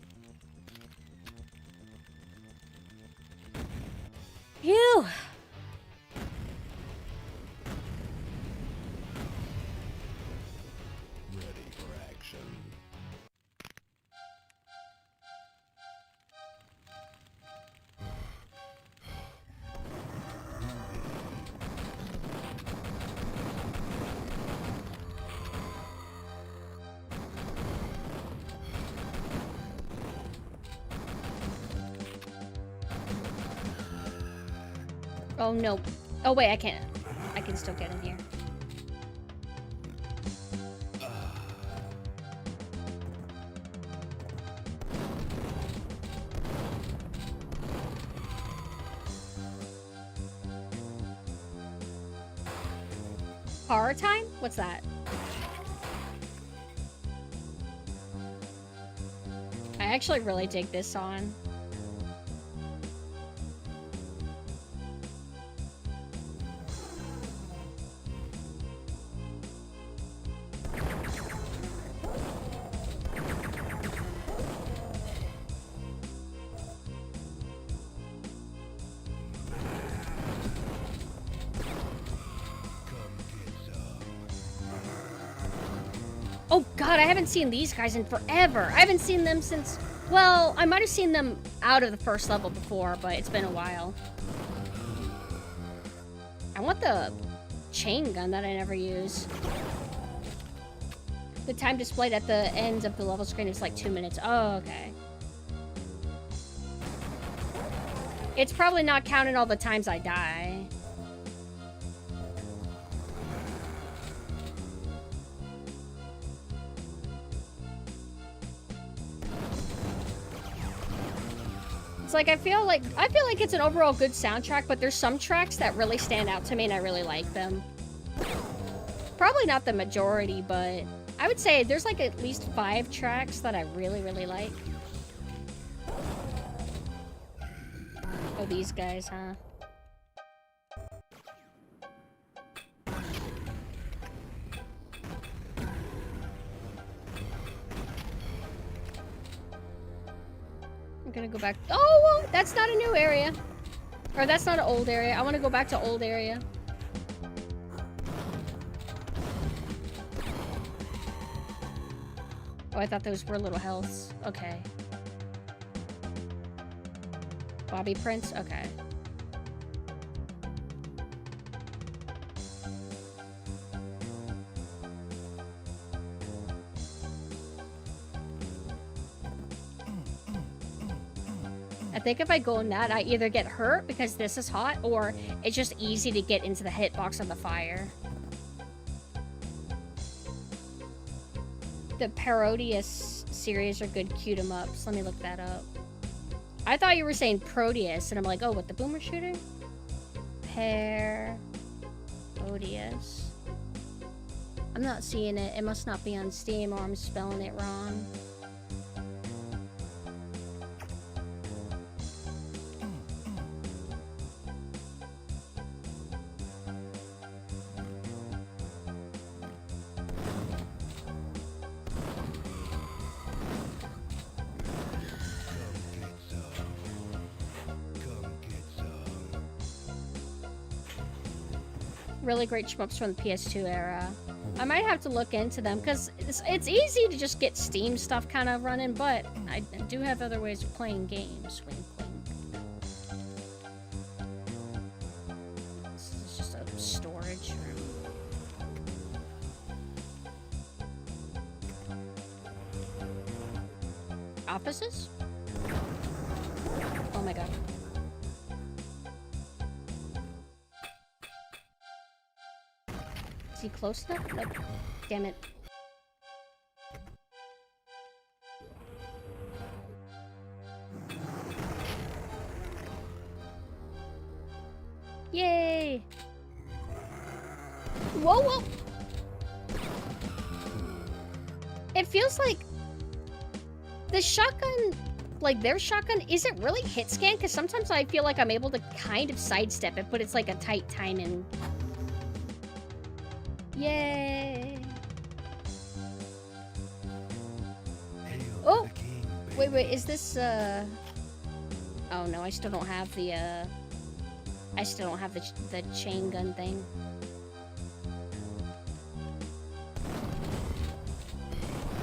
Phew! Ready for action. Oh no. Oh wait, I can't. I can still get in here. Horror time? What's that? I actually really dig this song. Oh god, I haven't seen these guys in forever. I haven't seen them since... Well, I might have seen them out of the first level before, but it's been a while. I want the chain gun that I never use. The time displayed at the end of the level screen is like 2 minutes. Oh, okay. It's probably not counting all the times I die. It's like I feel like it's an overall good soundtrack, but there's some tracks that really stand out to me and I really like them. Probably not the majority, but I would say there's like at least 5 tracks that I really, really like. Oh, these guys, huh? I'm gonna go back. Oh, well, that's not a new area. Or that's not an old area. I want to go back to old area. Oh, I thought those were little healths. Okay. Bobby Prince? Okay. I think if I go in that, I either get hurt because this is hot, or it's just easy to get into the hitbox of the fire. The Parodius series are good cute 'em ups. Let me look that up. I thought you were saying Proteus, and I'm like, oh, what, the boomer shooter? Parodius. I'm not seeing it. It must not be on Steam, or I'm spelling it wrong. really great shmups from the PS2 era. I might have to look into them because it's easy to just get Steam stuff kind of running, but I do have other ways of playing games. Wink, wink. This is just a storage room. Offices? Oh my god. Is he close enough? Nope. Damn it. Yay! Whoa, whoa! It feels like the shotgun, like their shotgun, isn't really hit scan, because sometimes I feel like I'm able to kind of sidestep it, but it's like a tight timing. Yay! Oh! Wait, is this, oh no, I still don't have the, the chain gun thing.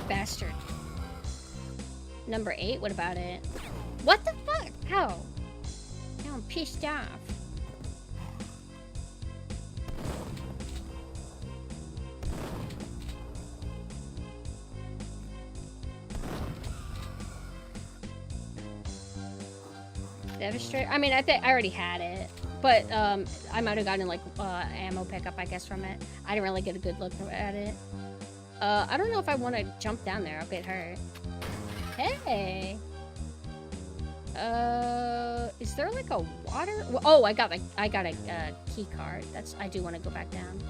Bastard. Number 8, what about it? What the fuck? How? Now I'm pissed off. Devastator? I mean, I think I already had it. But, I might have gotten, like, ammo pickup, I guess, from it. I didn't really get a good look at it. I don't know if I want to jump down there. I'll get hurt. Hey! Is there, like, a water? Oh, I got a key card. I do want to go back down.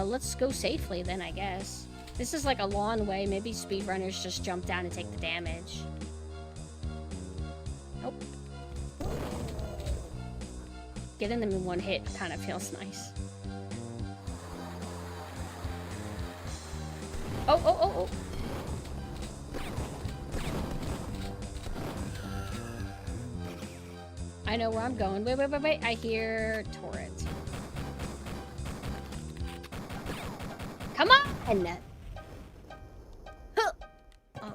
Let's go safely, then, I guess. This is, like, a long way. Maybe speedrunners just jump down and take the damage. Nope. Getting them in one hit kind of feels nice. Oh. I know where I'm going. Wait. I hear turret. Come on! Huh. Oh,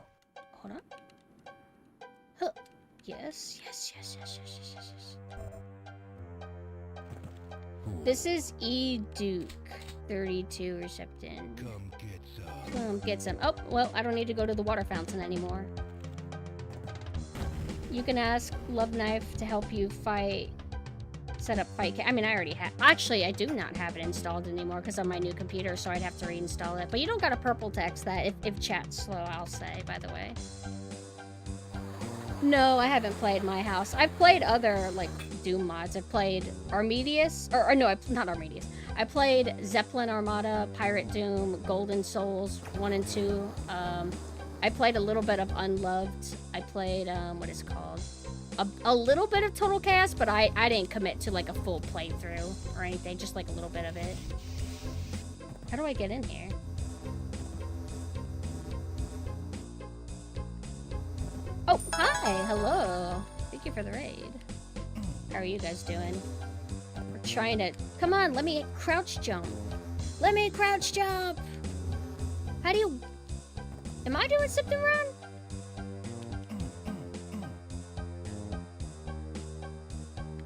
hold on. Huh. Yes. This is E. Duke. 32 reception. Come get some. Oh, well, I don't need to go to the water fountain anymore. You can ask Love Knife to help you set up fight. I mean, I already have. Actually, I do not have it installed anymore because on my new computer, so I'd have to reinstall it. But you don't got a purple text that if chat's slow, I'll say, by the way. No, I haven't played My House. I've played other, like, Doom mods. I've played Armedius, or no, not Armedius. I played Zeppelin Armada, Pirate Doom, Golden Souls 1 and 2. I played a little bit of Unloved. I played, what is it called? A little bit of Total Chaos, but I didn't commit to, like, a full playthrough or anything. Just, like, a little bit of it. How do I get in here? Oh, hi! Hello! Thank you for the raid. How are you guys doing? We're trying to... Come on, let me crouch jump. Let me crouch jump! How do you... Am I doing something wrong?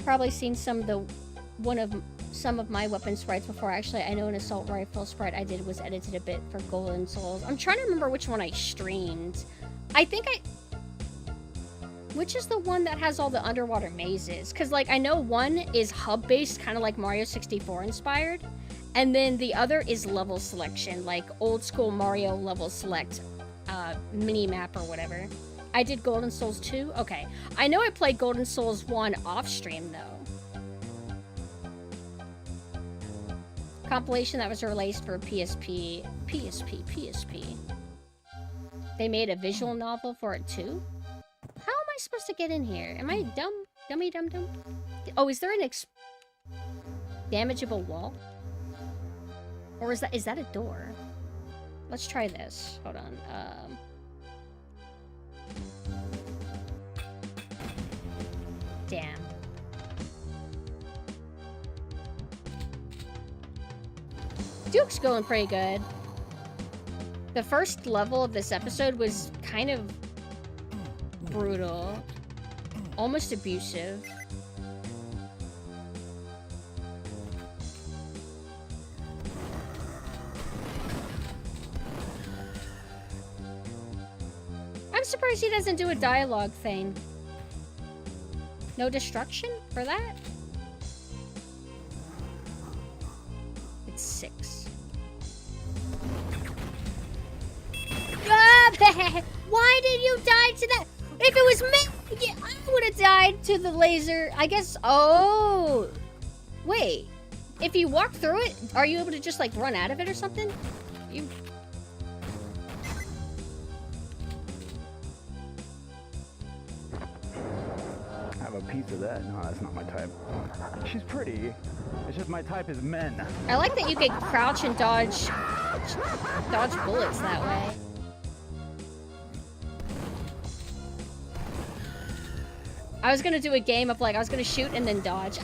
Probably seen some of my weapon sprites before. Actually, I know an assault rifle sprite I did was edited a bit for Golden Souls. I'm trying to remember which one I streamed. I think which is the one that has all the underwater mazes? Because, like, I know one is hub-based, kind of like Mario 64 inspired. And then the other is level selection, like old-school Mario level select mini-map or whatever. I did Golden Souls 2? Okay. I know I played Golden Souls 1 off-stream, though. Compilation that was released for PSP. They made a visual novel for it, too? How am I supposed to get in here? Am I dumb? Dummy dum dum? Oh, is there an damageable wall? Or is that a door? Let's try this. Hold on. Damn. Duke's going pretty good. The first level of this episode was kind of brutal. Almost abusive. I'm surprised he doesn't do a dialogue thing. No destruction for that? It's 6. Why did you die to that? If it was me, yeah, I would have died to the laser. I guess. Oh. Wait. If you walk through it, are you able to just like run out of it or something? You. Have a piece of that? No, that's not my type. She's pretty. It's just my type is men. I like that you can crouch and dodge bullets that way. I was gonna do a game of like, I was gonna shoot and then dodge.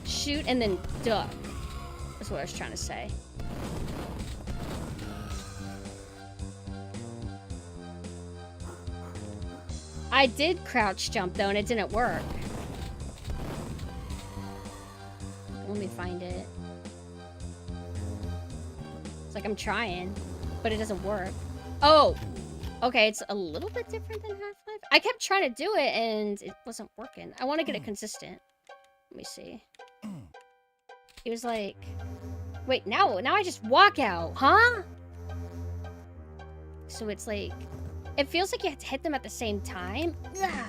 Shoot and then duck. That's what I was trying to say. I did crouch jump though and it didn't work. Let me find it. It's like I'm trying, but it doesn't work. Oh! Okay, it's a little bit different than Half-Life. I kept trying to do it and it wasn't working. I want to get it consistent. Let me see. It was like... Wait, now I just walk out, huh? So it's like... It feels like you have to hit them at the same time. Ugh.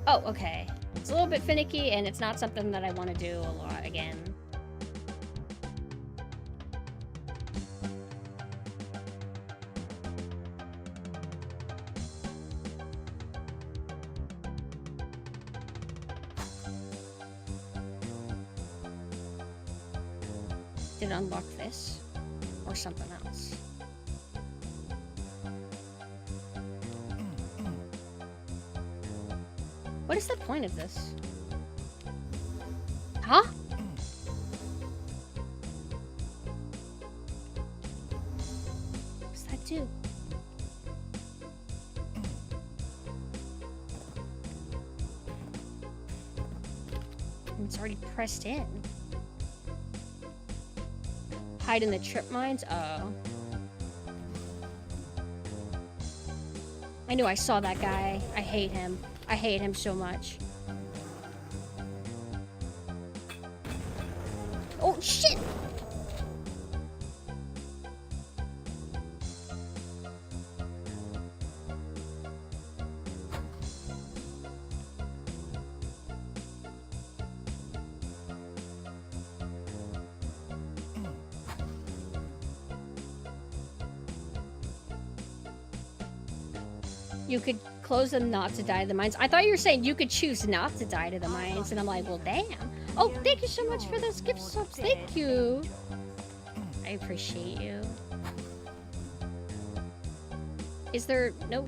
Oh, okay. It's a little bit finicky and it's not something that I want to do a lot again. Did it unlock this? Or something else? What is the point of this? Huh? What does that do? It's already pressed in. Hide in the trip mines? Oh. I knew I saw that guy. I hate him. I hate him so much. Oh, shit! You could close them not to die to the mines. I thought you were saying you could choose not to die to the mines, and I'm like, well, damn. Oh, thank you so much for those gift subs. Thank you. I appreciate you. Is there no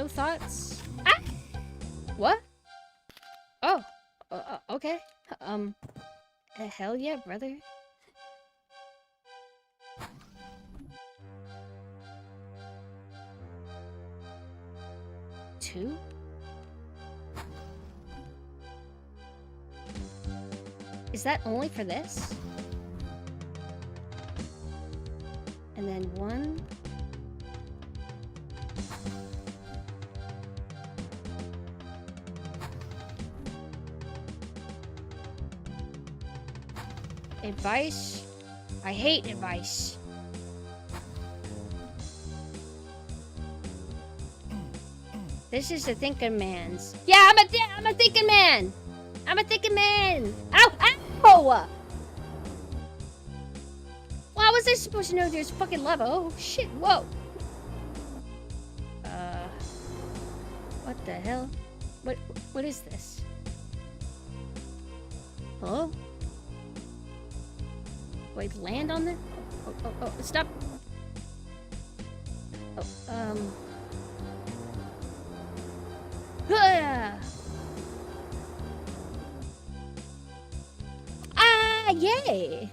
thoughts? Ah! What? Oh. Okay. Hell yeah, brother. Two? Is that only for this? And then 1. Advice? I hate advice. This is the thinking man's. Yeah, I'm a thinking man. I'm a thinking man. Ow! Ow! Well, how was I supposed to know there's fucking lava? Oh shit! Whoa. What the hell? What is this? Hello? Wait, land on there? Oh, stop. Oh, Ah! Yeah, yay!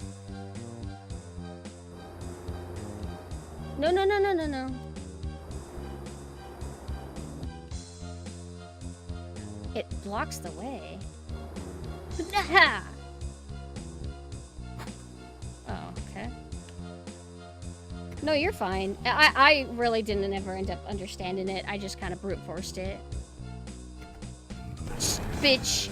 No, no, no, no, no, no. It blocks the way. Oh, okay. No, you're fine. I really didn't ever end up understanding it. I just kind of brute forced it. Bitch.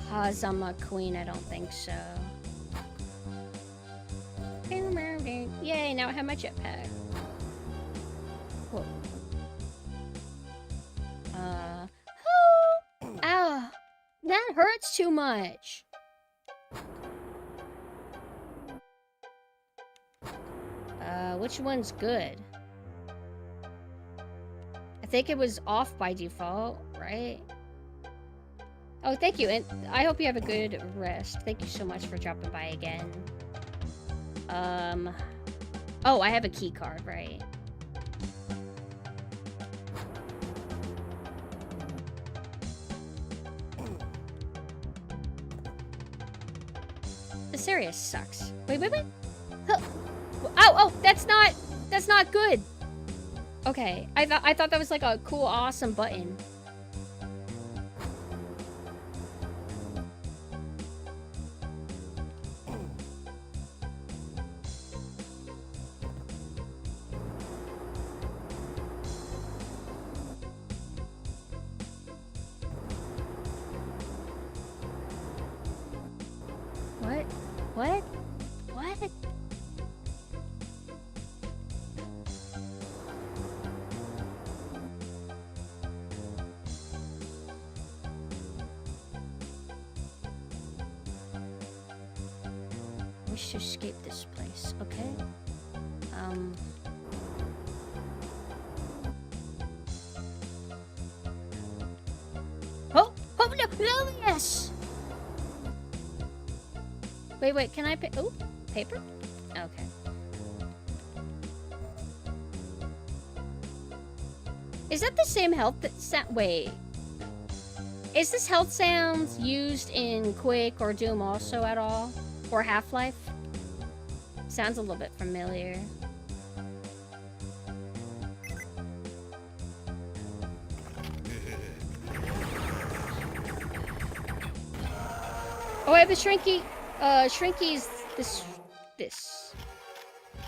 Cause I'm a queen, I don't think so. Yay, now I have my jetpack. Whoa. Oh, ow, that hurts too much. Which one's good? I think it was off by default, right? Oh, thank you, and I hope you have a good rest. Thank you so much for dropping by again. Oh, I have a key card, right? This area sucks. Wait, wait, wait. Huh. Oh, that's not good. Okay, I thought that was like a cool, awesome button. What? What? What? I wish to escape this place, okay? Oh! Oh, no! No, yes! Wait, can I pay? Oh, paper? Okay. Is that the same health that wait. Is this health sounds used in Quake or Doom also at all? Or Half-Life? Sounds a little bit familiar. Oh, I have a Shrinky. Shrinky's this.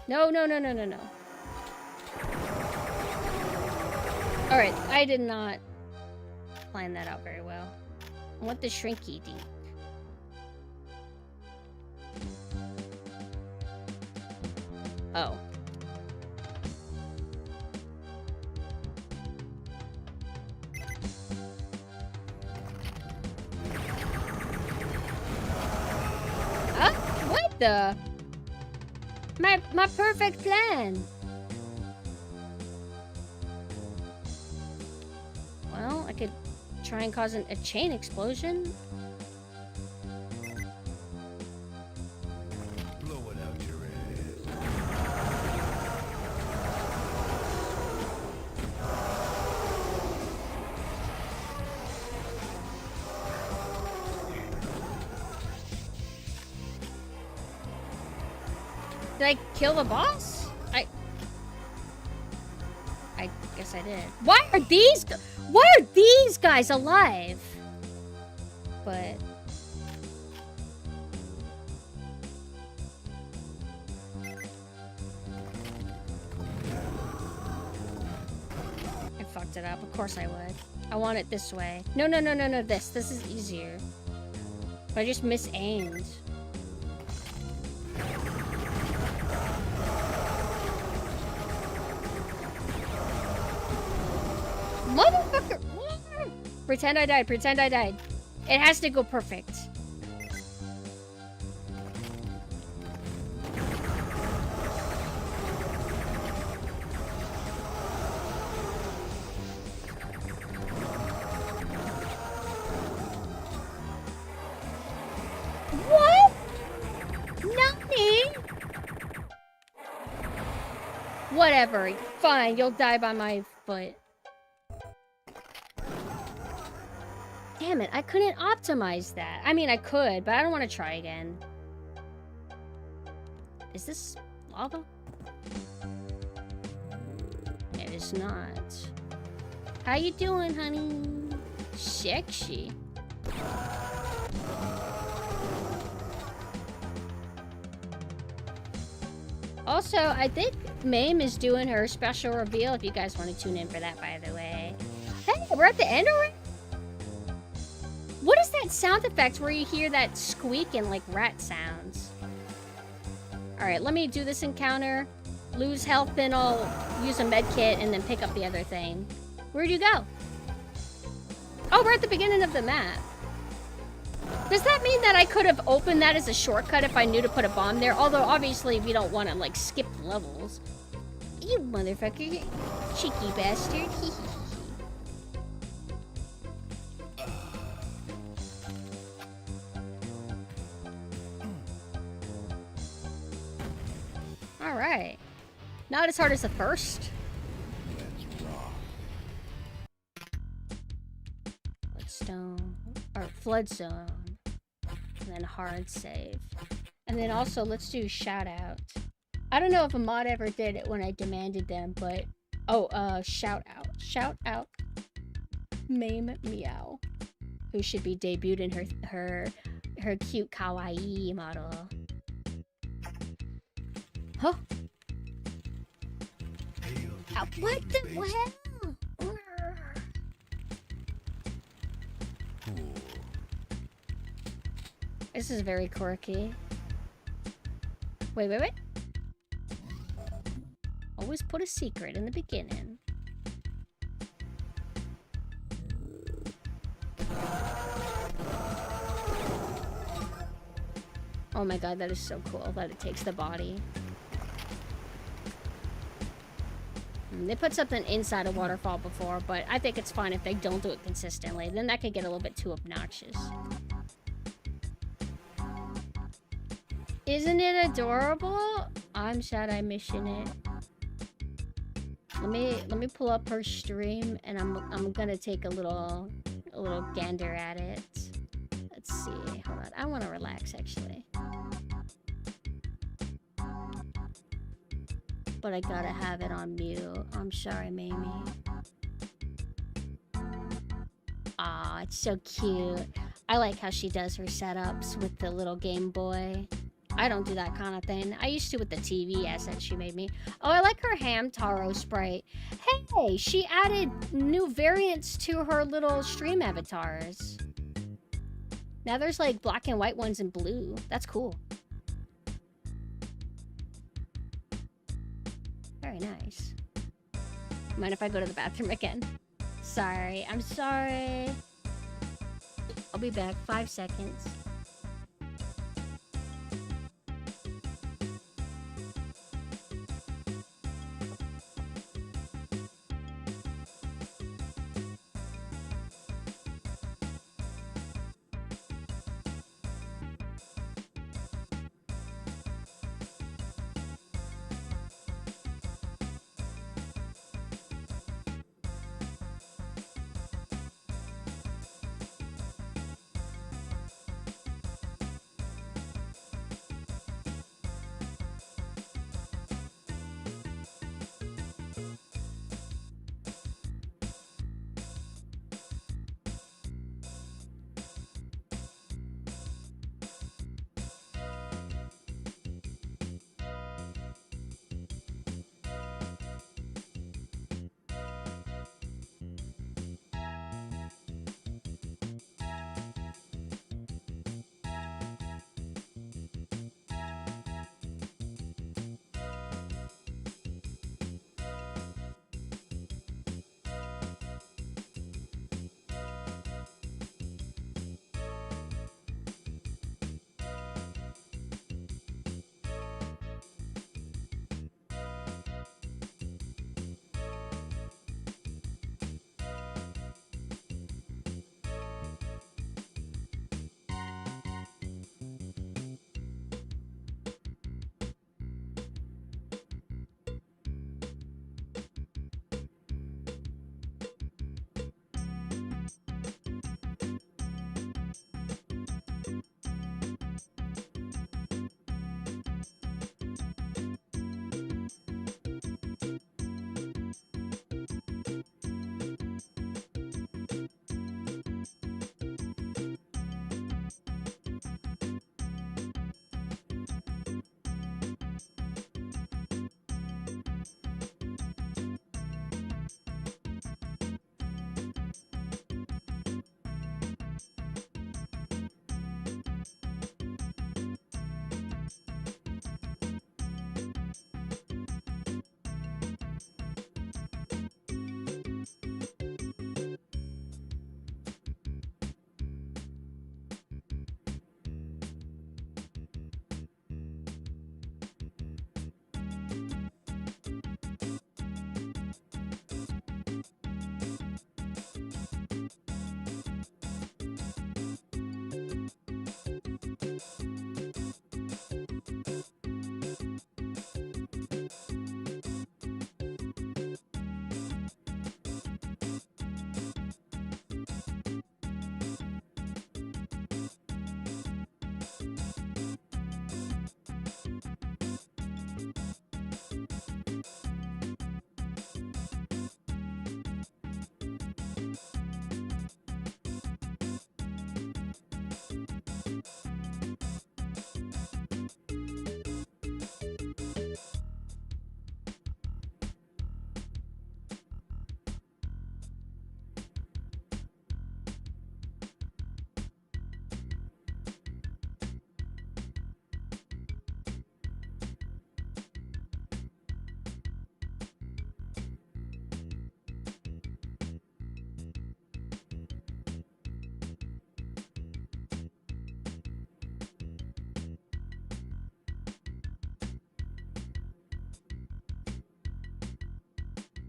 No. Alright, I did not plan that out very well. I want the Shrinky Dink. Oh. What the? My perfect plan. Well, I could try and cause a chain explosion. Blow it out your ass. Did I kill the boss? I guess I did. Why are these guys alive? But I fucked it up. Of course I would. I want it this way. No, this is easier. But I just misaimed. Motherfucker! Pretend I died. It has to go perfect. What? Nani? Whatever. Fine, you'll die by my foot. Damn it, I couldn't optimize that. I mean, I could, but I don't want to try again. Is this lava? It is not. How you doing, honey? Sexy. Also, I think Mame is doing her special reveal if you guys want to tune in for that, by the way. Hey, we're at the end already? What is that sound effect where you hear that squeak and like rat sounds? Alright, let me do this encounter. Lose health, then I'll use a med kit and then pick up the other thing. Where'd you go? Oh, we're at the beginning of the map. Does that mean that I could have opened that as a shortcut if I knew to put a bomb there? Although, obviously, we don't want to, like, skip levels. You motherfucker. Cheeky bastard. Alright. Not as hard as the first. Bloodstone. Or Flood Zone. And then hard save. And then also, let's do shout out. I don't know if a mod ever did it when I demanded them, but... Oh, shout out. Shout out. Mame Meow. Who should be debuted in her cute kawaii model. Huh? Oh, what the hell? This is very quirky. Wait. Always put a secret in the beginning. Oh my god, that is so cool that it takes the body. They put something inside a waterfall before, but I think it's fine if they don't do it consistently. Then that could get a little bit too obnoxious. Isn't it adorable? I'm sad I'm missing it. Let me pull up her stream and I'm gonna take a little gander at it. Let's see. Hold on. I want to relax actually. But I gotta have it on mute. I'm sorry, Mamie. Aw, it's so cute. I like how she does her setups with the little Game Boy. I don't do that kind of thing. I used to with the TV asset she made me. Oh, I like her Hamtaro sprite. Hey, she added new variants to her little stream avatars. Now there's like black and white ones and blue. That's cool. Very nice. Mind if I go to the bathroom again? Sorry, I'm sorry. I'll be back. 5 seconds.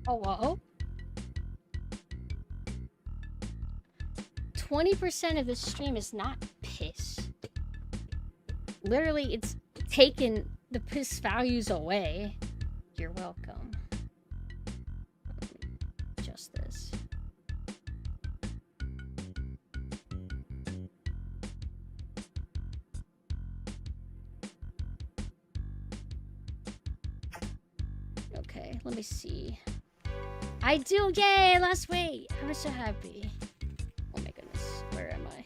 Oh, whoa. 20% of this stream is not piss. Literally, it's taken the piss values away. You're welcome. Just this. Okay, let me see. I do, yay, last weight. I'm so happy. Oh my goodness, where am I?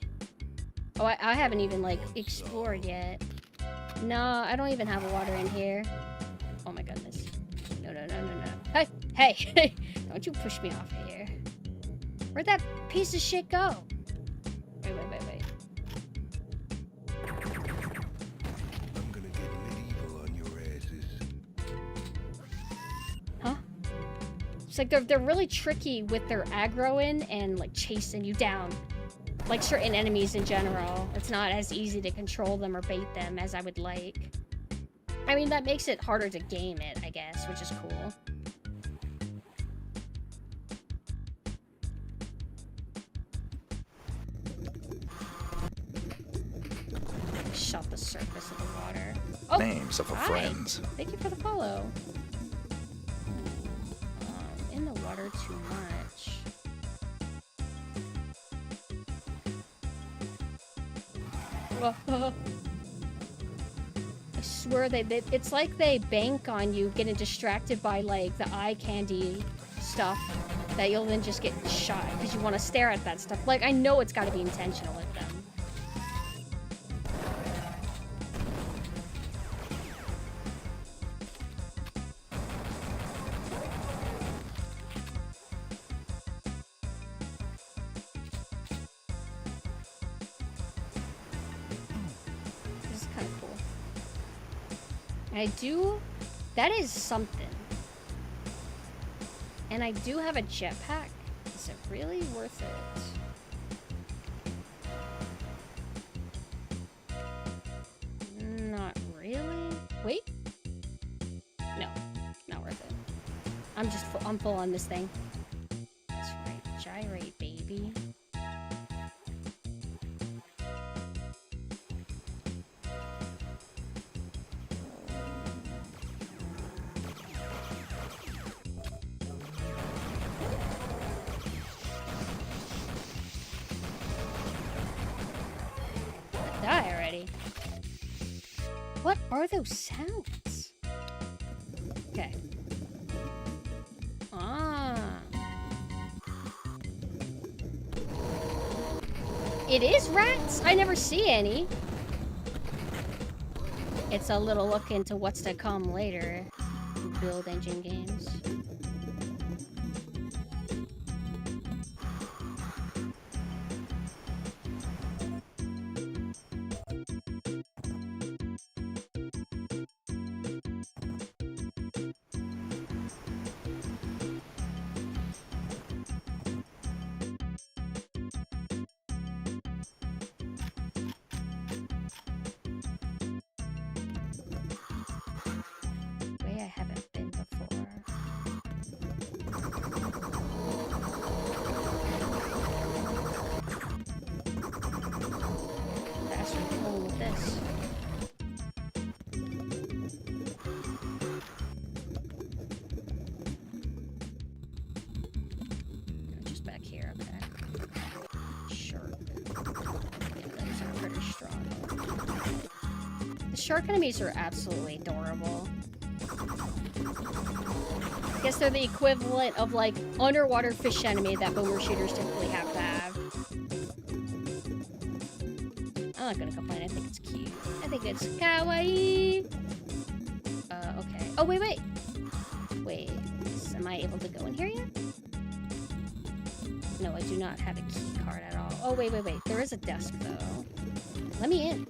Oh, I haven't even, like, explored yet. No, I don't even have water in here. Oh my goodness. No, no, no, no, no. Hey, hey, don't you push me off of here. Where'd that piece of shit go? Wait, wait, wait, wait. I'm gonna get medieval on your asses. Huh? It's like they're really tricky with their aggroing and like chasing you down. Like certain enemies in general. It's not as easy to control them or bait them as I would like. I mean, that makes it harder to game it, I guess, which is cool. Shot the surface of the water. Oh, Names of a hi. friends. Thank you for the follow. In the water too much. I swear it's like they bank on you getting distracted by like the eye candy stuff that you'll then just get shot because you want to stare at that stuff. Like I know it's got to be intentional with them. That is something. And I do have a jetpack. Is it really worth it? Not really. Wait. No, not worth it. I'm full on this thing. That's right. Gyrate, baby. What are those sounds? Okay. Ah. It is rats? I never see any. It's a little look into what's to come later. Build engine games. Shark enemies are absolutely adorable. I guess they're the equivalent of like underwater fish enemy that boomer shooters typically have to have. I'm not gonna complain, I think it's cute. I think it's kawaii. Okay. Oh, wait, wait. Wait, am I able to go in here yet? No, I do not have a key card at all. Oh, wait, wait, wait. There is a desk though. Let me in.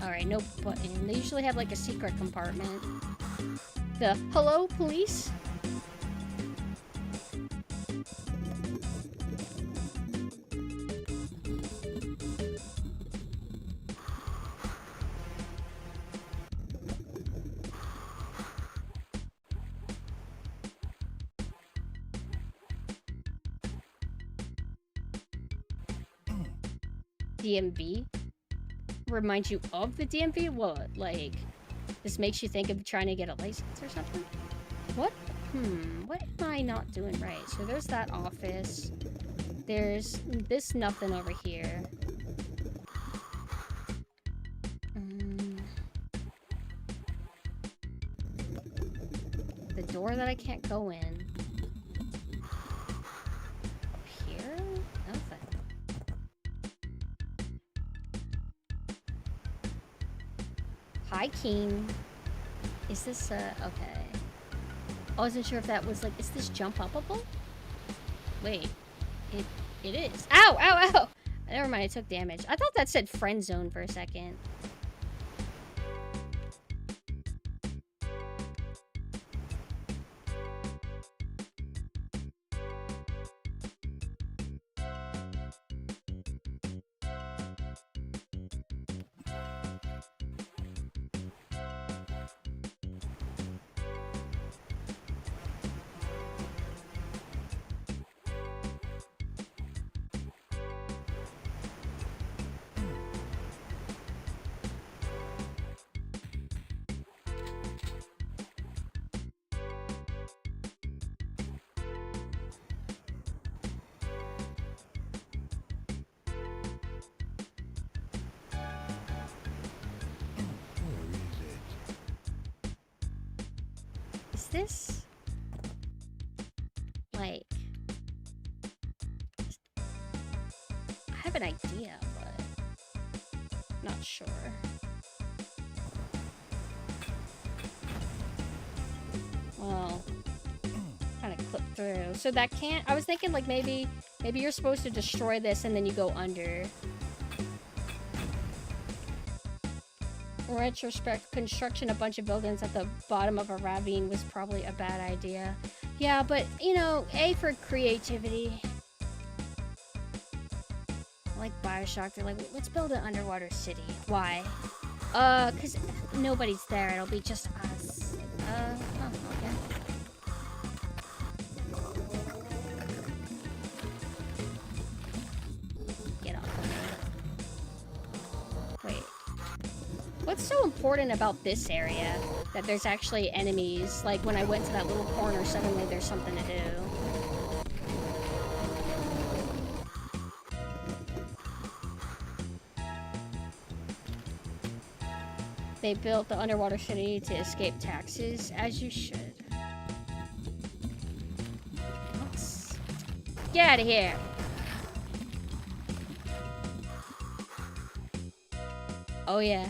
Alright, no button. They usually have like a secret compartment. The hello, police? DMV? Remind you of the DMV? What, like, this makes you think of trying to get a license or something? What? What am I not doing right? So there's that office. There's this nothing over here. The door that I can't go in. Up here? Nothing. Hi, Keen. Is this, okay. I wasn't sure if that was, like, is this jump upable? Wait. It is. Ow! Ow! Ow! Never mind, I took damage. I thought that said friend zone for a second. Is this like, I have an idea, but not sure. Well, kind of clip through. So that can't, I was thinking like maybe you're supposed to destroy this and then you go under. Retrospect, construction a bunch of buildings at the bottom of a ravine was probably a bad idea. Yeah, but, you know, A for creativity. Like Bioshock, they're like, let's build an underwater city. Why? Cause nobody's there, it'll be just us. Oh, okay. Get off of me. Wait. What's so important about this area that there's actually enemies? Like when I went to that little corner, suddenly there's something to do. They built the underwater city to escape taxes, as you should. Let's get out of here. Oh yeah.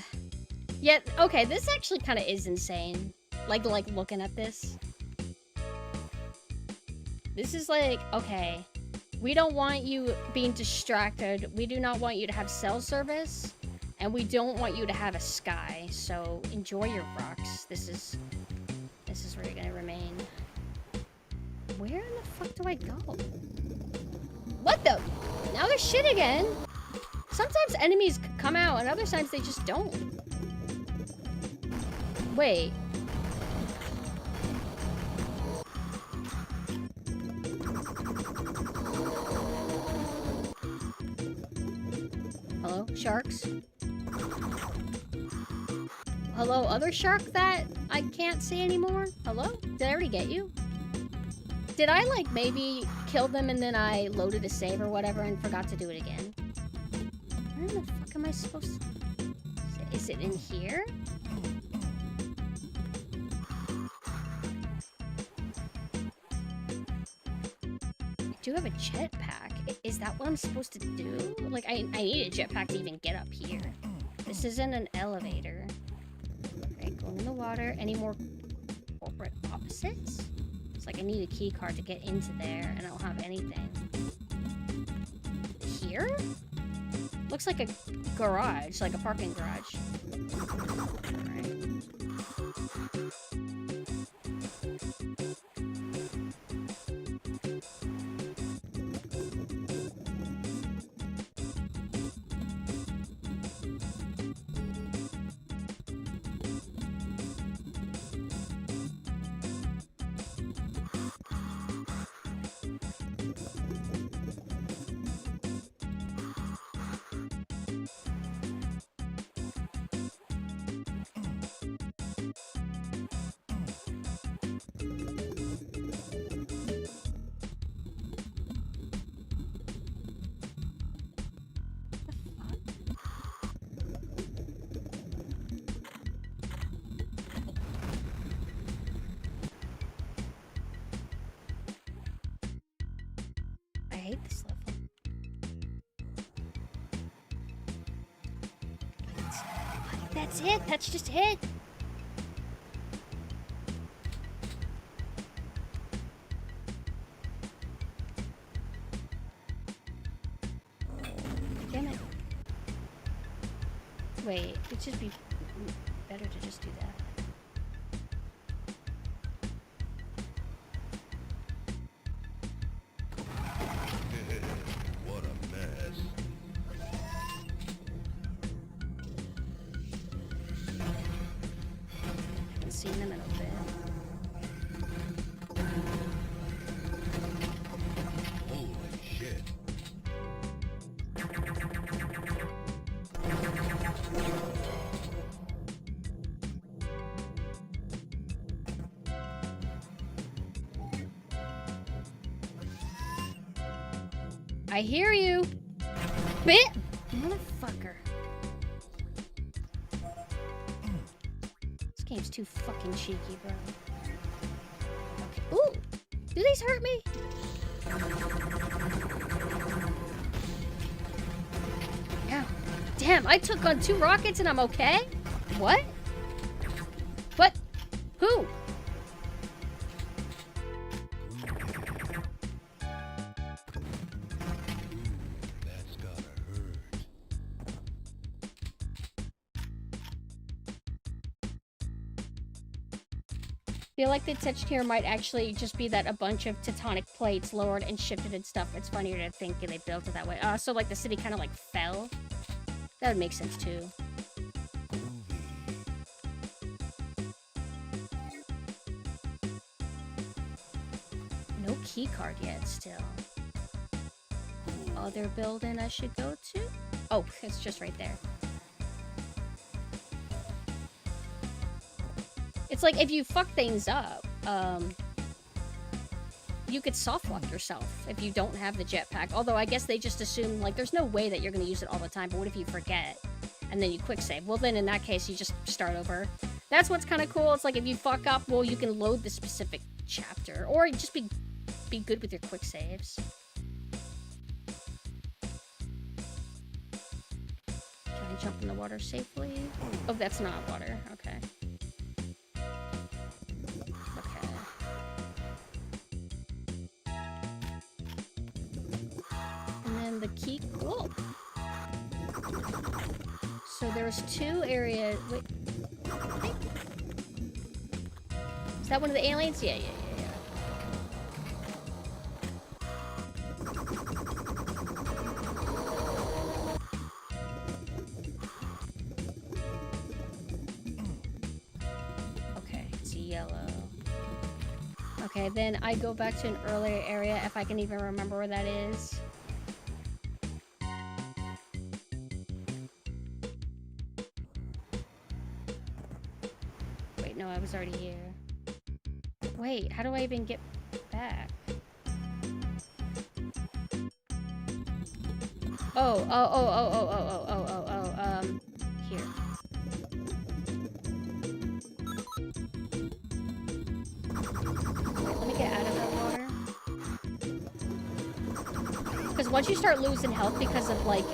Yeah, okay, this actually kind of is insane. Like looking at this. This is like, okay. We don't want you being distracted. We do not want you to have cell service. And we don't want you to have a sky. So enjoy your rocks. This is where you're gonna remain. Where in the fuck do I go? What the? Now there's shit again. Sometimes enemies come out and other times they just don't. Wait. Hello, sharks? Hello, other shark that I can't see anymore? Hello? Did I already get you? Did I, like, maybe kill them and then I loaded a save or whatever and forgot to do it again? Where the fuck am I supposed to... Is it in here? I do have a jetpack. Is that what I'm supposed to do? Like, I need a jetpack to even get up here. This isn't an elevator. Alright, going in the water. Any more corporate offices? It's like I need a key card to get into there, and I don't have anything. Here? Looks like a garage, like a parking garage. Alright. That's it. That's just it. Damn it. Wait, it'd just be better to just do that. What a mess. Haven't seen them in a bit. Holy shit. I hear you. Bit, motherfucker. This game's too fucking cheeky, bro. Okay. Ooh, do these hurt me? Yeah. Damn, I took on 2 rockets and I'm okay? What? What? Who? That's gotta hurt. I feel like the text here might actually just be that a bunch of tectonic plates lowered and shifted and stuff. It's funnier to think they built it that way. So like the city kind of like fell. That would make sense too. No key card yet still. Other building I should go to? Oh, it's just right there. It's like if you fuck things up, you could soft lock yourself if you don't have the jetpack. Although I guess they just assume like there's no way that you're gonna use it all the time. But what if you forget and then you quick save? Well, then in that case you just start over. That's what's kind of cool. It's like if you fuck up, well, you can load the specific chapter or just be good with your quick saves. Can I jump in the water safely? Oh, that's not water. Okay. The key. Whoa. So there's 2 areas. Wait. Is that one of the aliens? Yeah. Okay, it's yellow. Okay, then I go back to an earlier area if I can even remember where that is. No, I was already here. Wait, how do I even get back? Here. Wait, let me get out of that water. Because once you start losing health because of, like,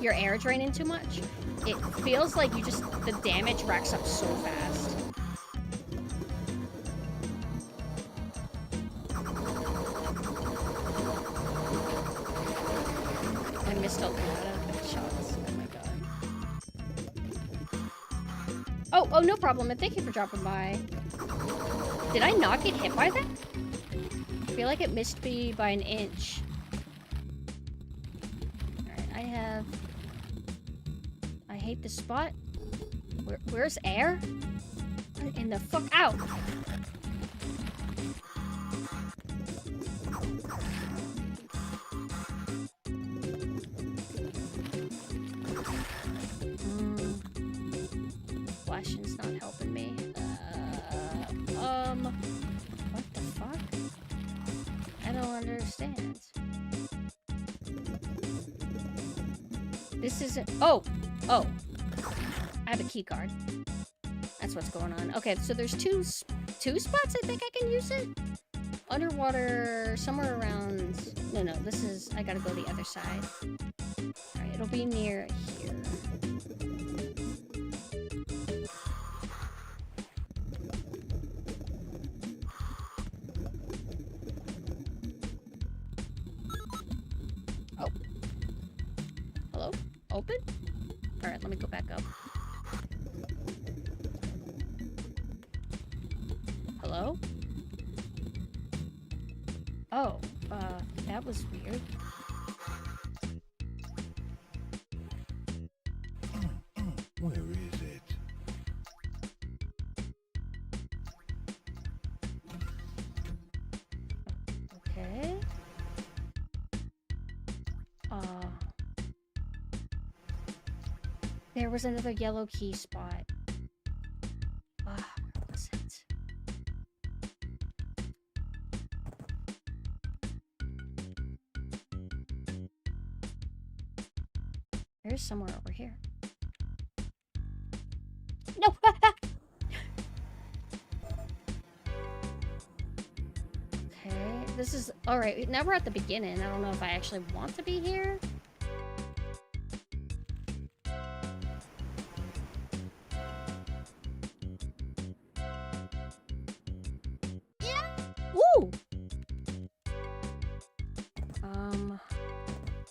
your air draining too much, it feels like you just, the damage racks up so fast. I missed a lot of shots. Oh my god. Oh, no problem. And thank you for dropping by. Did I not get hit by that? I feel like it missed me by an inch. Alright, I hate this spot. Where's air? What in the fuck? Ow! Flashing's not helping me. What the fuck? I don't understand. This isn't. Oh! I have a key card. That's what's going on. Okay, so there's two spots I think I can use it. Underwater, somewhere around. No, this is. I gotta go the other side. Alright, it'll be near here. open? Alright, let me go back up. Hello? Oh, that was weird. Where is it? Okay. There was another yellow key spot. Where was it? There's somewhere over here. No! Okay, this is... Alright, now we're at the beginning. I don't know if I actually want to be here. Ooh!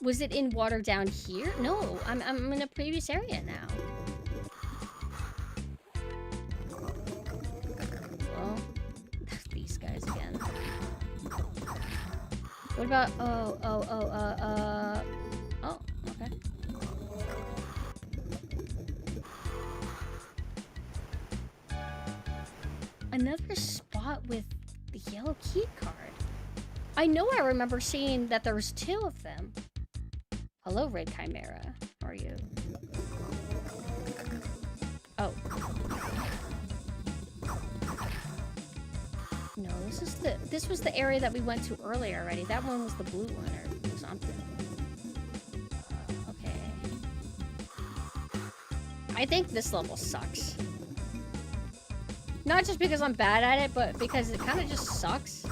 Was it in water down here? No, I'm in a previous area now. Well, these guys again. What about... Oh, okay. Another spot with the yellow key card. I know I remember seeing that there was 2 of them. Hello, Red Chimera. How are you? Oh. No, this was the area that we went to earlier already. That one was the blue one or something. Okay. I think this level sucks. Not just because I'm bad at it, but because it kind of just sucks.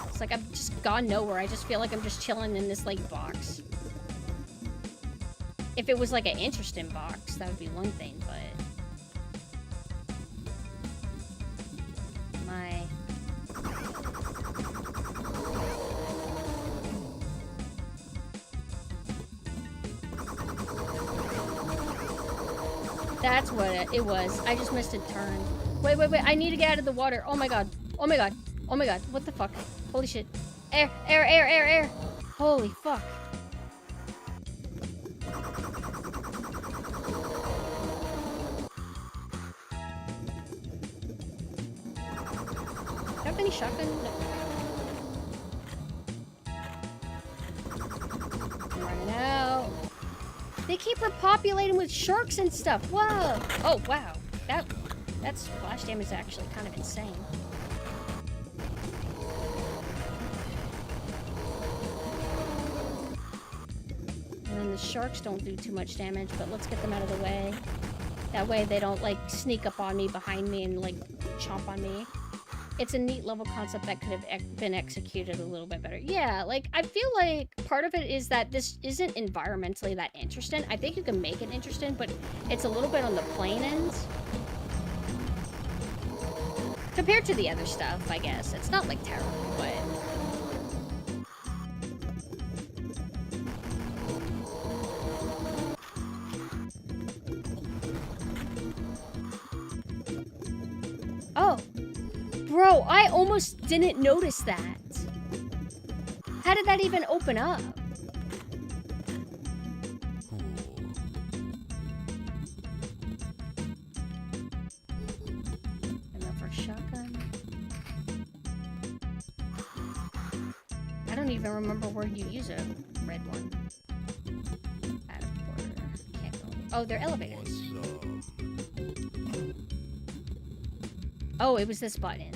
It's like I've just gone nowhere. I just feel like I'm just chilling in this, like, box. If it was, like, an interesting box, that would be one thing, but... My... That's what it was. I just missed a turn. Wait, I need to get out of the water. Oh my god. Oh my god. Oh my god. What the fuck? Holy shit. Air. Holy fuck. Do I have any shotgun? No. I'm running out. They keep repopulating with sharks and stuff. Whoa. Oh, wow. That splash damage is actually kind of insane. And then the sharks don't do too much damage, but let's get them out of the way. That way they don't, like, sneak up on me behind me and, like, chomp on me. It's a neat level concept that could have been executed a little bit better. Yeah, like, I feel like part of it is that this isn't environmentally that interesting. I think you can make it interesting, but it's a little bit on the plain end. Compared to the other stuff, I guess. It's not, like, terrible, but... Oh! Bro, I almost didn't notice that. How did that even open up? Another shotgun. I don't even remember where you use a red one. Out of order. Can't go. Oh, they're elevators. Oh, it was this button.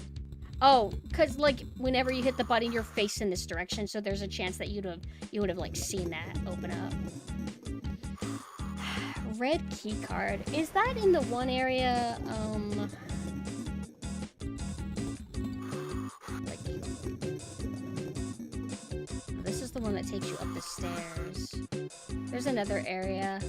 Oh, because, like, whenever you hit the button, you're facing this direction, so there's a chance that you would have, like, seen that open up. Red key card. Is that in the one area, like... This is the one that takes you up the stairs. There's another area.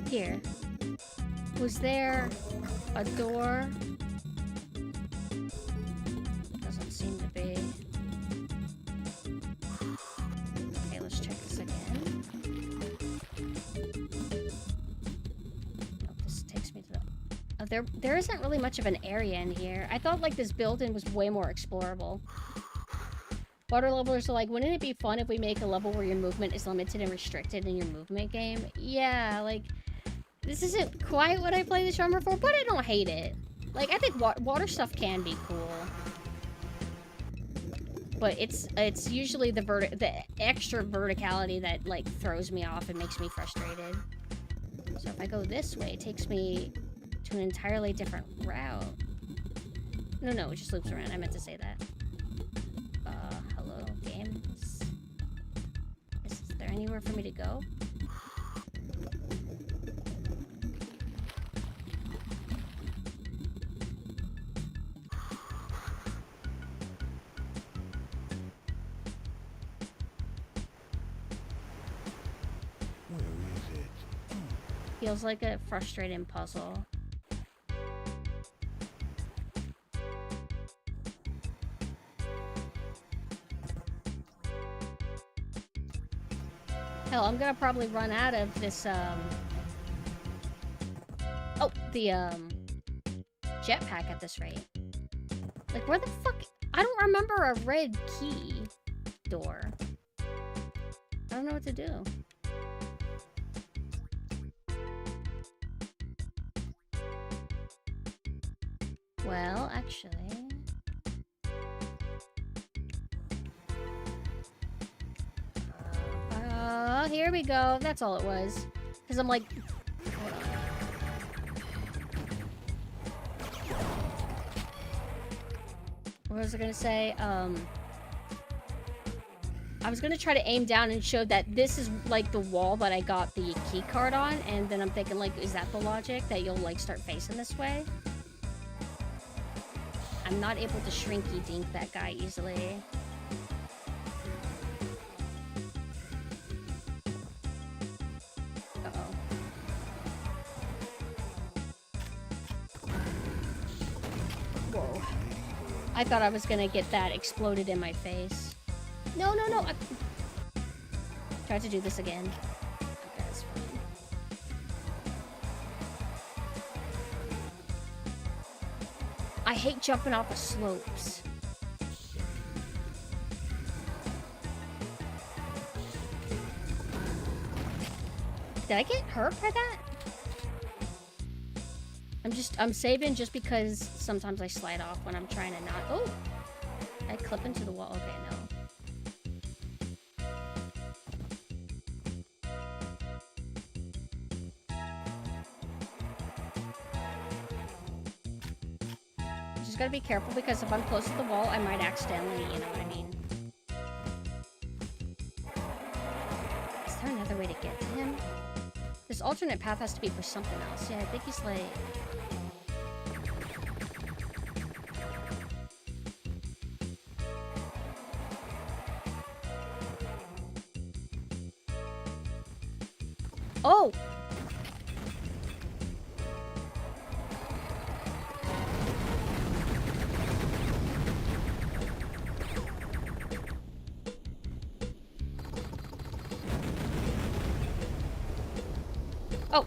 Here. Was there a door? Doesn't seem to be. Okay, let's check this again. Oh, this takes me to the... Oh, there isn't really much of an area in here. I thought, like, this building was way more explorable. Water levelers are like, wouldn't it be fun if we make a level where your movement is limited and restricted in your movement game? Yeah, like, this isn't quite what I play the genre for, but I don't hate it. Like, I think water stuff can be cool. But it's usually the extra verticality that, like, throws me off and makes me frustrated. So if I go this way, it takes me to an entirely different route. No, it just loops around. I meant to say that. Hello, games. Is there anywhere for me to go? Where is it? Feels like a frustrating puzzle. Hell, I'm gonna probably run out of this, oh, the, jetpack at this rate. Like, where the fuck? I don't remember a red key door. I don't know what to do. Well, actually... here we go. That's all it was. Because I'm like... Hold on. What was I gonna say? I was gonna try to aim down and show that this is, like, the wall that I got the key card on, and then I'm thinking, like, is that the logic? That you'll, like, start facing this way? I'm not able to shrinky-dink that guy easily. Whoa. I thought I was gonna get that exploded in my face. No. I tried to do this again. Okay, that's fine. I hate jumping off of slopes. Did I get hurt by that? I'm saving just because sometimes I slide off when I'm trying to not. Oh! I clip into the wall. Okay, no. Just gotta be careful because if I'm close to the wall, I might accidentally, you know what I mean. Is there another way to get to him? This alternate path has to be for something else. Yeah, I think he's like... Oh! Oh.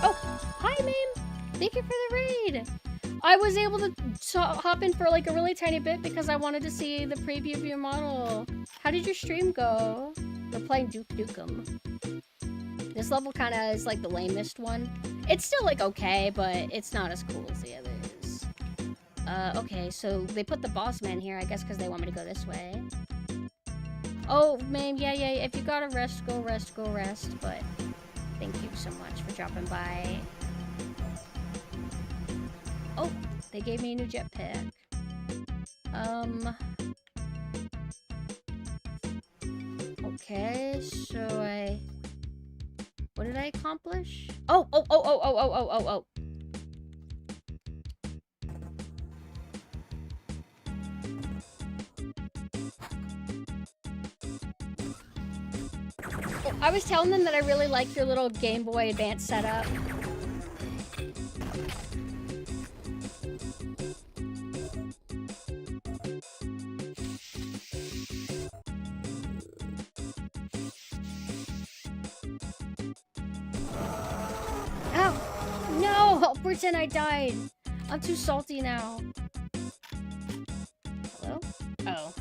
Oh, hi, Mame. Thank you for the raid. I was able to hop in for like a really tiny bit because I wanted to see the preview of your model. How did your stream go? We're playing Nukem. This level kind of is like the lamest one. It's still like okay, but it's not as cool as the others. Okay, so they put the boss man here, I guess because they want me to go this way. Oh, man, yeah, if you gotta rest, go rest, but thank you so much for dropping by. Oh, they gave me a new jetpack. Okay, so what did I accomplish? Oh. I was telling them that I really like your little Game Boy Advance setup. Oh, no! I'll pretend I died. I'm too salty now. Hello? Oh.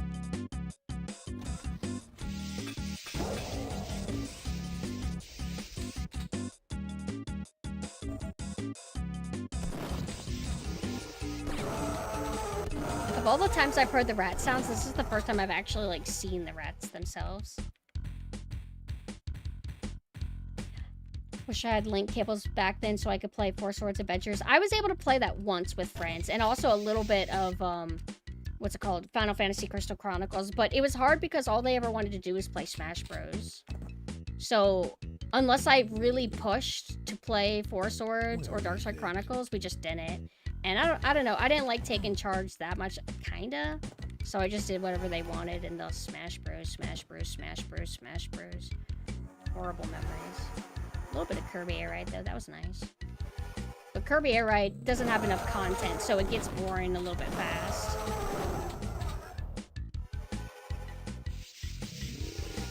Of all the times I've heard the rat sounds, this is the first time I've actually, like, seen the rats themselves. Wish I had link cables back then so I could play Four Swords Adventures. I was able to play that once with friends, and also a little bit of, what's it called? Final Fantasy Crystal Chronicles, but it was hard because all they ever wanted to do was play Smash Bros. So, unless I really pushed to play Four Swords or Darkside Chronicles, we just didn't. And I don't know, I didn't like taking charge that much, kinda. So I just did whatever they wanted in the Smash Bros, Smash Bros, Smash Bros, Smash Bros. Horrible memories. A little bit of Kirby Air Ride though, that was nice. But Kirby Air Ride doesn't have enough content, so it gets boring a little bit fast.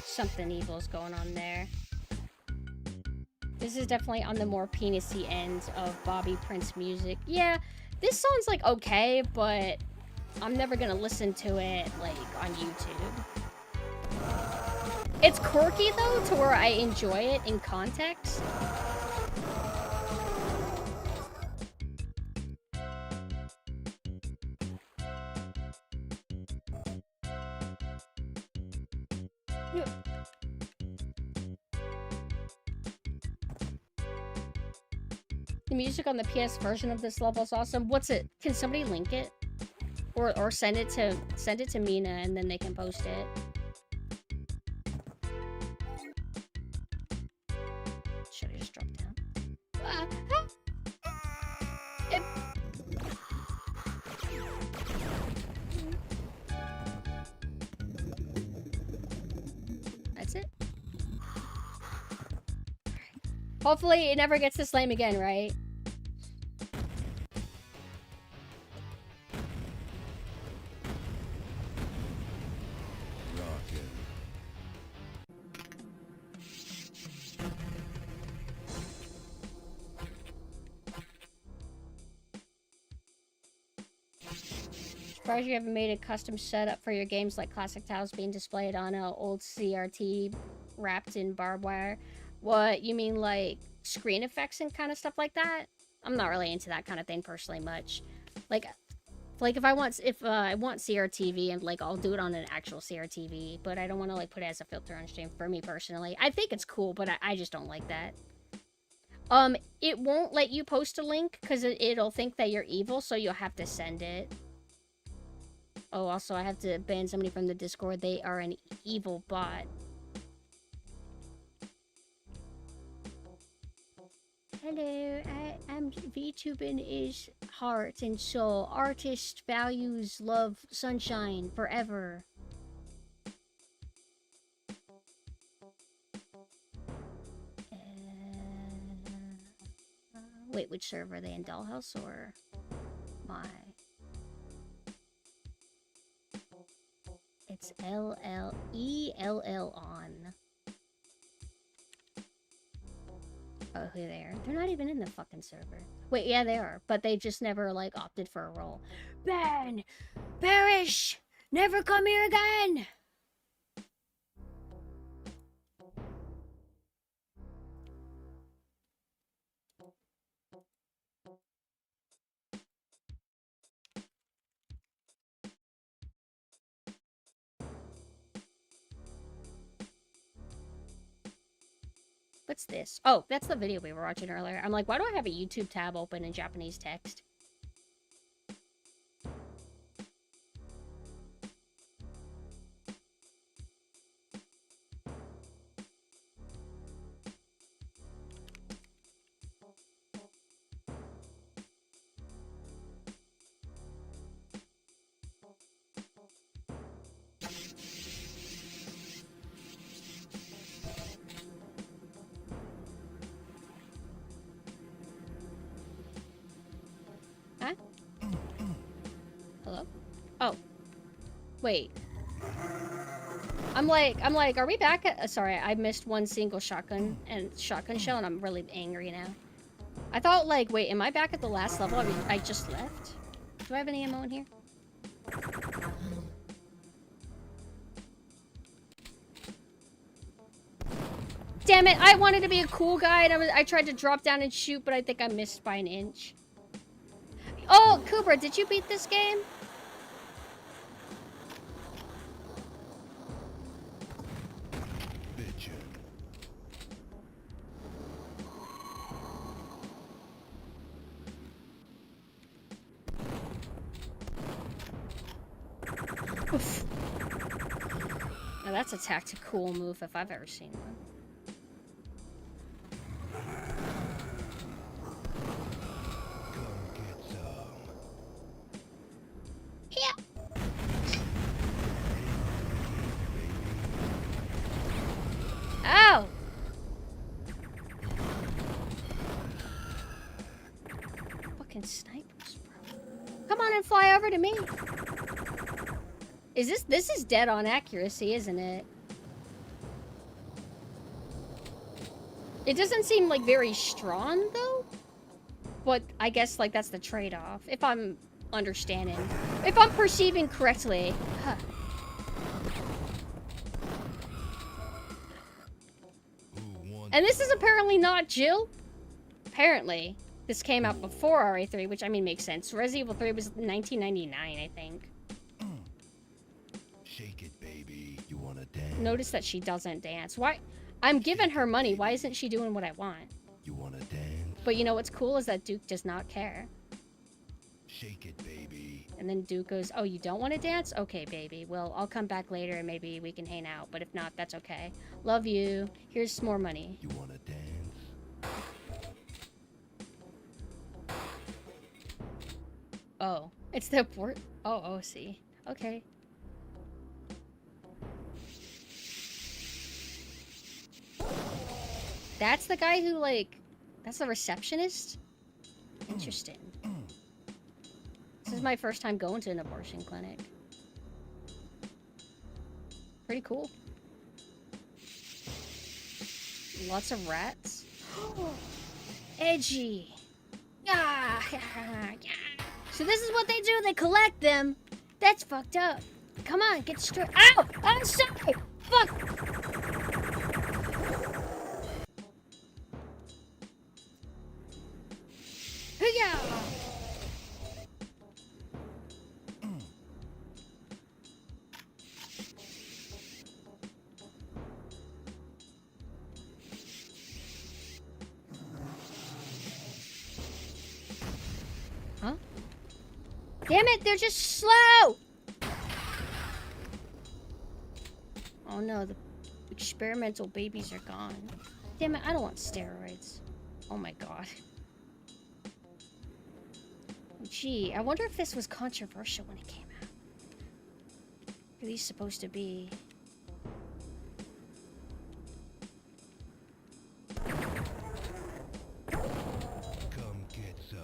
Something evil's going on there. This is definitely on the more penisy end of Bobby Prince music. Yeah, this song's like okay, but I'm never gonna listen to it like on YouTube. It's quirky though, to where I enjoy it in context. The music on the PS version of this level is awesome. What's it? Can somebody link it? Or send it to Mina and then they can post it. Should I just drop down? That's it. Hopefully it never gets this lame again, right? Surprised you haven't made a custom setup for your games like classic tiles being displayed on an old CRT wrapped in barbed wire. What, you mean like screen effects and kind of stuff like that? I'm not really into that kind of thing personally much. Like if I want CRTV, and like I'll do it on an actual CRTV, but I don't want to like put it as a filter on stream for me personally. I think it's cool, but I just don't like that. It won't let you post a link because it'll think that you're evil, so you'll have to send it. Oh, also I have to ban somebody from the Discord. They are an evil bot. Hello, I'm VTubing is heart and soul. Artist values love sunshine forever. Wait, which server are they in? Dollhouse or my? It's ELL on. Oh, who they are? They're not even in the fucking server. Wait, yeah, they are, but they just never like opted for a role. Ben, perish, never come here again. What's this? Oh, that's the video we were watching earlier. I'm like, why do I have a YouTube tab open in Japanese text? Huh? Hello? Oh. Wait. I'm like, are we back at... sorry, I missed one single shotgun shell, and I'm really angry now. I thought, like, wait, am I back at the last level? I mean, I just left? Do I have any ammo in here? Damn it, I wanted to be a cool guy, and I tried to drop down and shoot, but I think I missed by an inch. Oh, Cooper, did you beat this game? Oof. Now that's a tactical move if I've ever seen one. Ow! Fucking snipers, bro. Come on and fly over to me. This is dead on accuracy, isn't it? It doesn't seem like very strong though. But I guess like that's the trade-off. If I'm understanding. If I'm perceiving correctly. Huh. And this is apparently not Jill. Apparently. This came out before RA3, which I mean makes sense. Resident Evil 3 was 1999, I think. Shake it, baby. You wanna dance? Notice that she doesn't dance. Why? I'm giving her money. Why isn't she doing what I want? You wanna dance? But you know what's cool is that Duke does not care. Shake it, baby. And then Duke goes, oh, you don't want to dance? Okay, baby. Well, I'll come back later and maybe we can hang out. But if not, that's okay. Love you. Here's some more money. You wanna dance? Oh, it's the port. Oh, see. Okay. That's the guy who, like, that's the receptionist? Interesting. This is my first time going to an abortion clinic. Pretty cool. Lots of rats. Edgy. Yeah. So this is what they do. They collect them. That's fucked up. Come on, get straight. Ow! I'm sorry. Fuck. Yeah. Huh? Damn it, they're just slow! Oh no, the experimental babies are gone. Damn it, I don't want steroids. Oh my god. Gee, I wonder if this was controversial when it came out. At least supposed to be. Come get some.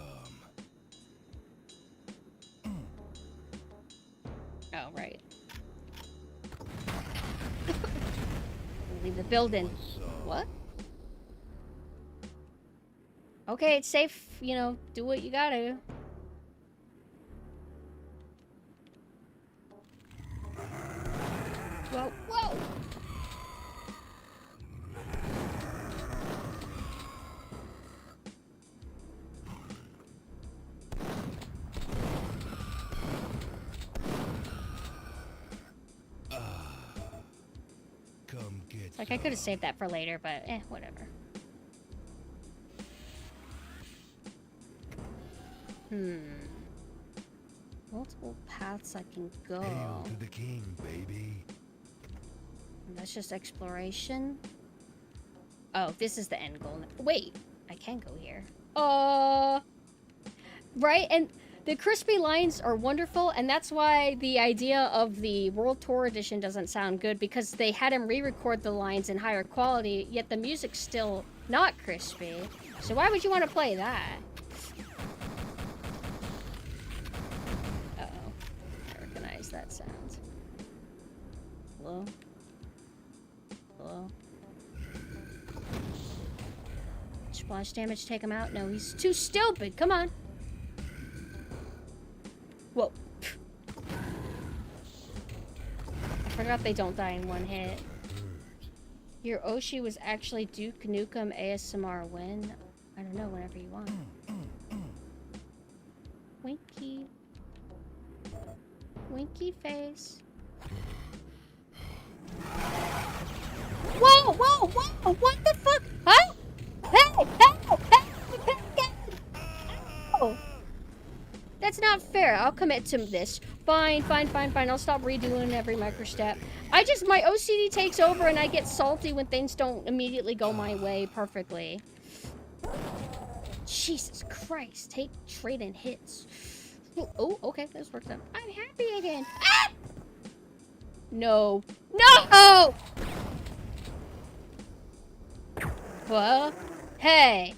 Oh, right. Leave the building. What? Okay, it's safe, you know, do what you gotta. Whoa, whoa! Come get Like, I could have saved that for later, but whatever. Multiple paths I can go. Hail to the king, baby. That's just exploration. Oh, this is the end goal. Wait, I can go here. Right? And the crispy lines are wonderful, and that's why the idea of the World Tour Edition doesn't sound good, because they had him re-record the lines in higher quality, yet the music's still not crispy. So why would you want to play that? Splash damage, take him out. No, he's too stupid. Come on. Whoa. I forgot they don't die in one hit. Your Oshi was actually Duke Nukem ASMR win. I don't know, whenever you want. Winky. Winky face. Whoa, whoa, whoa! What the fuck? Huh? Hey, oh. That's not fair. I'll commit to this. Fine. I'll stop redoing every micro step. My OCD takes over and I get salty when things don't immediately go my way perfectly. Jesus Christ. Trade in hits. Oh, okay. This worked out. I'm happy again. Ah! No. No! What? Hey.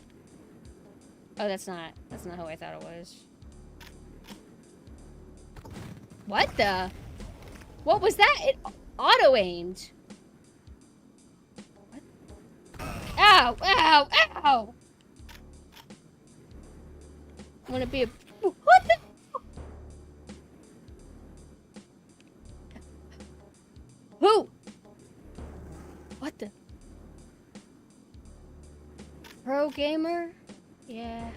Oh, that's not who I thought it was. What the? What was that? It auto-aimed. What? Ow! Ow! Ow! I wanna be a... What the? Who? What the? Pro gamer? Yeah.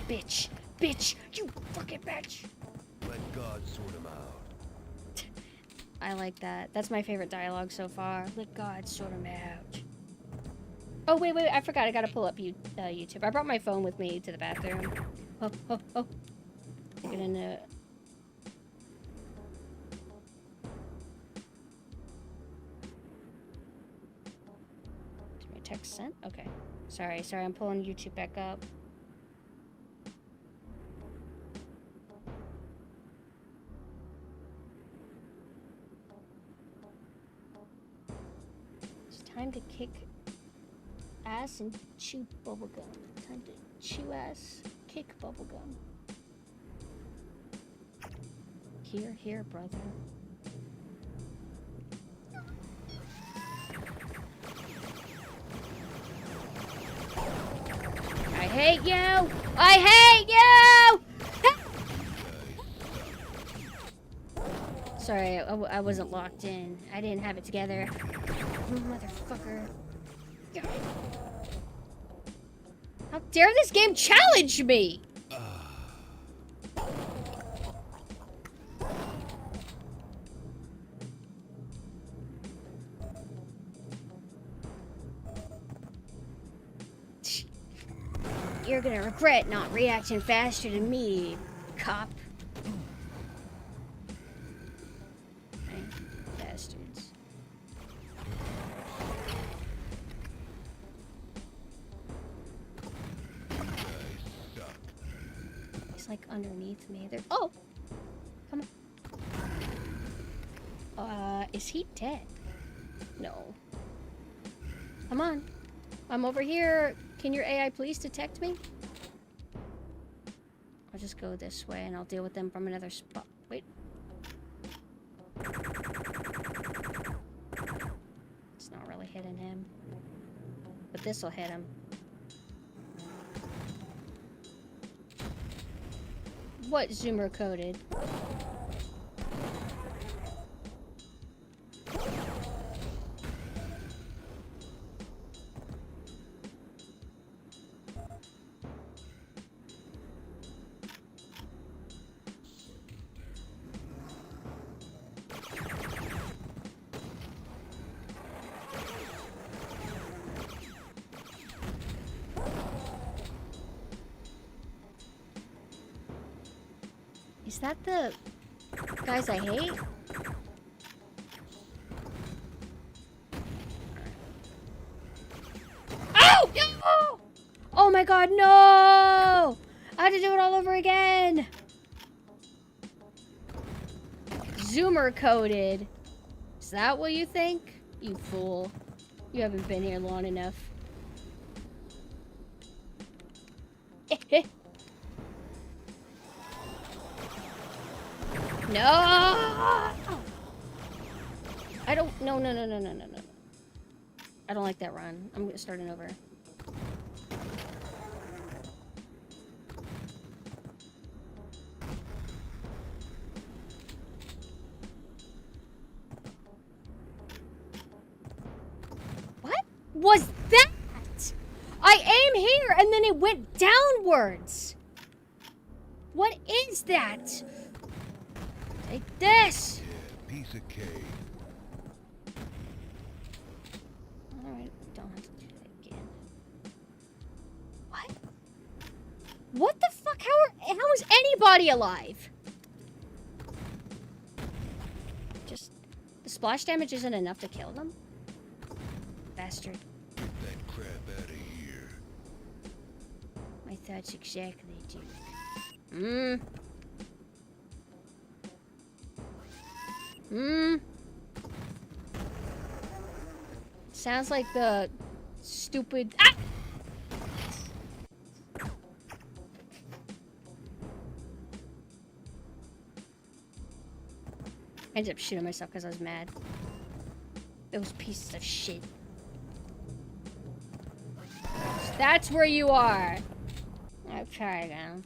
Bitch. Bitch! You fucking bitch! Let God sort him out. I like that. That's my favorite dialogue so far. Let God sort him out. Oh, wait. I forgot. I gotta pull up YouTube. I brought my phone with me to the bathroom. Oh. Get into it. Is my text sent? Okay. Sorry. I'm pulling YouTube back up. Time to kick ass and chew bubblegum. Time to chew ass, kick bubblegum. Here, brother. I hate you! I hate you! Sorry, I wasn't locked in. I didn't have it together. Motherfucker. How dare this game challenge me? You're gonna regret not reacting faster than me, cop. Bastards. He's like underneath me. Oh! Come on. Is he dead? No. Come on. I'm over here. Can your AI please detect me? I'll just go this way and I'll deal with them from another spot. Wait. It's not really hitting him. But this'll hit him. What zoomer coded? Is that the guys I hate? Ow! No! Oh my god, no! I had to do it all over again. Zoomer coded. Is that what you think? You fool. You haven't been here long enough. No! I don't... No. I don't like that run. I'm starting over. What was that? I aim here and then it went downwards. What is that? Take this. Yeah, piece of cake. Alright, don't have to do that again. What? What the fuck? How is anybody alive? Just the splash damage isn't enough to kill them? Bastard. Get that crap out of here. My thoughts exactly, dude. Mmm. Mmm. Sounds like the stupid. Ah! I ended up shooting myself because I was mad. Those pieces of shit. So that's where you are. I'll try again.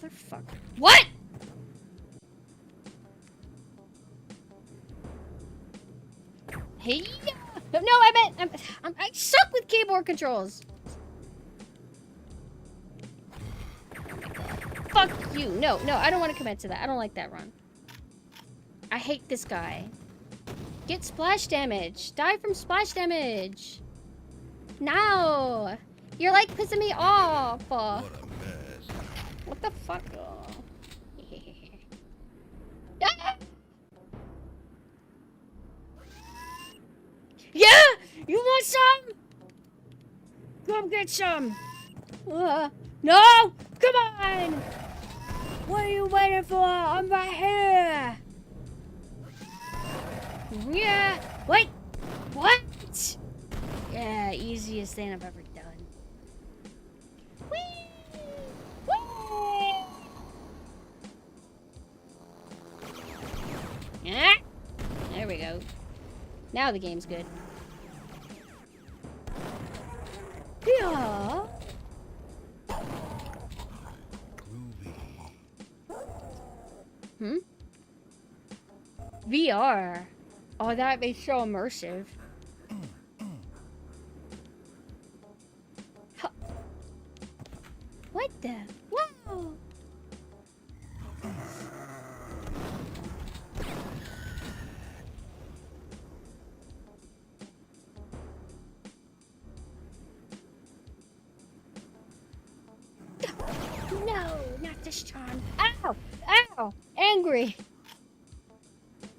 Motherfucker. What? Hey. No, I meant I suck with keyboard controls. Fuck you. No, I don't want to commit to that. I don't like that run. I hate this guy. Get splash damage. Die from splash damage. No. You're like pissing me off. What a mess. What the fuck? Ah! Yeah! You want some? Come get some. No! Come on! What are you waiting for? I'm right here. Yeah. Wait. What? Yeah, easiest thing I've ever done. Whee! Whee! Yeah. There we go. Now the game's good. Yeah. Hmm? VR. Oh, that makes so immersive. Huh. What the? Whoa! No, not this time. Ow! Ow! Angry!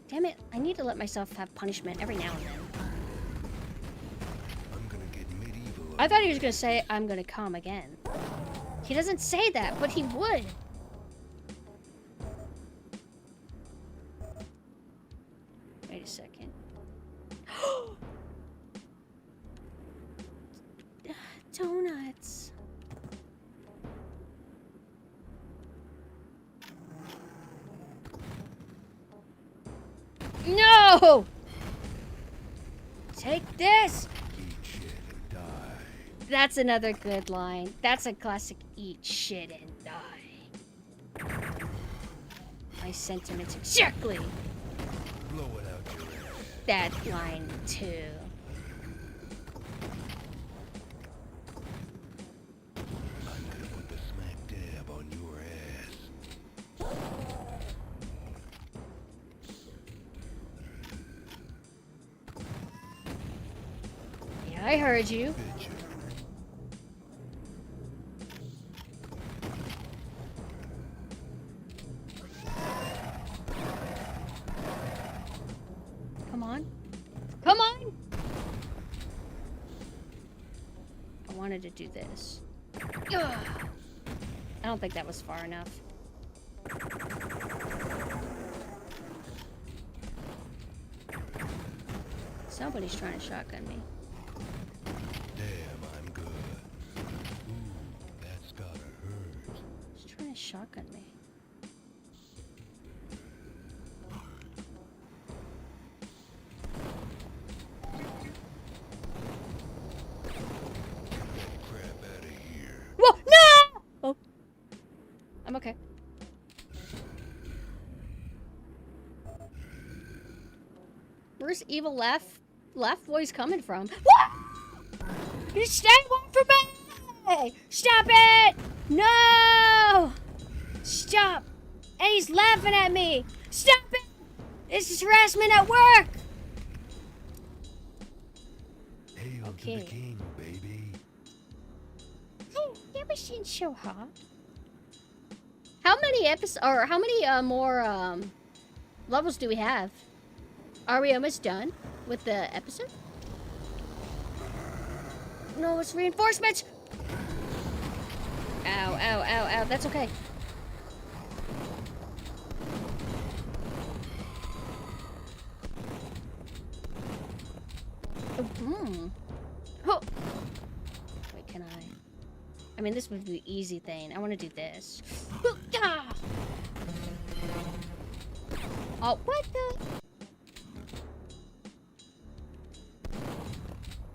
Damn it, I need to let myself have punishment every now and then. I'm gonna get medieval. I thought he was gonna say, I'm gonna come again. He doesn't say that, but he would. Wait a second. Donuts. No! Take this! Eat shit and die. That's another good line. That's a classic eat shit and die. My sentiments exactly. Blow it out your ass. That line too. I'm gonna put the smack dab on your ass. Yeah, I heard you. Bitch. Come on. Come on! I wanted to do this. Ugh. I don't think that was far enough. Somebody's trying to shotgun me. Damn, I'm good. Ooh, that's gotta hurt. He's trying to shotgun me. Okay. Where's evil laugh voice coming from? What? You stay away from me! Stop it! No! Stop! And he's laughing at me! Stop it! This is harassment at work! Hail to Okay. the king, baby. Hey, you ever seen so hot? How many episodes, or how many more levels do we have? Are we almost done with the episode? No, it's reinforcements! Ow, ow, ow, ow, that's okay. Oh. Wait, can I mean, this would be the easy thing. I want to do this. Oh, what the?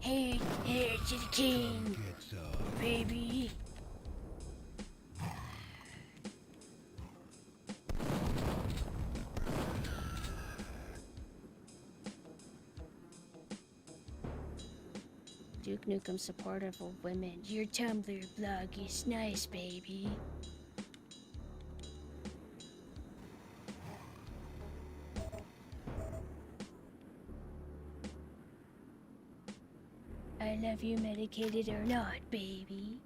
Hey, here to the king, Get some. baby. Duke Nukem supportive of women. Your Tumblr blog is nice, baby. I love you, medicated or not, baby.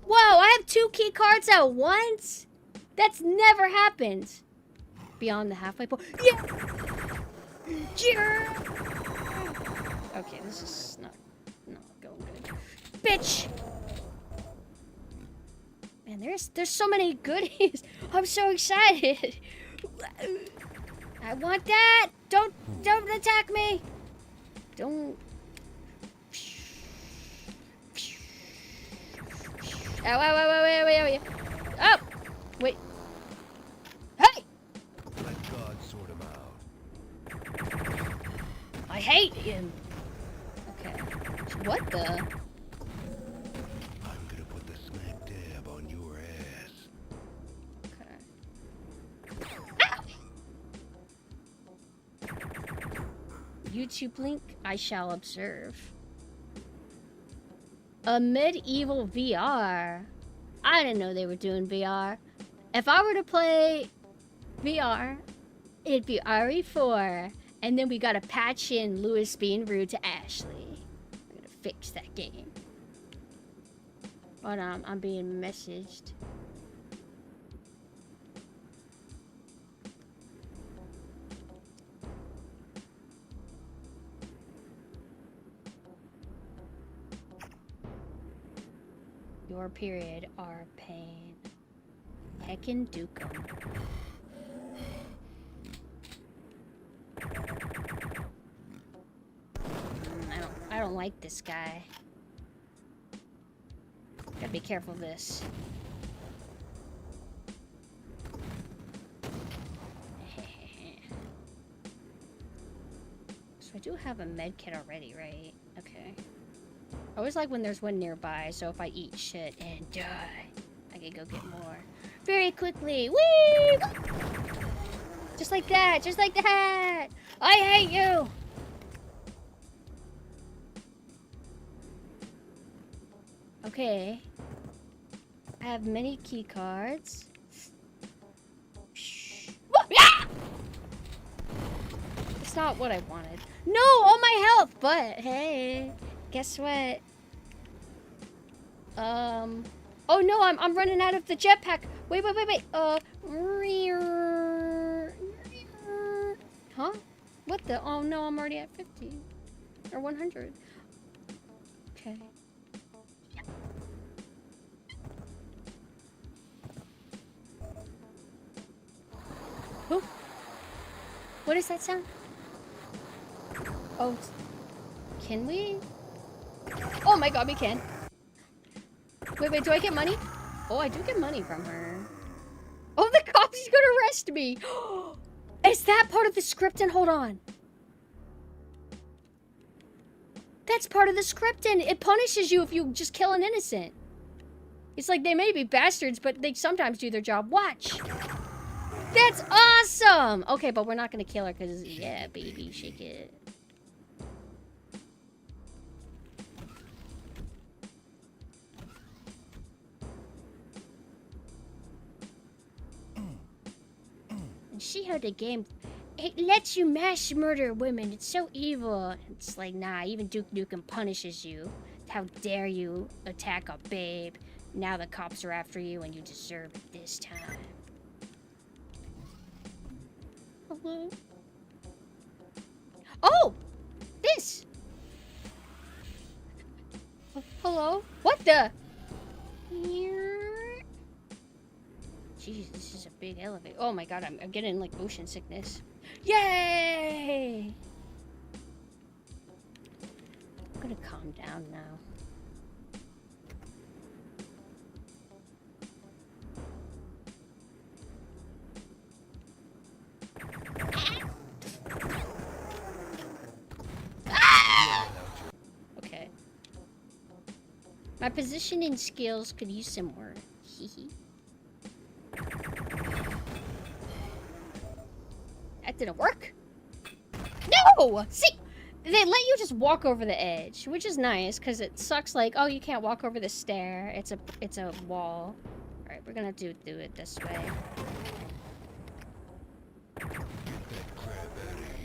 Whoa, I have 2 key cards at once? That's never happened. Beyond the halfway point. Yeah! Yeah! Okay, this is not going good. Bitch! Man, there's so many goodies. I'm so excited. I want that! Don't attack me! Don't. Ow, ow, ow, ow, ow, ow, ow. Oh! Wait. Hey! Let God sort him out. I hate him. Okay. What the? I'm gonna put the smack dab on your ass. Okay. YouTube link I shall observe. A medieval VR. I didn't know they were doing VR. If I were to play VR, it'd be RE4. And then we gotta patch in Lewis being rude to Ashley. We're gonna fix that game. Hold on, I'm being messaged. Your period are pain. Heckin' Dukem. I don't like this guy. Gotta be careful of this. So I do have a med kit already, right? Okay. I always like when there's one nearby, so if I eat shit and die, I can go get more very quickly. Whee! Just like that, just like that! I hate you! Okay. I have many key cards. It's not what I wanted. No, all my health, but hey, guess what? Oh no, I'm running out of the jetpack. Wait. Huh? What the? Oh no, I'm already at 50 or 100. Okay. Oh. What is that sound? Oh, can we? Oh my god, we can. Wait, do I get money? Oh, I do get money from her. Oh, the cops is gonna arrest me. Is that part of the script? And hold on. That's part of the script, and it punishes you if you just kill an innocent. It's like they may be bastards, but they sometimes do their job. Watch. That's awesome. Okay, but we're not gonna kill her because yeah, baby, shake it. And she had a game. It lets you mass murder women. It's so evil. It's like, nah, even Duke Nukem punishes you. How dare you attack a babe? Now the cops are after you and you deserve it this time. Hello? Oh! This! Hello? What the? Jeez, this is a big elevator. Oh my god, I'm getting like motion sickness. Yay! I'm gonna calm down now. Okay. My positioning skills could use some more. Hehe. That didn't work. No! See? They let you just walk over the edge, which is nice, because it sucks like, oh, you can't walk over the stair. It's a wall. Alright, we're gonna do it this way.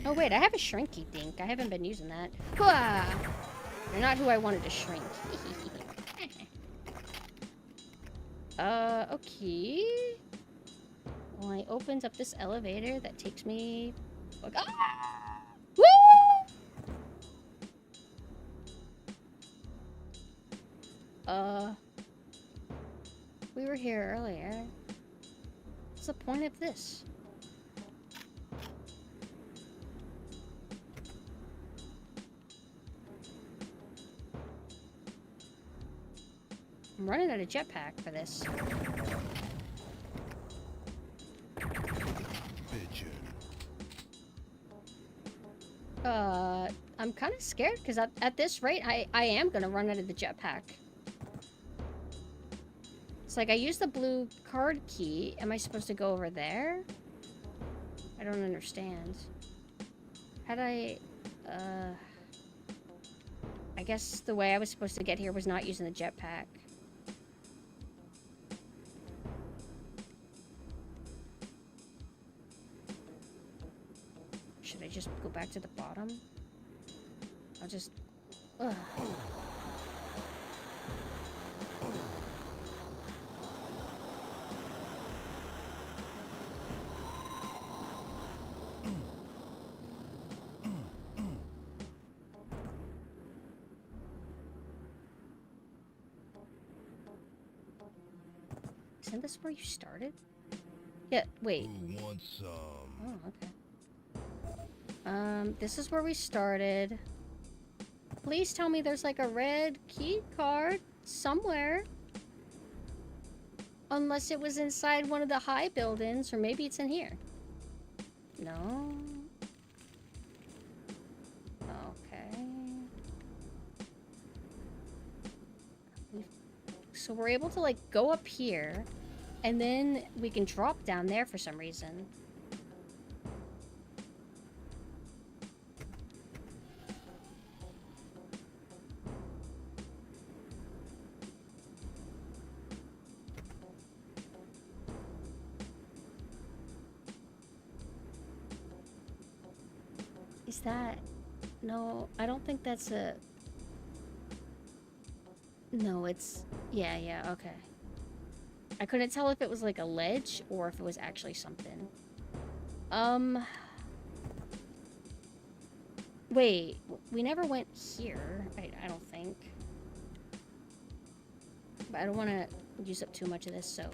Oh wait, I have a shrinky dink. I haven't been using that. Hooah! You're not who I wanted to shrink. Okay. Well, I opened up this elevator that takes me... Ah! Woo! We were here earlier. What's the point of this? I'm running out of jetpack for this. I'm kind of scared because at this rate, I am gonna run out of the jetpack. It's like I used the blue card key. Am I supposed to go over there? I don't understand. How'd I guess the way I was supposed to get here was not using the jetpack. Should I just go back to the bottom? I'll just... Ugh. Isn't this where you started? Yeah, wait. Who wants some? Oh, okay. This is where we started. Please tell me there's like a red key card somewhere. Unless it was inside one of the high buildings, or maybe it's in here. No. Okay. So we're able to like go up here, and then we can drop down there for some reason. Is that... No, I don't think that's a... No, it's... Yeah, okay. I couldn't tell if it was like a ledge or if it was actually something. Wait, we never went here, I don't think. But I don't want to use up too much of this, so...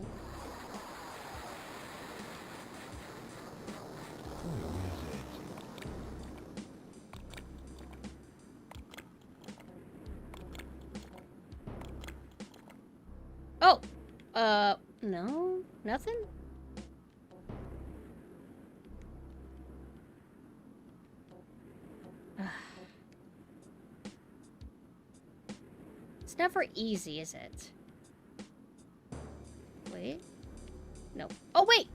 Oh! No? Nothing? It's never easy, is it? Wait. No. Oh, wait!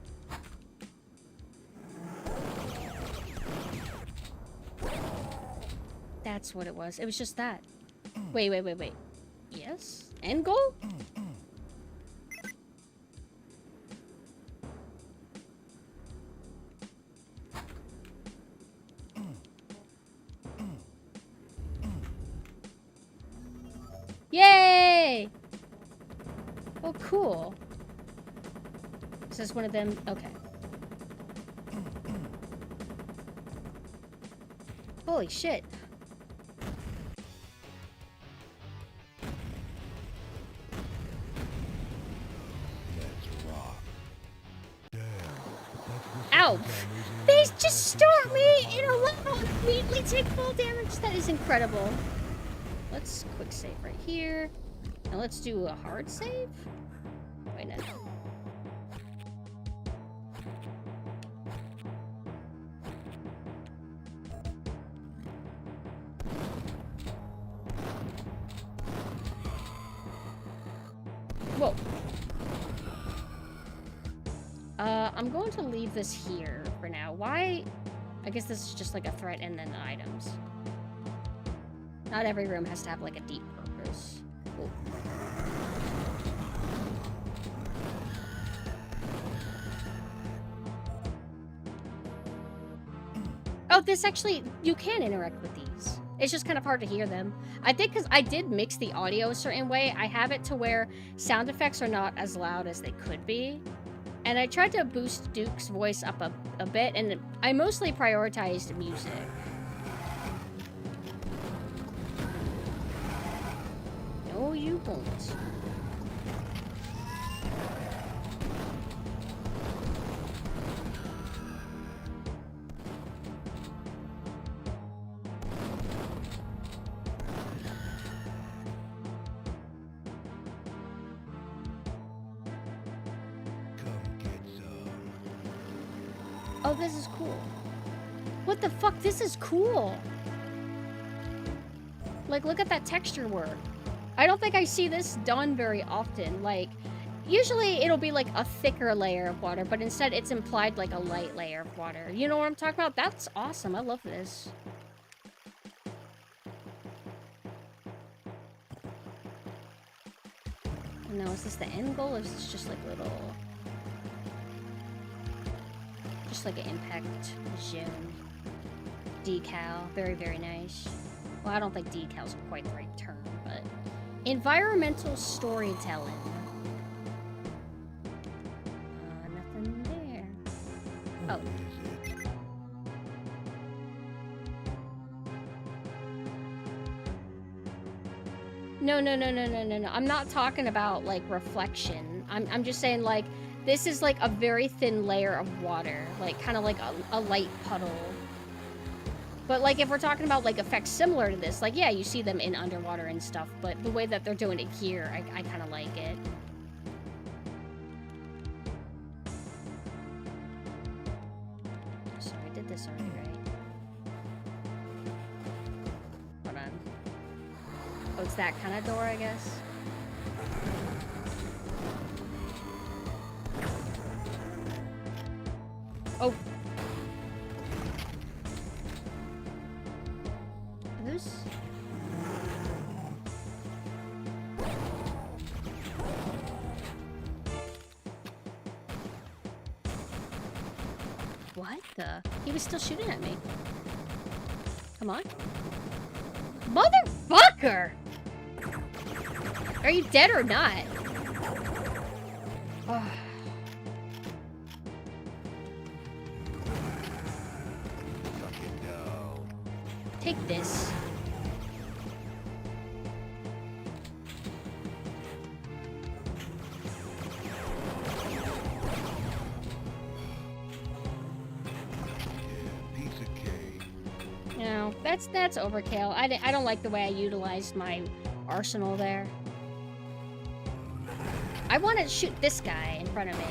That's what it was. It was just that. Wait. Yes? End goal? Yay! Oh, cool. Is this one of them? Okay. Holy shit. Let's rock. Damn. Ow! They just start me in a level and immediately take full damage. That is incredible. Let's quick save right here. Now let's do a hard save. Wait, no. Whoa. I'm going to leave this here for now. Why? I guess this is just like a threat and then the items. Not every room has to have like a deep purpose. Ooh. Oh, this actually, you can interact with these. It's just kind of hard to hear them. I think because I did mix the audio a certain way, I have it to where sound effects are not as loud as they could be. And I tried to boost Duke's voice up a bit, and I mostly prioritized music. No, you won't. Oh, this is cool. What the fuck? This is cool. Like, look at that texture work. I don't think I see this done very often. Like, usually it'll be like a thicker layer of water, but instead it's implied like a light layer of water. You know what I'm talking about? That's awesome. I love this. Now, is this the end goal, or is this just like little... Just like an impact zone. Decal. Very, very nice. Well, I don't think decal's quite the right term, but... Environmental storytelling. Nothing there. Oh. No. I'm not talking about, like, reflection. I'm just saying, like, this is, like, a very thin layer of water. Like, kind of like a light puddle. But, like, if we're talking about, like, effects similar to this, like, yeah, you see them in underwater and stuff, but the way that they're doing it here, I kind of like it. Sorry, I did this already, right? Hold on. Oh, it's that kind of door, I guess? Oh! Who's... What the? He was still shooting at me. Come on. Motherfucker! Are you dead or not? Oh. Take this. No, that's overkill. I don't like the way I utilized my arsenal there. I want to shoot this guy in front of me.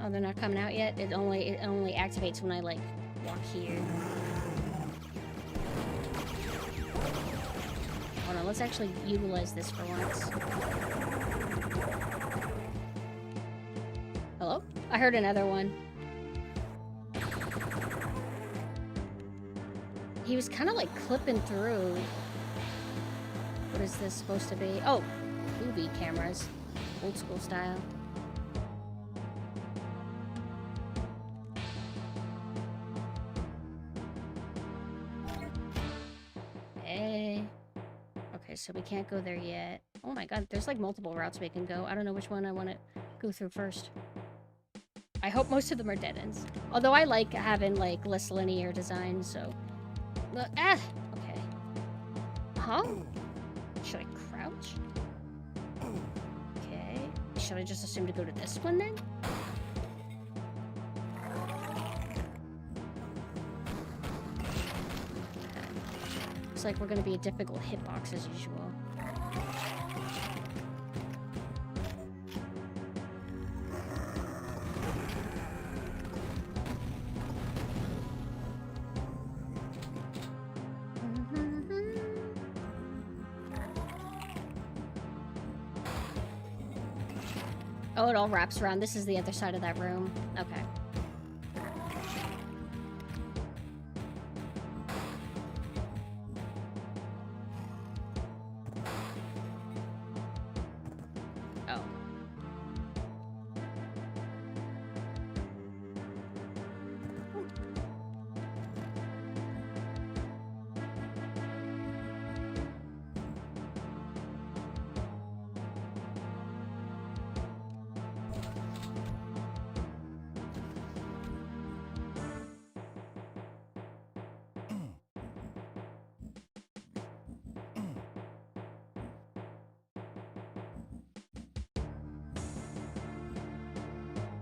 Oh, they're not coming out yet? It only activates when I, like, walk here. Hold on, let's actually utilize this for once. Hello? I heard another one. He was kind of like clipping through. What is this supposed to be? Oh, movie cameras. Old school style. Hey. Okay, so we can't go there yet. Oh my god, there's like multiple routes we can go. I don't know which one I want to go through first. I hope most of them are dead ends. Although I like having like less linear design, so... okay. Huh? Should I crouch? Okay. Should I just assume to go to this one then? Looks like we're gonna be a difficult hitbox as usual. Oh, it all wraps around. This is the other side of that room. Okay. Oh.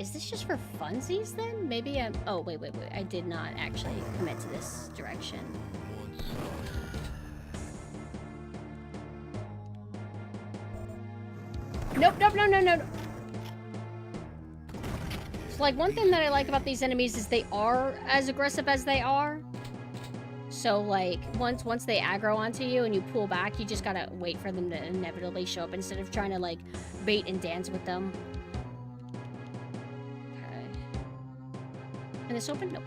Is this just for funsies then? Maybe I'm... Oh, wait. I did not actually commit to this direction. Nope, no. So, like, one thing that I like about these enemies is they are as aggressive as they are. So, like, once they aggro onto you and you pull back, you just gotta wait for them to inevitably show up instead of trying to, like, bait and dance with them. Can this open? Nope.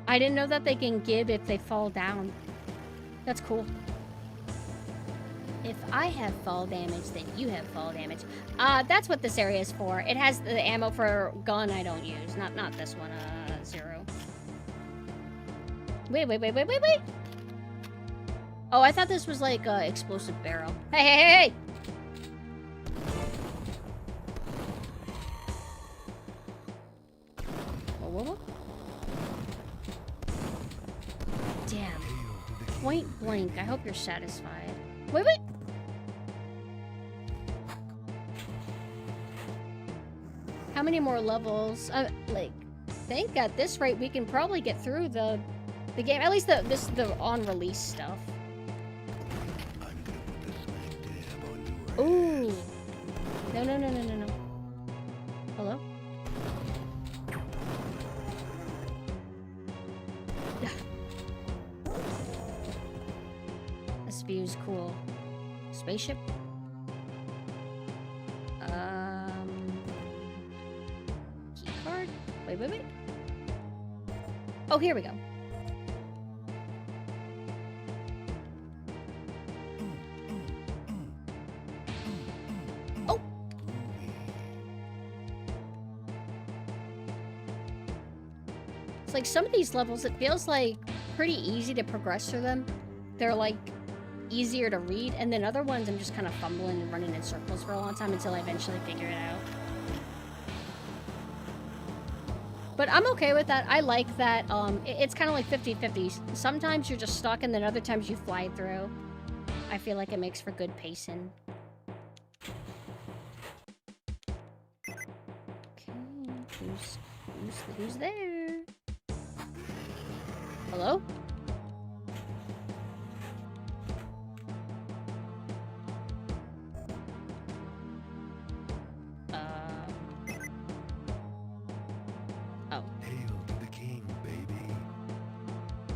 I didn't know that they can gib if they fall down. That's cool. If I have fall damage, then you have fall damage. That's what this area is for. It has the ammo for gun I don't use. Not this one, 0. Wait. Oh, I thought this was like explosive barrel. Hey! Whoa. Damn. Point blank. I hope you're satisfied. Wait. How many more levels? Like, I think at this rate we can probably get through the game. At least the on-release stuff. Ooh. No. Hello? This view's cool. Spaceship? Keycard? Wait. Oh, here we go. Oh! It's like some of these levels, it feels like pretty easy to progress through them. They're like easier to read, and then other ones I'm just kind of fumbling and running in circles for a long time until I eventually figure it out. But I'm okay with that. I like that. It's kind of like 50-50. Sometimes you're just stuck, and then other times you fly through. I feel like it makes for good pacing. Okay, who's there? Hello?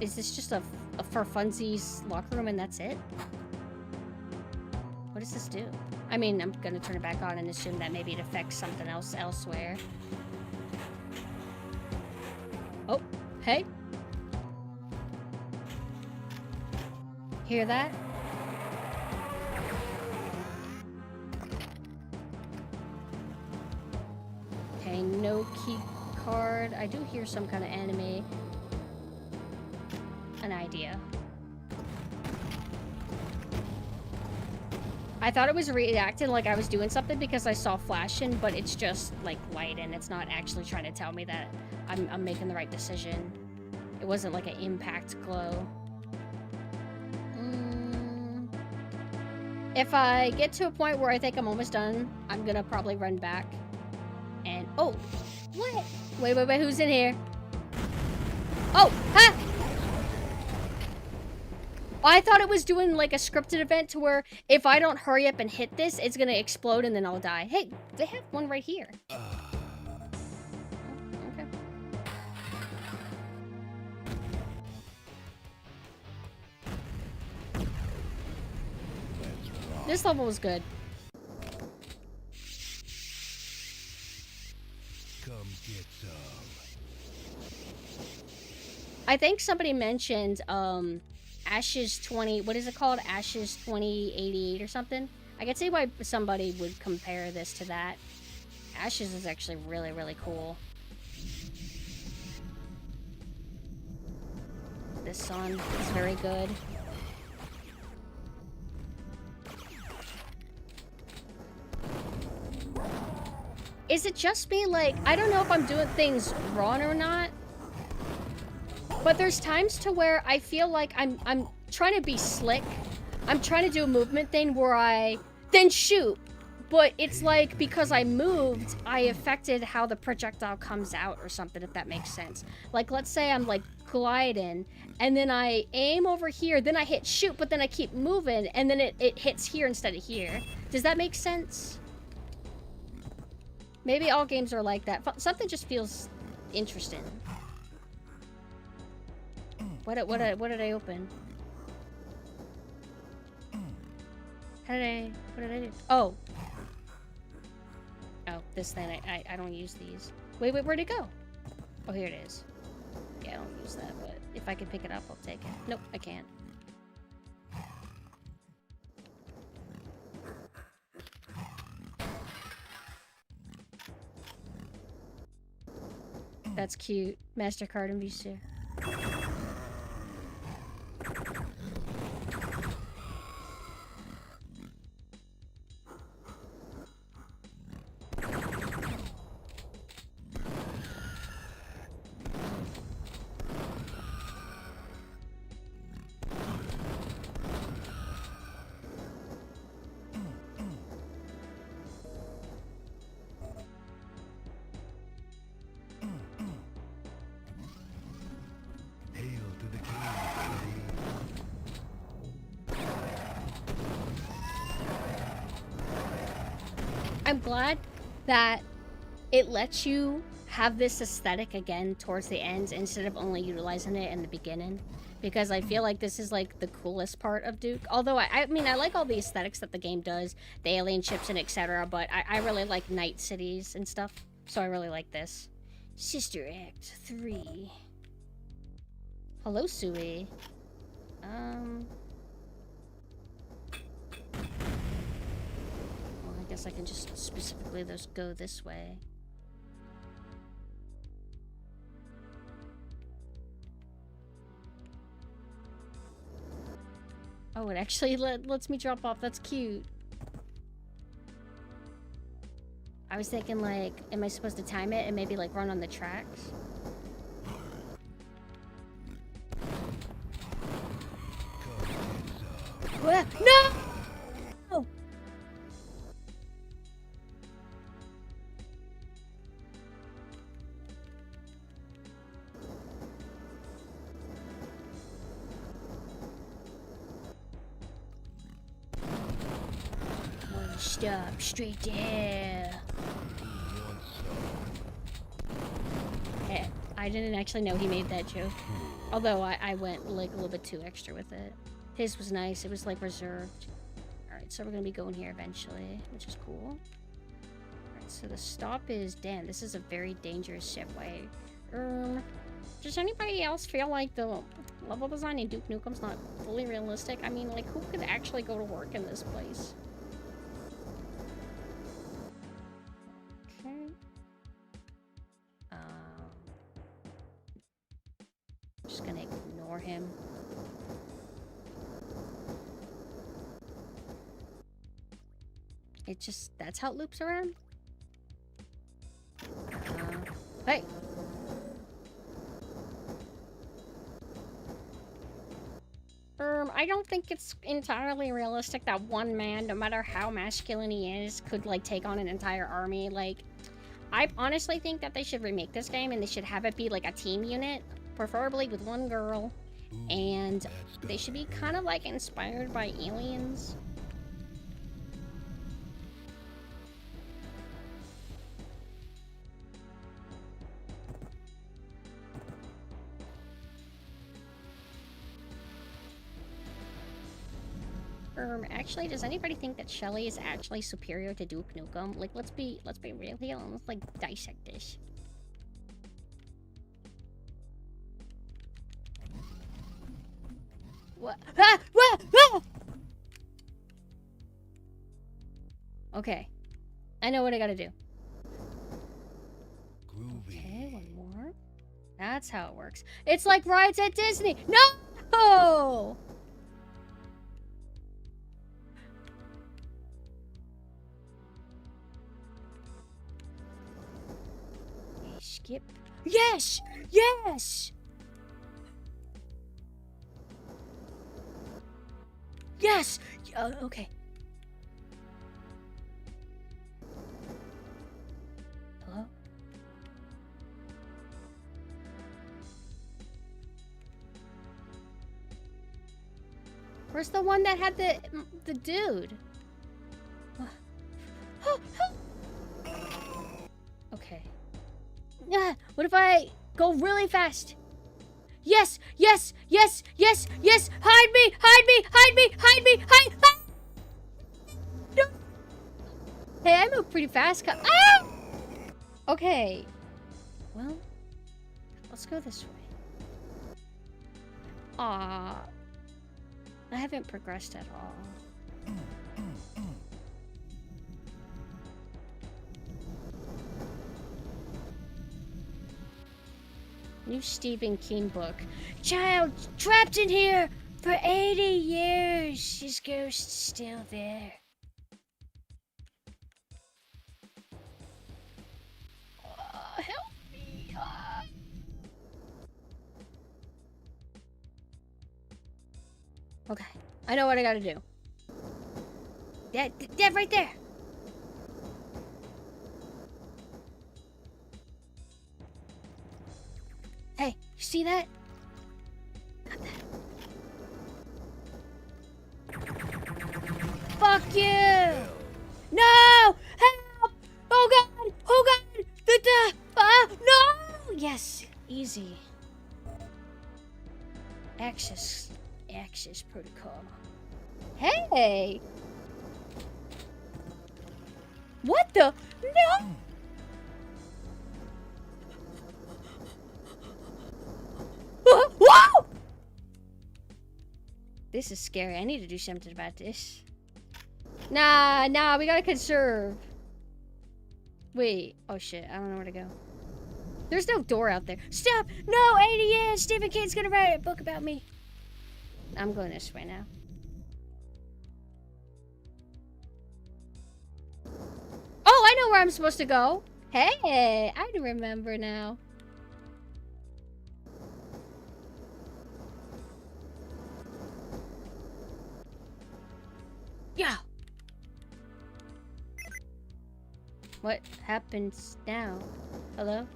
Is this just a for funsies locker room and that's it? What does this do? I mean, I'm gonna turn it back on and assume that maybe it affects something else elsewhere. Oh, hey. Hear that? Okay, no key card. I do hear some kind of enemy. An idea. I thought it was reacting like I was doing something because I saw flashing, but it's just like light and it's not actually trying to tell me that I'm making the right decision. It wasn't like an impact glow. If I get to a point where I think I'm almost done, I'm gonna probably run back. And oh, what? Wait, who's in here? Oh, ha! I thought it was doing like a scripted event to where if I don't hurry up and hit this, it's gonna explode and then I'll die. Hey, they have one right here. Okay. This level was good. Come get some. I think somebody mentioned Ashes 20, what is it called? Ashes 2088 or something? I can see why somebody would compare this to that. Ashes is actually really, really cool. This song is very good. Is it just me? Like, I don't know if I'm doing things wrong or not. But there's times to where I feel like I'm trying to be slick. I'm trying to do a movement thing where I then shoot. But it's like because I moved, I affected how the projectile comes out or something, if that makes sense. Like, let's say I'm like gliding and then I aim over here, then I hit shoot, but then I keep moving and then it hits here instead of here. Does that make sense? Maybe all games are like that. Something just feels interesting. What did I open? What did I do? Oh, this thing. I don't use these. Wait, where'd it go? Oh, here it is. Yeah, I don't use that, but if I can pick it up, I'll take it. Nope, I can't. That's cute. MasterCard and Visa. I'm glad that it lets you have this aesthetic again towards the end instead of only utilizing it in the beginning, because I feel like this is like the coolest part of Duke. Although I mean I like all the aesthetics that the game does, the alien ships and etc., but I really like night cities and stuff, so I really like this. Sister Act 3. Hello, Sui. I guess I can just specifically just go this way. Oh, it actually lets me drop off. That's cute. I was thinking, like, am I supposed to time it and maybe, like, run on the tracks? What? No! Stop, straight there. Hey, I didn't actually know he made that joke. Although I went like a little bit too extra with it. His was nice. It was like reserved. Alright, so we're gonna be going here eventually, which is cool. Alright, so the stop is... Damn, this is a very dangerous shipway. Does anybody else feel like the level design in Duke Nukem's not fully realistic? I mean, like, who could actually go to work in this place? Okay. Just gonna ignore him. It just... That's how it loops around? Hey! I don't think it's entirely realistic that one man, no matter how masculine he is, could, like, take on an entire army. Like, I honestly think that they should remake this game and they should have it be, like, a team unit, preferably with one girl, and they should be kind of, like, inspired by aliens. Actually, does anybody think that Shelly is actually superior to Duke Nukem? Like, let's be real here and let's, like, dissect this. What? Ah! Ah! Ah! Okay. I know what I gotta do. Okay, one more. That's how it works. It's like rides at Disney. No! Skip. Yes! Yes! Yes! Okay. Hello? Where's the one that had the dude? Okay. What if I go really fast? Yes! Yes! Yes! Yes! Yes! Hide me! Hide me! Hide me! Hide me! Hide! No! Hey, I move pretty fast. Ah! Okay. Well, let's go this way. I haven't progressed at all. New Stephen King book. Child trapped in here for 80 years. His ghost's still there. Help me. Okay, I know what I gotta do. That right there. Hey, you see that? Not that. Fuck you! No! Help! Oh god! Oh god! No! Yes, easy. Access protocol. Hey! What the? No! Whoa! This is scary. I need to do something about this. Nah, we gotta conserve. Wait. Oh shit, I don't know where to go. There's no door out there. Stop! No, 80 years! Stephen King's gonna write a book about me. I'm going this way now. Oh, I know where I'm supposed to go. Hey, I remember now. Yeah. What happens now? Hello?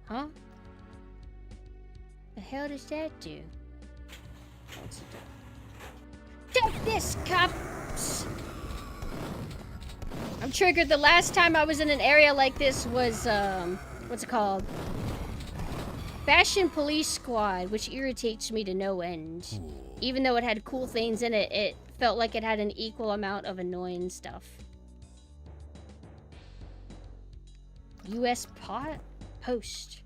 Huh? The hell does that do? What's it do? Take this, cops! I'm triggered. The last time I was in an area like this was, what's it called? Fashion Police Squad, which irritates me to no end. Even though it had cool things in it, it felt like it had an equal amount of annoying stuff. U.S. Post.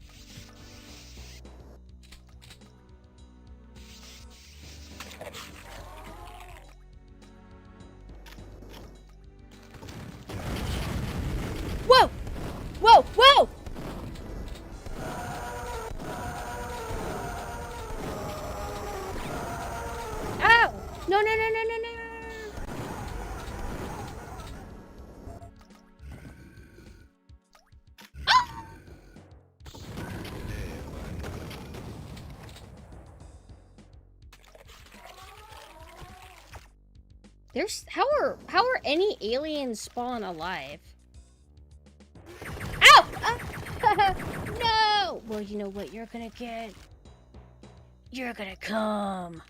Whoa! Whoa! Whoa! Ow! No, no, no, no, no, no! Ah! There's how are any aliens spawn alive? Ow! No! Well, you know what you're gonna get? You're gonna come.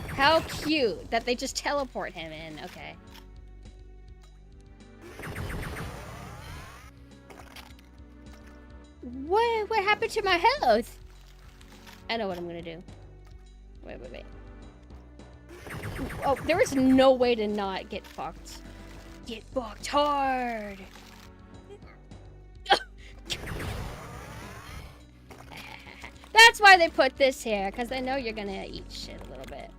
How cute that they just teleport him in. Okay. What happened to my health? I know what I'm gonna do. Wait. Oh, there is no way to not get fucked. Get fucked hard. That's why they put this here, because they know you're gonna eat shit a little bit.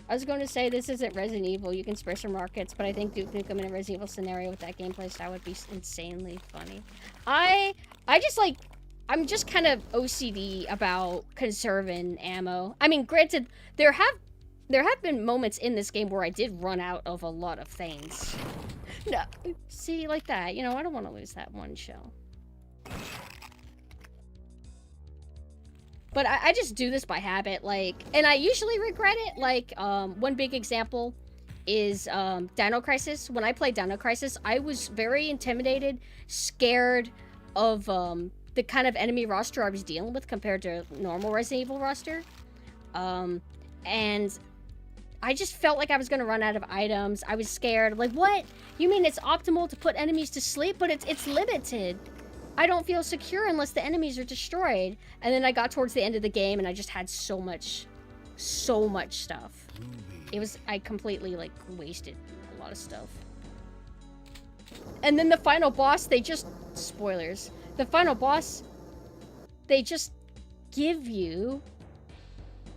I was going to say this isn't Resident Evil. You can spare some rockets, but I think Duke Nukem in a Resident Evil scenario with that gameplay style would be insanely funny. I just like, I'm just kind of OCD about conserving ammo. I mean, granted, there have been moments in this game where I did run out of a lot of things. No, see, like that. You know, I don't want to lose that one shell. But I just do this by habit, like, and I usually regret it. Like, one big example is Dino Crisis. When I played Dino Crisis, I was very intimidated, scared of the kind of enemy roster I was dealing with compared to normal Resident Evil roster. And I just felt like I was gonna run out of items. I was scared. Like, what? You mean it's optimal to put enemies to sleep, but it's limited. I don't feel secure unless the enemies are destroyed. And then I got towards the end of the game and I just had so much stuff. I completely, like, wasted a lot of stuff. And then the final boss, spoilers. The final boss, they just give you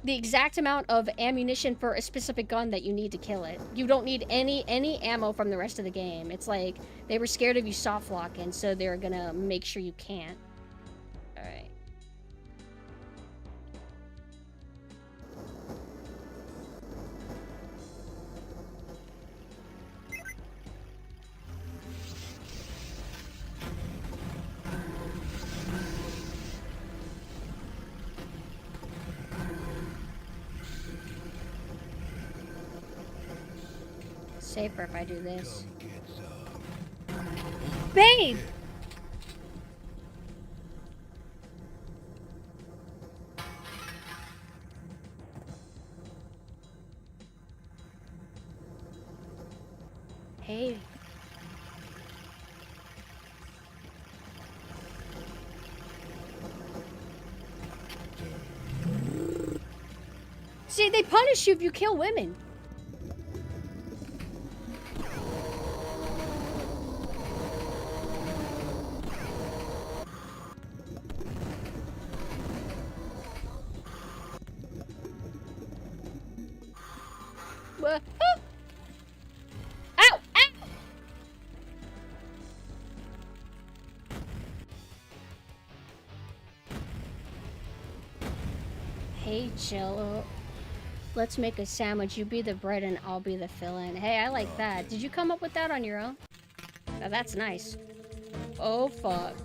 the exact amount of ammunition for a specific gun that you need to kill it. You don't need any ammo from the rest of the game. It's like, they were scared of you soft locking, so they're gonna make sure you can't. Alright. Safer if I do this. Babe! Hey. See, they punish you if you kill women. Ow! Ow! Hey, Jello. Let's make a sandwich. You be the bread and I'll be the filling. Hey, I like that. Did you come up with that on your own? Oh, that's nice. Oh, fuck.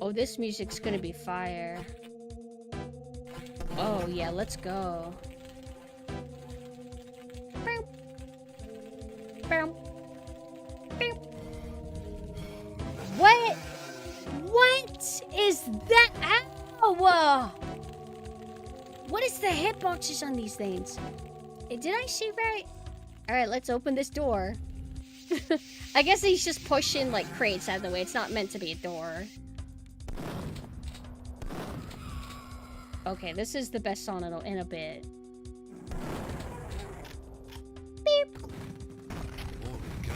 Oh, this music's gonna be fire. Oh, yeah, let's go. What? What is that? Ow! What is the hitboxes on these things? Did I see right? Alright, let's open this door. I guess he's just pushing, like, crates out of the way. It's not meant to be a door. Okay, this is the best song in a bit. Holy cow.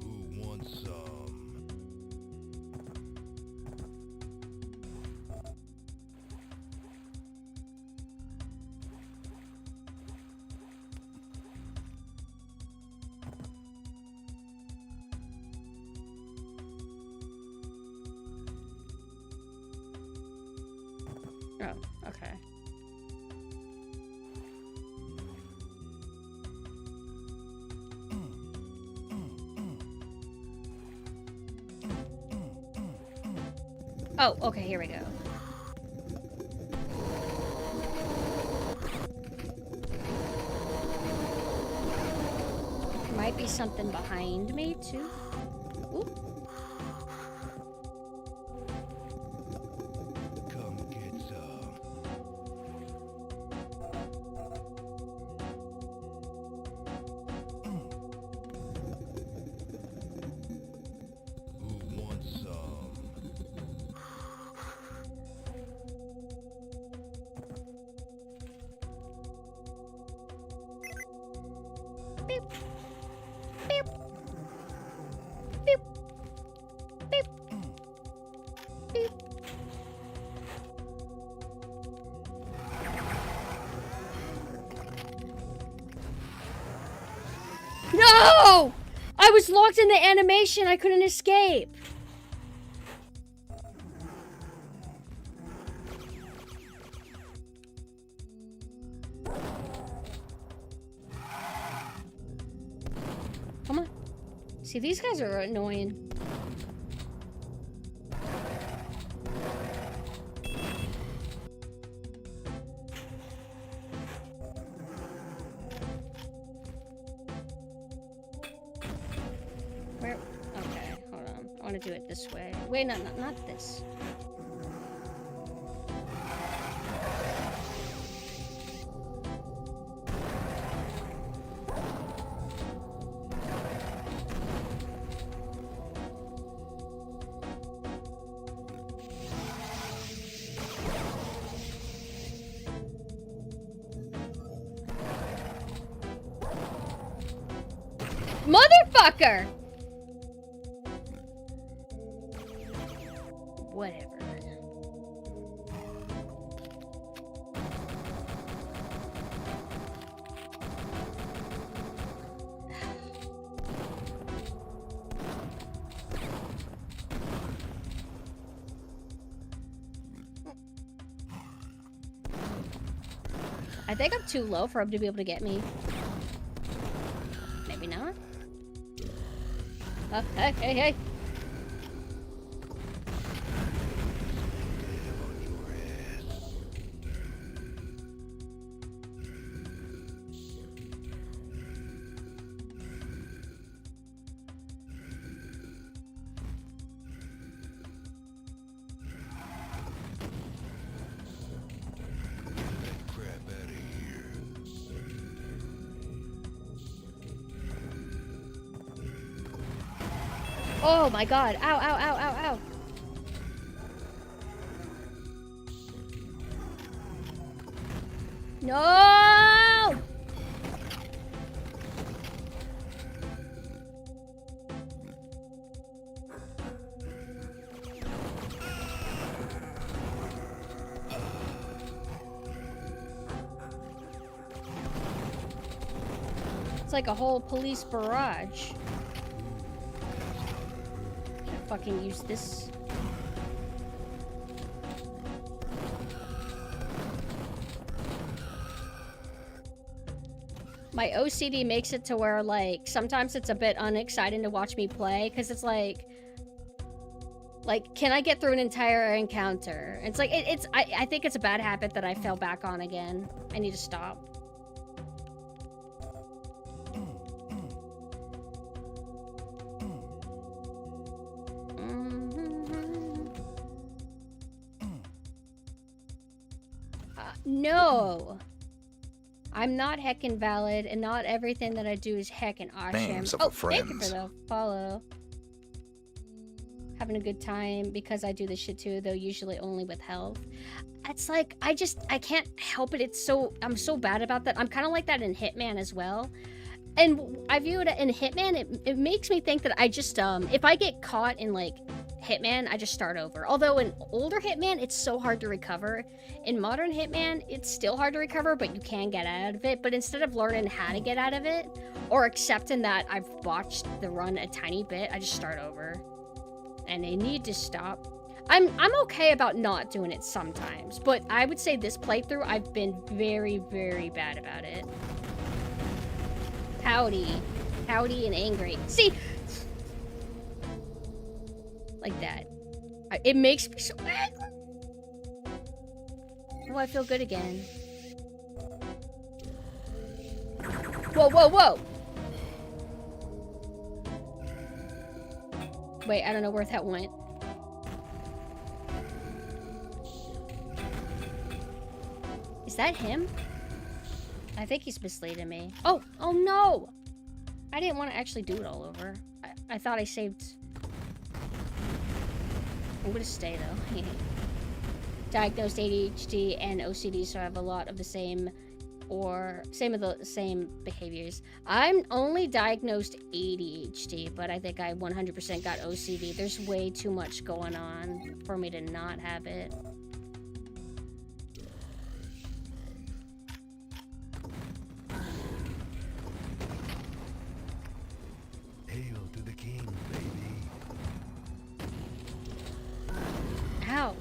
Who wants some? Oh, okay. Oh, okay, here we go. There might be something behind me, too. Ooh. Come get some. Who wants some? Beep. Beep. Beep. Beep. Beep. No! I was locked in the animation. I couldn't escape. Come on. See, these guys are annoying. Where? Okay, hold on. I want to do it this way. Wait, no, not this. Motherfucker! Whatever. I think I'm too low for him to be able to get me. Maybe not. Hey, hey, hey. Crap out of here. Oh my god. Ow, ow, ow, ow, ow. No! It's like a whole police barrage. Can't fucking use this. My OCD makes it to where, like, sometimes it's a bit unexciting to watch me play, because it's like, can I get through an entire encounter? It's like, I think it's a bad habit that I fell back on again. I need to stop. No! I'm not heckin' valid, and not everything that I do is heckin' awesome. Names of Oh, a friend. thank you for the follow. having a good time because I do this shit too, though usually only with health. It's like, I can't help it. I'm so bad about that. I'm kind of like that in Hitman as well. And I view it in Hitman, it makes me think that I just, if I get caught in like Hitman, I just start over. Although in older Hitman, it's so hard to recover. In modern Hitman, it's still hard to recover, but you can get out of it. But instead of learning how to get out of it, or accepting that I've botched the run a tiny bit, I just start over. And they need to stop. I'm okay about not doing it sometimes, but I would say this playthrough, I've been very, very bad about it. Howdy. Howdy and angry. See? Like that. It makes me so angry. Oh, I feel good again. Whoa, whoa, whoa! Wait, I don't know where that went. Is that him? I think he's misleading me. Oh no! I didn't want to actually do it all over. I thought I saved... I'm gonna stay though. Diagnosed ADHD and OCD, so I have a lot of the same behaviors. I'm only diagnosed ADHD, but I think I 100% got OCD. There's way too much going on for me to not have it. Hail to the king, baby. Ow.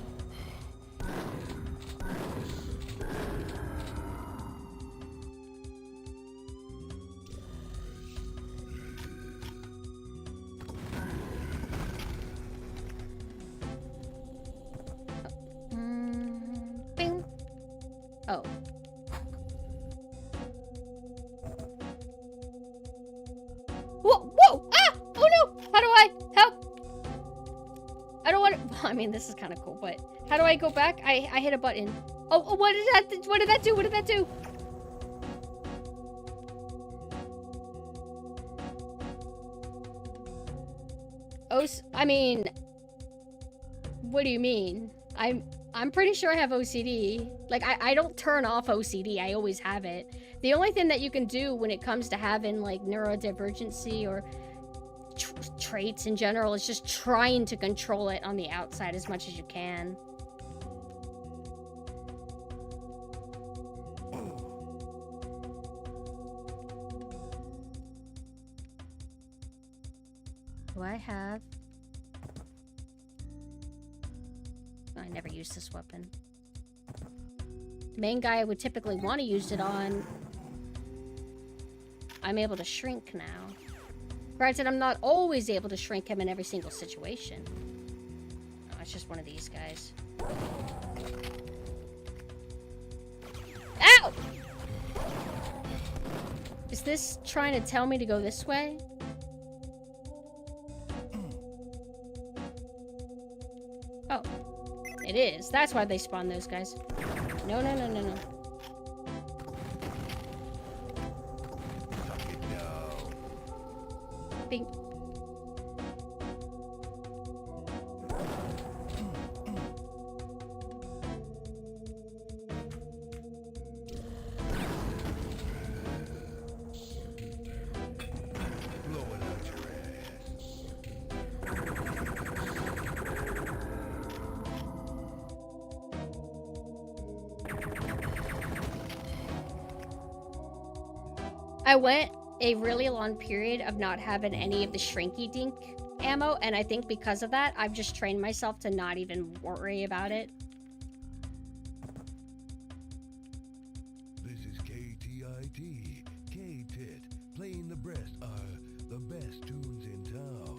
Bing. Oh. Whoa! Whoa! Ah! Oh no! How do I help? I don't want to. I mean, this is kind of cool, but how do I go back? I hit a button. Oh! What did that do? What did that do? What did that do? Oh, I mean, what do you mean? I'm pretty sure I have OCD. Like, I don't turn off OCD. I always have it. The only thing that you can do when it comes to having, like, neurodivergency or traits in general is just trying to control it on the outside as much as you can. Do I have... I never used this weapon. The main guy I would typically want to use it on, I'm able to shrink now. Granted, I'm not always able to shrink him in every single situation. Oh, it's just one of these guys. Ow! Is this trying to tell me to go this way? Oh. It is. That's why they spawn those guys. No, no, no, no, no. Bing. I went a really long period of not having any of the shrinky dink ammo, and I think because of that, I've just trained myself to not even worry about it. This is KTIT, K-Tit, playing the best tunes in town.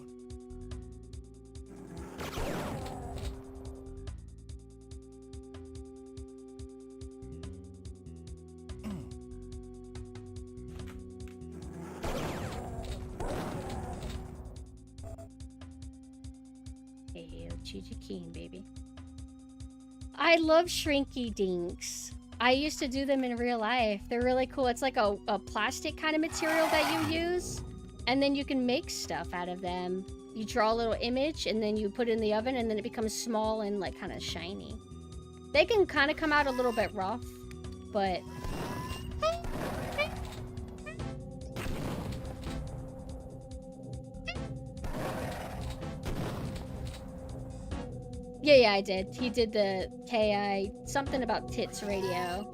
Keen, baby. I love shrinky dinks. I used to do them in real life. They're really cool. It's like a plastic kind of material that you use, and then you can make stuff out of them. You draw a little image and then you put it in the oven and then it becomes small and like kind of shiny. They can kind of come out a little bit rough, but... Yeah, I did. He did the KI, something about tits radio.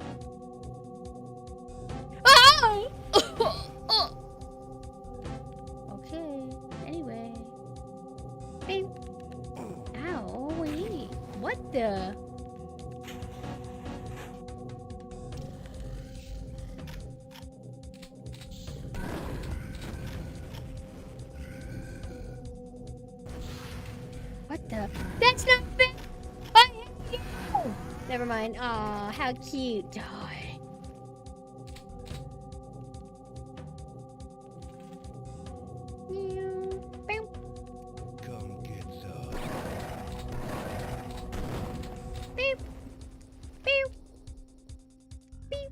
Oh! Okay, anyway. Beep. Ow, wait. What the? What the? That's not fair! I hate you! Never mind. Aw, how cute. Oh. Come get some. Beep. Beep. Beep.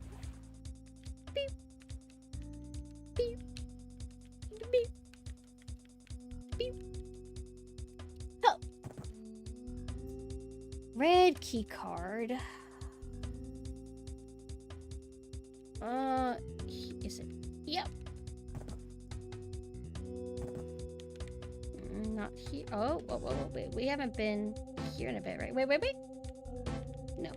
Beep. Beep. Beep. Beep. Oh. Red key card. Is it? Yep. Not here. Oh, whoa, wait. We haven't been here in a bit, right? Wait. No.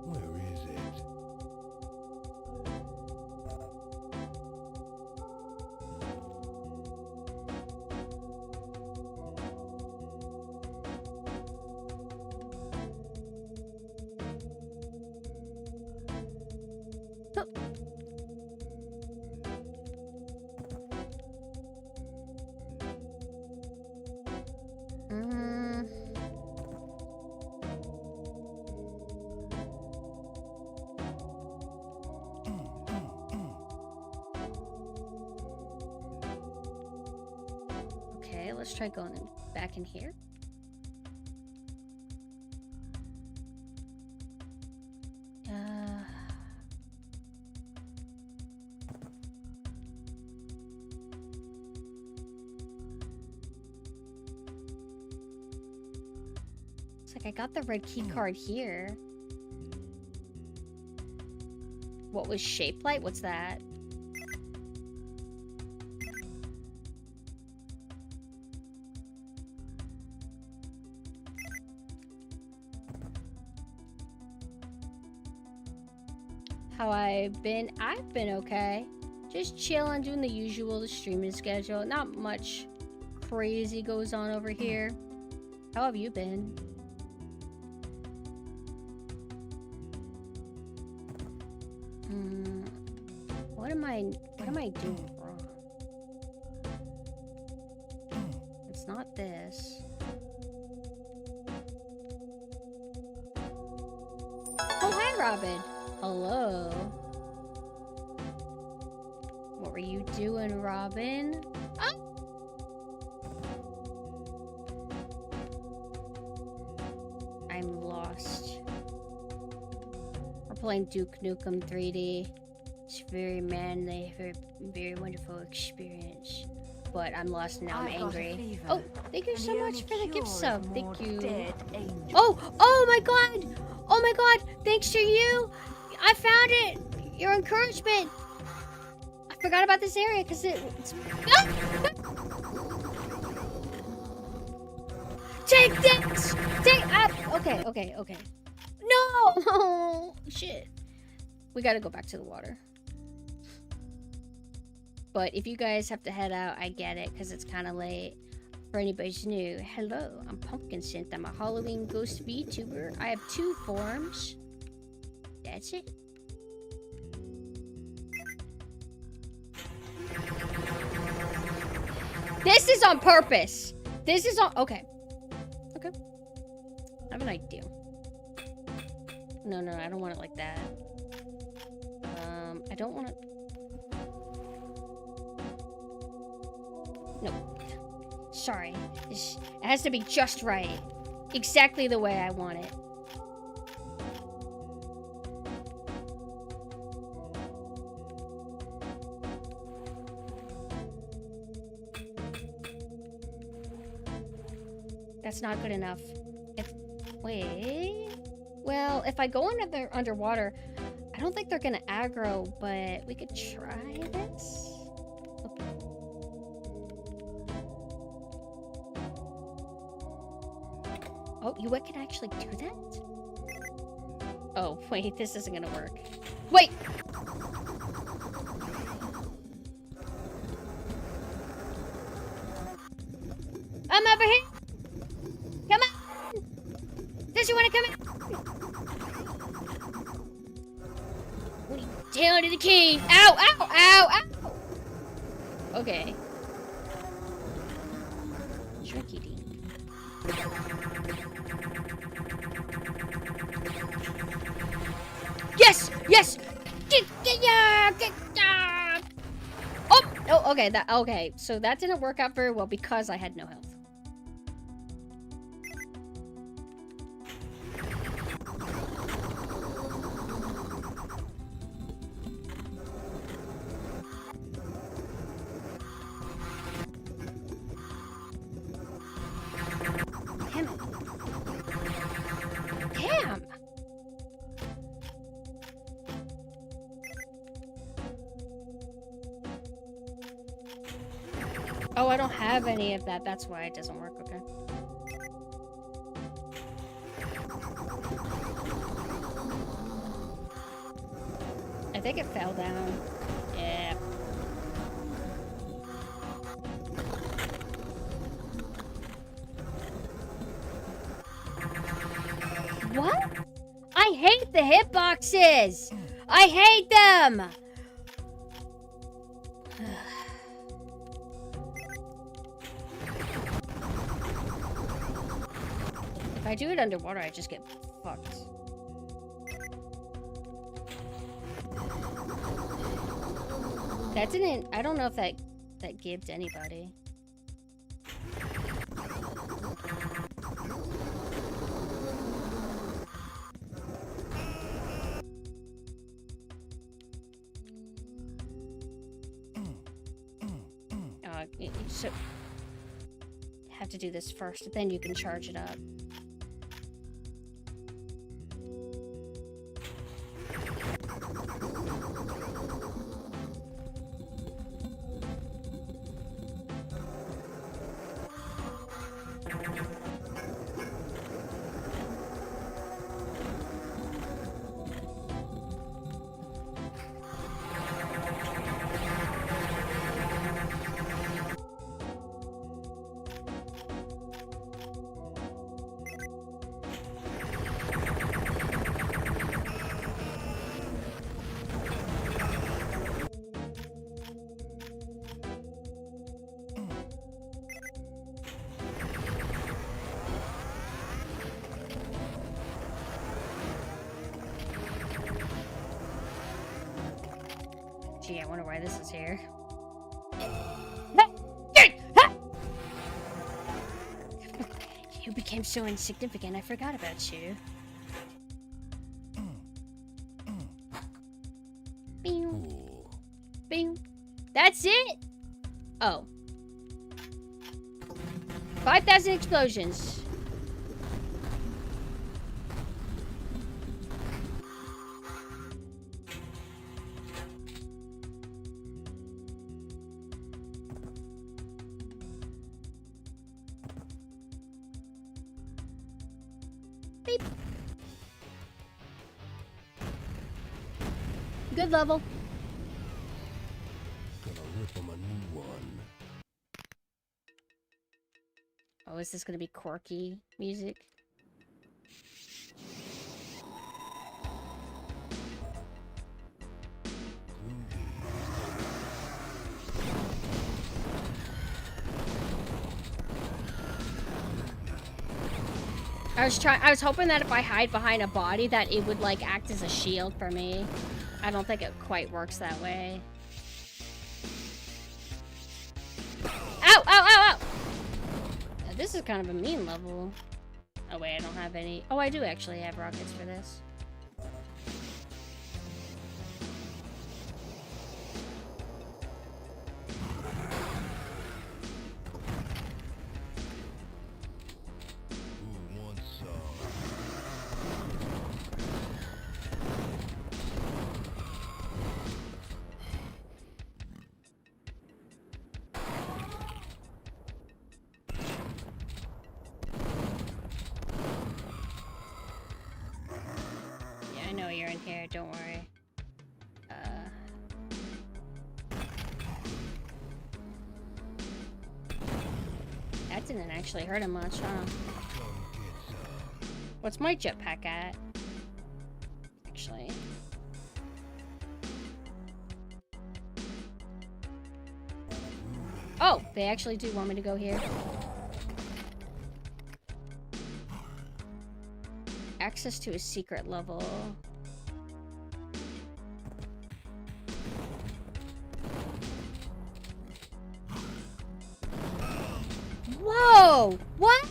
Where is it? Okay, let's try going back in here. It's like I got the red key card here. What was shaped like? What's that? How I've been okay. Just chilling, doing the usual, the streaming schedule. Not much crazy goes on over here. How have you been? What am I doing wrong? It's not this. Oh, hi, Robin. Hello. What were you doing, Robin? Oh! I'm lost. We're playing Duke Nukem 3D. It's very manly, very wonderful experience. But I'm lost now. I'm angry. Oh, thank you so much for the gift sub. Thank you. Oh my god! Oh my god! Thanks to you, I found it. Your encouragement. I forgot about this area because it's. Ah! Take this! Okay. No! Oh, shit. We gotta go back to the water. But if you guys have to head out, I get it, because it's kind of late. For anybody's new, hello, I'm PumpkinSynth. I'm a Halloween ghost VTuber. I have 2 forms. That's it. This is on purpose. This is on... Okay. I have an idea. No, I don't want it like that. I don't want it... No. Sorry. It has to be just right. Exactly the way I want it. That's not good enough. Wait. Well, if I go underwater, I don't think they're gonna aggro, but we could try this. Oh, you can actually do that? Oh, wait, this isn't gonna work. Wait! I'm over here! Come on! Does you wanna come in? Down to the king! Ow! Ow! Ow! Ow! Okay. Tricky dee. Yes! Yes! Oh! Oh, okay, okay. So that didn't work out very well because I had no health. Damn it. Damn! Oh, I don't have any of that. That's why it doesn't work. Okay. I think it fell down. Yeah. What? I hate the hitboxes! I hate them! If I do it underwater, I just get fucked. That didn't... I don't know if that gibbed anybody. So... have to do this first, then you can charge it up. Gee, I wonder why this is here. You became so insignificant, I forgot about you. Bing. Bing. That's it? Oh. 5,000 explosions. Beep. Good level. Gonna rip him a new one. Oh, is this gonna be quirky music? I was hoping that if I hide behind a body that it would like act as a shield for me. I don't think it quite works that way. Ow! Ow! Ow! Ow! Now, this is kind of a mean level. Oh wait, I don't have any. Oh, I do actually have rockets for this. you're in here. Don't worry. That didn't actually hurt him much, huh? What's my jetpack at? Actually. Oh, they actually do want me to go here. Access to a secret level. Whoa! What?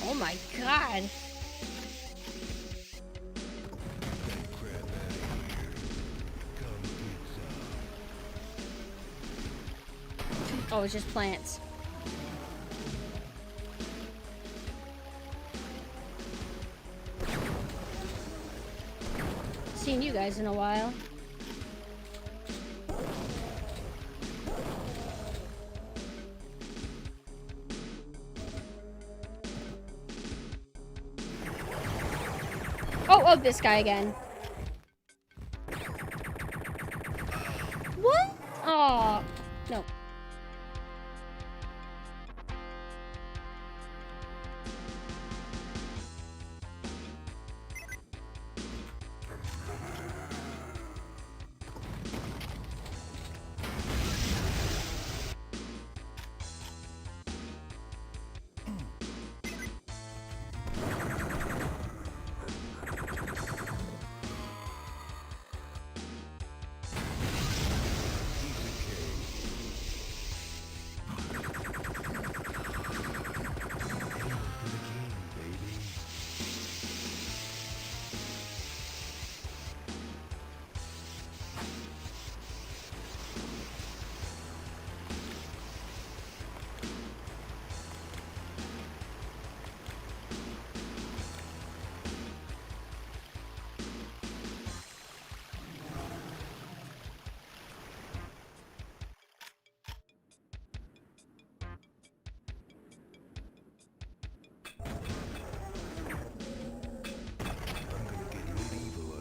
Oh my god. Oh, it's just plants. Seen you guys in a while. Oh, this guy again. What? Oh, no.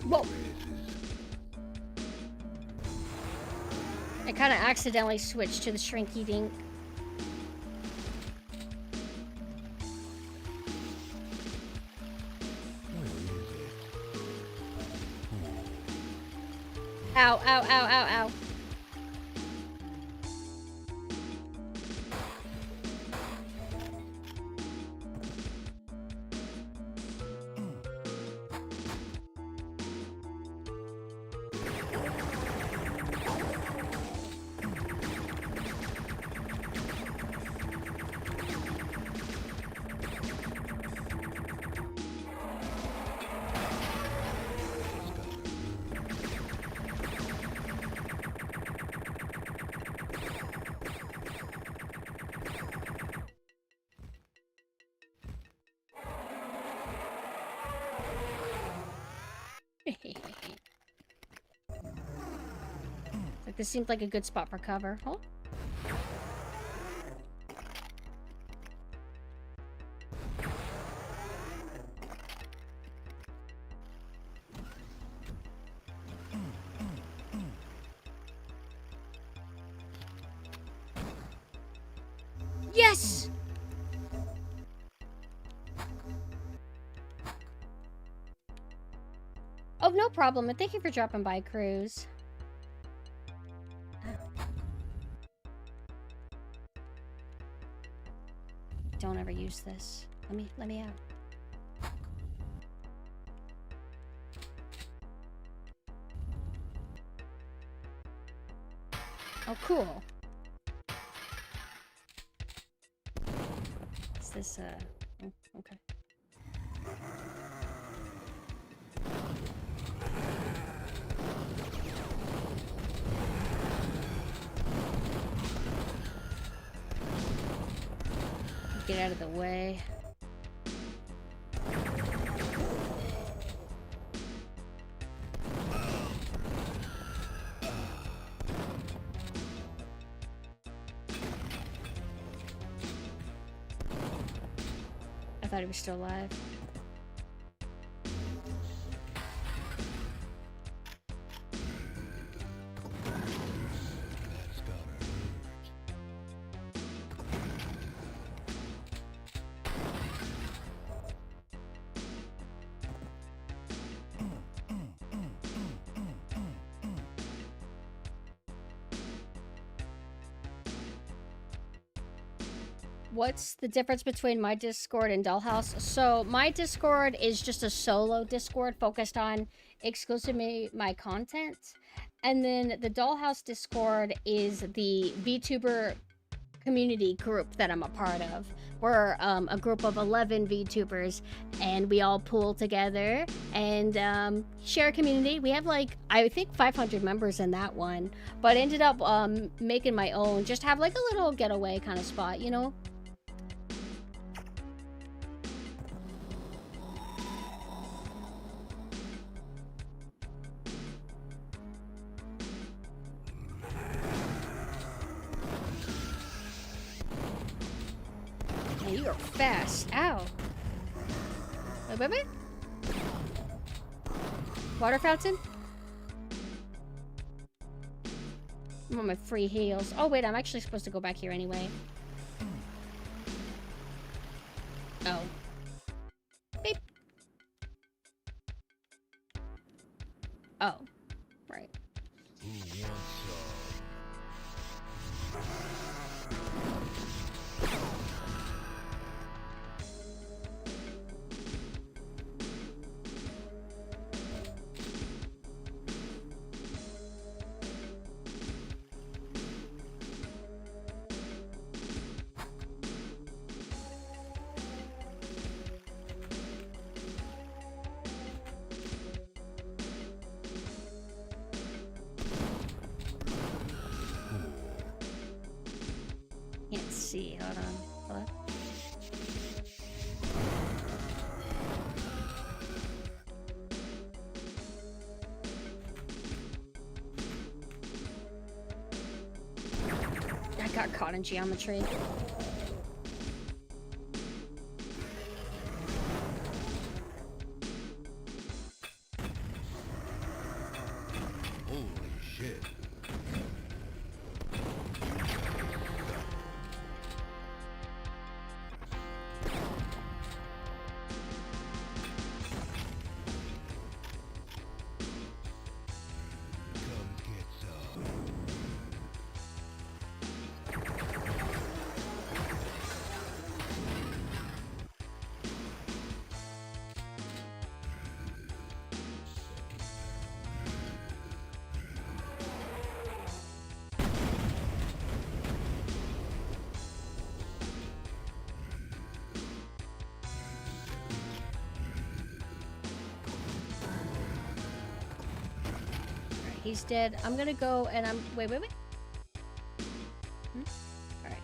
Whoa. I kind of accidentally switched to the shrinky dink. Ow, ow, ow, ow, ow. Like this seems like a good spot for cover. Oh. Yes! Oh, no problem. And thank you for dropping by, Cruz. Don't ever use this. Let me out. Oh, cool. Is this, oh, okay. Get out of the way. I thought he was still alive. That's gotta hurt. What's the difference between my Discord and Dollhouse? So my Discord is just a solo Discord focused on exclusively my content. And then the Dollhouse Discord is the VTuber community group that I'm a part of. We're a group of 11 VTubers, and we all pool together and share a community. We have like, I think 500 members in that one, but ended up making my own, just have like a little getaway kind of spot, you know? Hey, you're fast. Ow. Wait, wait, wait. Water fountain? I'm on my free heals. Oh, wait, I'm actually supposed to go back here anyway. Oh. Beep. Oh. Right. Who wants some? Can't see. Hold on. Hello? I got caught in geometry. Holy shit. Come get some. Alright, he's dead. I'm gonna go and wait, wait, wait. Alright.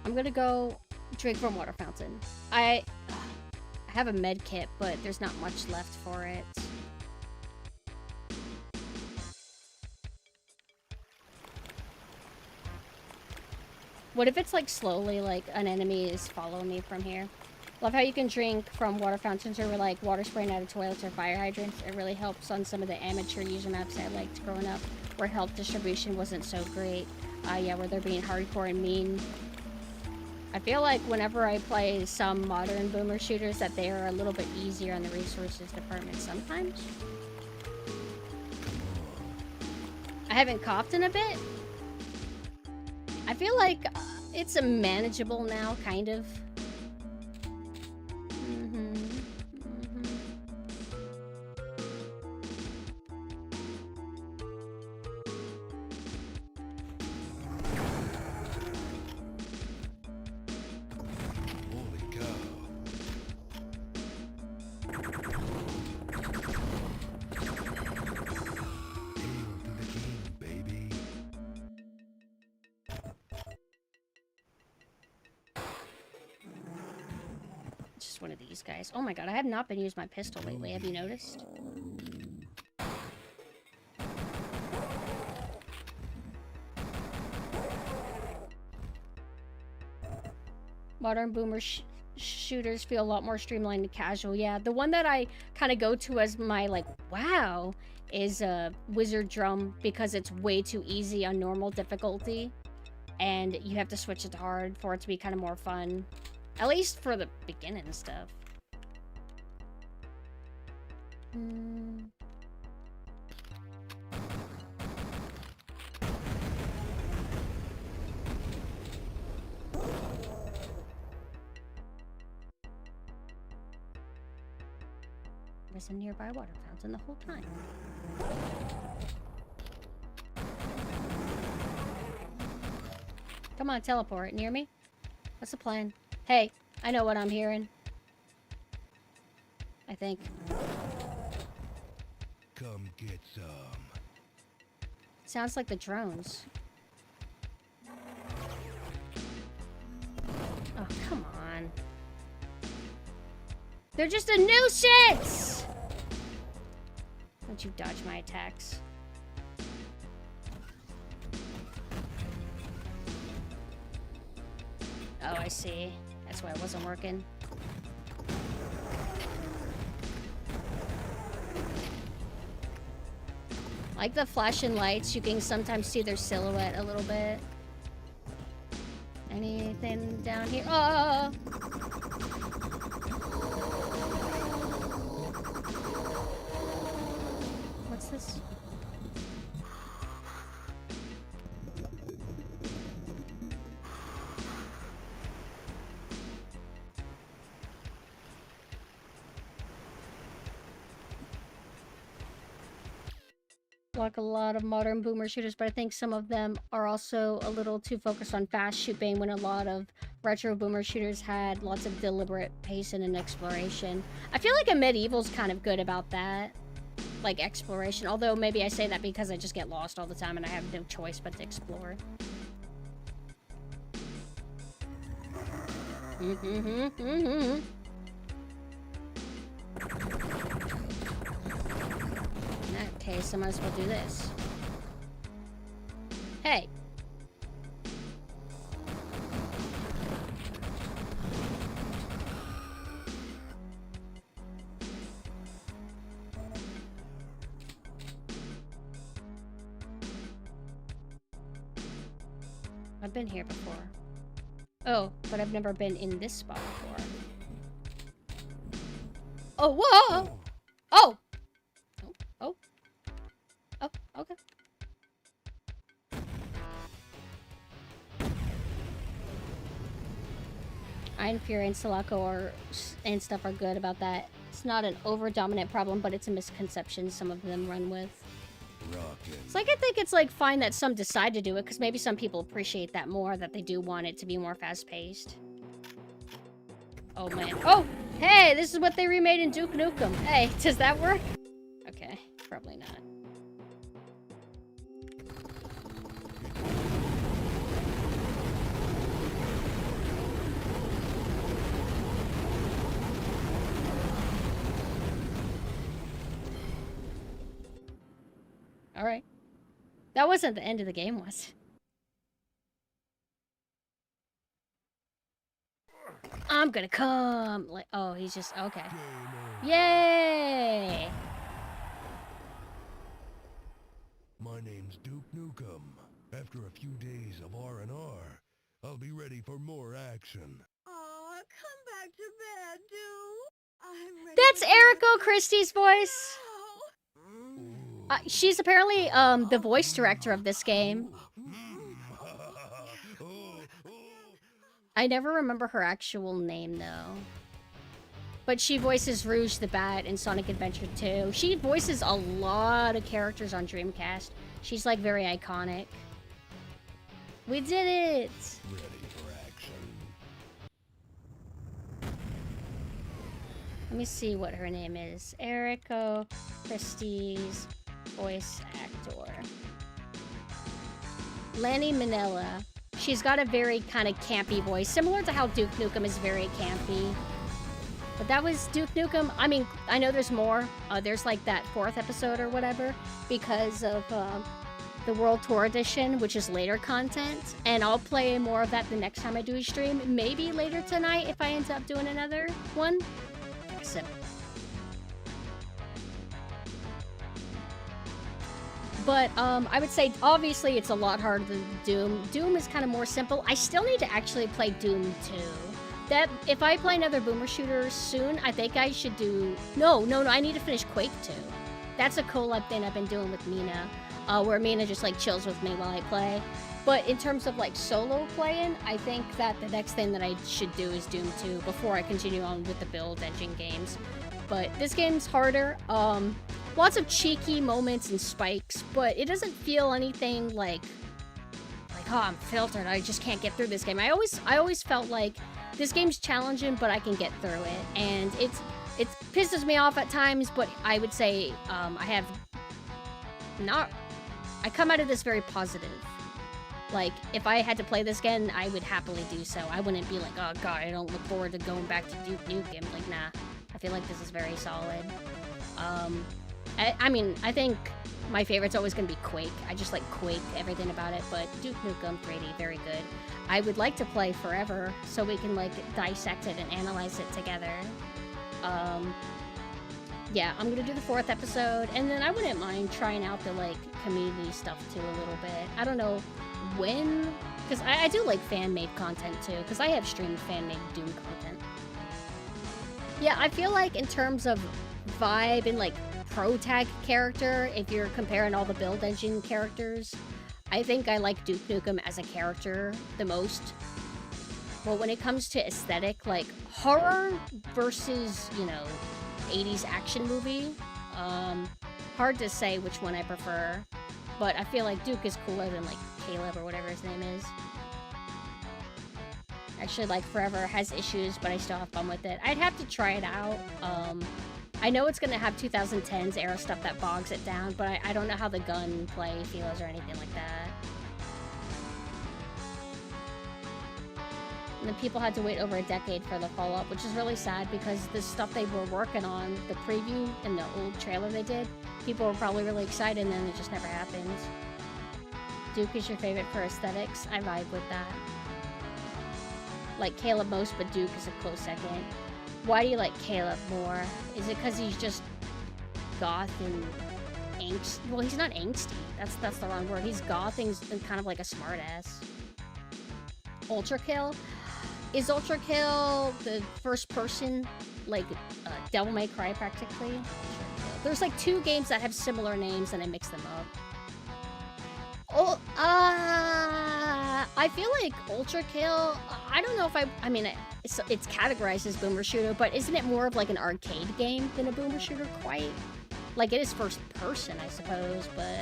I'm gonna go drink from water fountain. I have a med kit, but there's not much left for it. What if it's like slowly, like an enemy is following me from here? Love how you can drink from water fountains or like water spraying out of toilets or fire hydrants. It really helps on some of the amateur user maps I liked growing up, where health distribution wasn't so great. Yeah, where they're being hardcore and mean. I feel like whenever I play some modern boomer shooters that they are a little bit easier on the resources department sometimes. I haven't coughed in a bit. I feel like it's a manageable now, kind of. Just one of these guys. Oh my god, I have not been using my pistol lately. Have you noticed? Modern boomer shooters feel a lot more streamlined and casual. Yeah, the one that I kind of go to as my, like, wow, is Wizard Drum, because it's way too easy on normal difficulty. And you have to switch it to hard for it to be kind of more fun. At least for the beginning stuff. There's a nearby water fountain the whole time. Come on, teleport near me. What's the plan? Hey, I know what I'm hearing. I think. Come get some. Sounds like the drones. Oh, come on. They're just a nuisance! Don't you dodge my attacks. Oh, I see. That's why it wasn't working. Like the flashing lights, you can sometimes see their silhouette a little bit. Anything down here? Oh! What's this? Like a lot of modern boomer shooters, but I think some of them are also a little too focused on fast shooting when a lot of retro boomer shooters had lots of deliberate pacing and exploration. I feel like a Medieval's kind of good about that. Like exploration, although maybe I say that because I just get lost all the time and I have no choice but to explore. In that case, I might as well do this. Hey! I've been here before. Oh, but I've never been in this spot before. Oh, whoa! Oh! Oh. Oh, okay. Iron Fury and Sulaco and stuff are good about that. It's not an over-dominant problem, but it's a misconception some of them run with. It's like, I think it's like fine that some decide to do it, because maybe some people appreciate that more, that they do want it to be more fast-paced. Oh, man. Oh! Hey, this is what they remade in Duke Nukem. Hey, does that work? Okay, probably not. Alright. That wasn't the end of the game, was it? I'm gonna come! Like, oh, he's just... okay. Yay! My name's Duke Nukem. After a few days of R&R, I'll be ready for more action. Aw, come back to bed, Duke. I'm ready. That's Erico Christie's voice! She's apparently, the voice director of this game. I never remember her actual name, though. But she voices Rouge the Bat in Sonic Adventure 2. She voices a lot of characters on Dreamcast. She's, like, very iconic. We did it! Ready for action. Let me see what her name is. Erico Christie's voice actor. Lanny Minella. She's got a very kind of campy voice, similar to how Duke Nukem is very campy. But that was Duke Nukem. I mean, I know there's more. There's like that 4th episode or whatever because of the World Tour Edition, which is later content. And I'll play more of that the next time I do a stream. Maybe later tonight if I end up doing another one. Except. But I would say, obviously, it's a lot harder than Doom. Doom is kind of more simple. I still need to actually play Doom 2. That if I play another boomer shooter soon, I think I should do... No, I need to finish Quake 2. That's a collab thing I've been doing with Mina, where Mina just, like, chills with me while I play. But in terms of, like, solo playing, I think that the next thing that I should do is Doom 2 before I continue on with the build engine games. But this game's harder. Lots of cheeky moments and spikes, but it doesn't feel anything like, oh, I'm filtered, I just can't get through this game. I always felt like this game's challenging, but I can get through it. And it pisses me off at times, but I would say I come out of this very positive. Like, if I had to play this again, I would happily do so. I wouldn't be like, oh god, I don't look forward to going back to Duke Nukem. Like, nah. I feel like this is very solid. I mean, I think my favorite's always going to be Quake. I just like Quake, everything about it, but Duke Nukem 3D, very good. I would like to play Forever, so we can, like, dissect it and analyze it together. Yeah, I'm gonna do the 4th episode, and then I wouldn't mind trying out the, like, community stuff, too, a little bit. I don't know when, because I do like fan-made content, too, because I have streamed fan-made Doom content. Yeah, I feel like in terms of vibe and, like, pro tag character, if you're comparing all the build engine characters, I think I like Duke Nukem as a character the most. But when it comes to aesthetic, like horror versus, you know, 80s action movie, hard to say which one I prefer. But I feel like Duke is cooler than, like, Caleb or whatever his name is. Actually, like, Forever has issues, but I still have fun with it. I'd have to try it out. I know it's gonna have 2010s era stuff that bogs it down, but I don't know how the gunplay feels or anything like that. And then people had to wait over a decade for the follow-up, which is really sad because the stuff they were working on, the preview and the old trailer they did, people were probably really excited and then it just never happened. Duke is your favorite for aesthetics? I vibe with that. Like Caleb most, but Duke is a close second. Why do you like Caleb more? Is it because he's just goth and angst? Well, he's not angsty. That's the wrong word. He's goth and kind of like a smartass. Ultra Kill? Is Ultra Kill the first person, like, Devil May Cry practically? There's like 2 games that have similar names and I mix them up. Oh, I feel like Ultra Kill, I don't know if I mean, it's categorized as boomer shooter, but isn't it more of like an arcade game than a boomer shooter quite? Like, it is first person, I suppose, but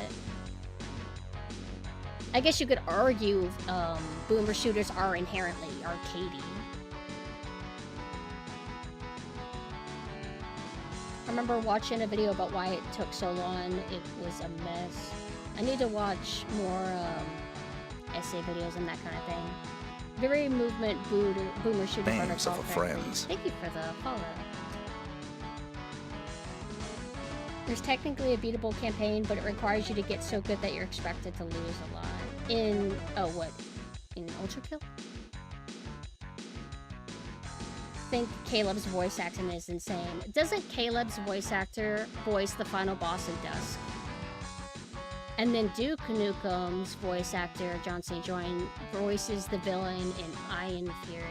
I guess you could argue boomer shooters are inherently arcadey. I remember watching a video about why it took so long. It was a mess. I need to watch more essay videos and that kind of thing. Very movement boomer shooter Names protocol. of friends. Thank you for the follow. There's technically a beatable campaign, but it requires you to get so good that you're expected to lose a lot. In Ultra Kill? I think Caleb's voice acting is insane. Doesn't Caleb's voice actor voice the final boss in Dusk? And then Duke Nukem's voice actor, John St. John, voices the villain in Iron Fury.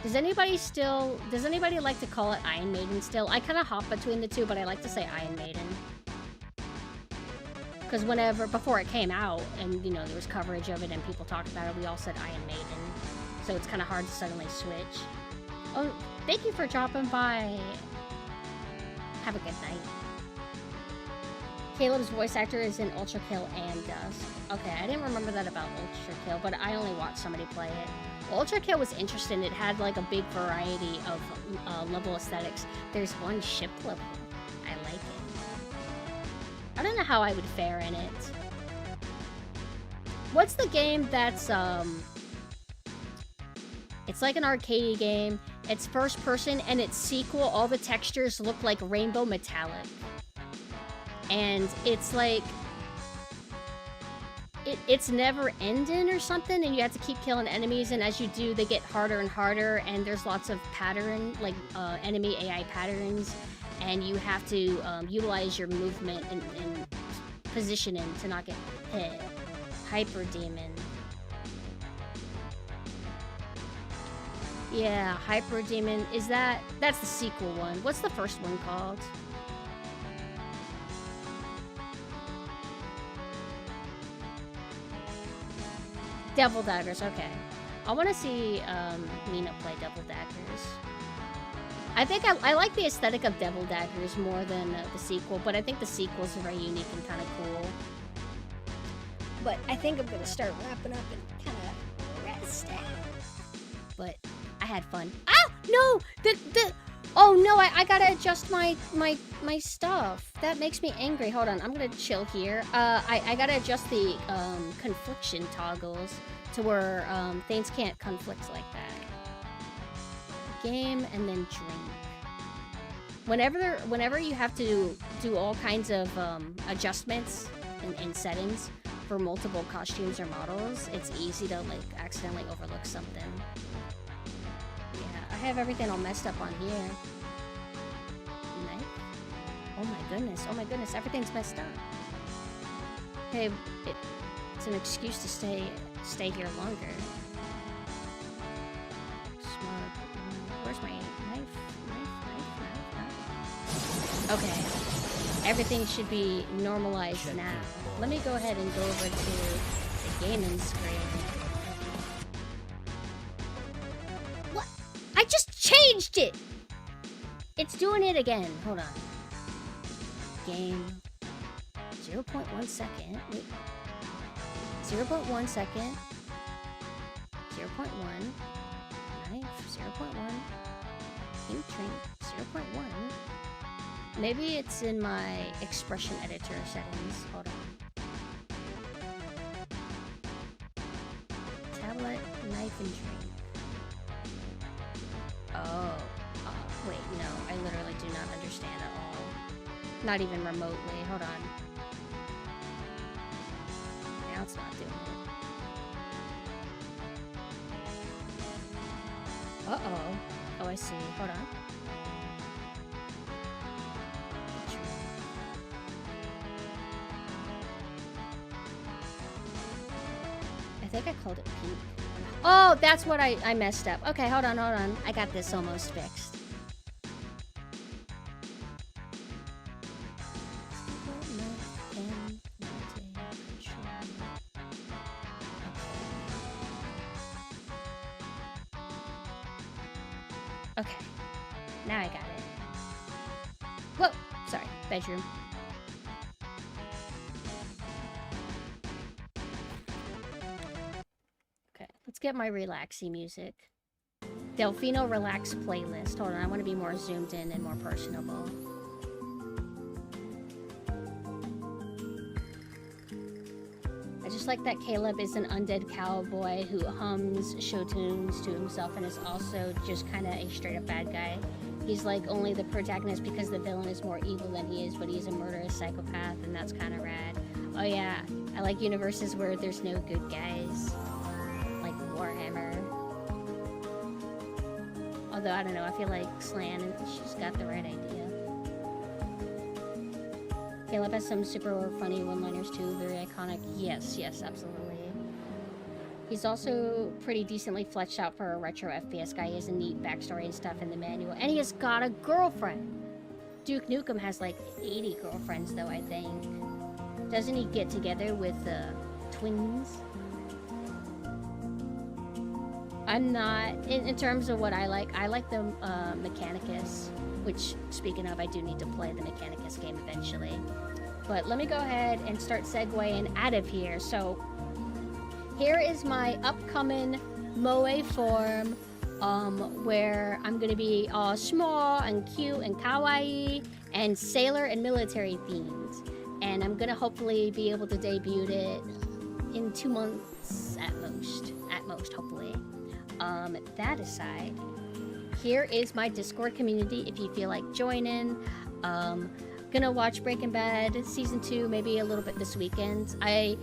Does anybody like to call it Iron Maiden still? I kind of hop between the two, but I like to say Iron Maiden. Because before it came out, and, you know, there was coverage of it and people talked about it, we all said Iron Maiden. So it's kind of hard to suddenly switch. Oh, thank you for dropping by. Have a good night. Caleb's voice actor is in Ultra Kill and Dusk. Okay, I didn't remember that about Ultra Kill, but I only watched somebody play it. Ultra Kill was interesting. It had like a big variety of level aesthetics. There's one ship level. I like it. I don't know how I would fare in it. What's the game that's it's like an arcade game, It's first person, and its sequel, all the textures look like rainbow metallic. And it's like... It's never ending or something, and you have to keep killing enemies, and as you do, they get harder and harder, and there's lots of pattern, like enemy AI patterns, and you have to utilize your movement and positioning to not get hit. Hyper Demon. Yeah, Hyper Demon. That's the sequel one. What's the first one called? Devil Daggers, okay. I want to see Mina play Devil Daggers. I think I like the aesthetic of Devil Daggers more than the sequel, but I think the sequel's very unique and kind of cool. But I think I'm going to start wrapping up and kind of rest out. But I had fun. Ah! No! Oh no, I gotta adjust my stuff. That makes me angry. Hold on, I'm gonna chill here. I gotta adjust the confliction toggles to where things can't conflict like that. Game and then drink. Whenever you have to do all kinds of adjustments and settings for multiple costumes or models, it's easy to like accidentally overlook something. I have everything all messed up on here. Knife? Oh my goodness, everything's messed up. Hey, it's an excuse to stay here longer. Smart. Where's my knife? Okay. Everything should be normalized now. Let me go ahead and go over to the gaming screen. I just changed it! It's doing it again. Hold on. Game. 0.1 second. Wait. 0.1 second. 0.1. Knife. 0.1. Ink drink. 0.1. Maybe it's in my expression editor settings. Hold on. Tablet, knife, and drink. Oh, wait, no, I literally do not understand at all. Not even remotely, hold on. Now it's not doing it. Uh-oh. Oh, I see, hold on. I think I called it pink. Oh, that's what I messed up. Okay, hold on. I got this almost fixed. Okay, now I got it. Whoa, sorry, bedroom. Let's get my relaxy music. Delfino Relax playlist. Hold on, I want to be more zoomed in and more personable. I just like that Caleb is an undead cowboy who hums show tunes to himself and is also just kind of a straight up bad guy. He's like only the protagonist because the villain is more evil than he is, but he's a murderous psychopath, and that's kind of rad. Oh yeah, I like universes where there's no good guys. Warhammer. Although, I don't know, I feel like Slan, she's got the right idea. Caleb has some super funny one-liners too, very iconic. Yes, absolutely. He's also pretty decently fleshed out for a retro FPS guy. He has a neat backstory and stuff in the manual. And he has got a girlfriend! Duke Nukem has like 80 girlfriends though, I think. Doesn't he get together with twins? I'm not, in terms of what I like the Mechanicus, which, speaking of, I do need to play the Mechanicus game eventually. But let me go ahead and start segueing out of here. So, here is my upcoming Moe form, where I'm going to be all small and cute and kawaii and sailor and military themed. And I'm going to hopefully be able to debut it in 2 months at most, hopefully. That aside, here is my Discord community if you feel like joining. Gonna watch Breaking Bad season 2 maybe a little bit this weekend. I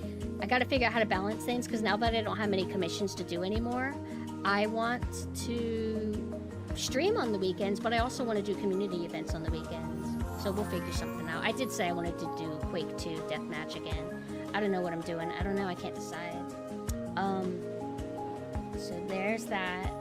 gotta figure out how to balance things because now that I don't have many commissions to do anymore, I want to stream on the weekends, but I also want to do community events on the weekends. So we'll figure something out. I did say I wanted to do Quake 2 Deathmatch again. I don't know what I'm doing. I don't know. I can't decide. So there's that.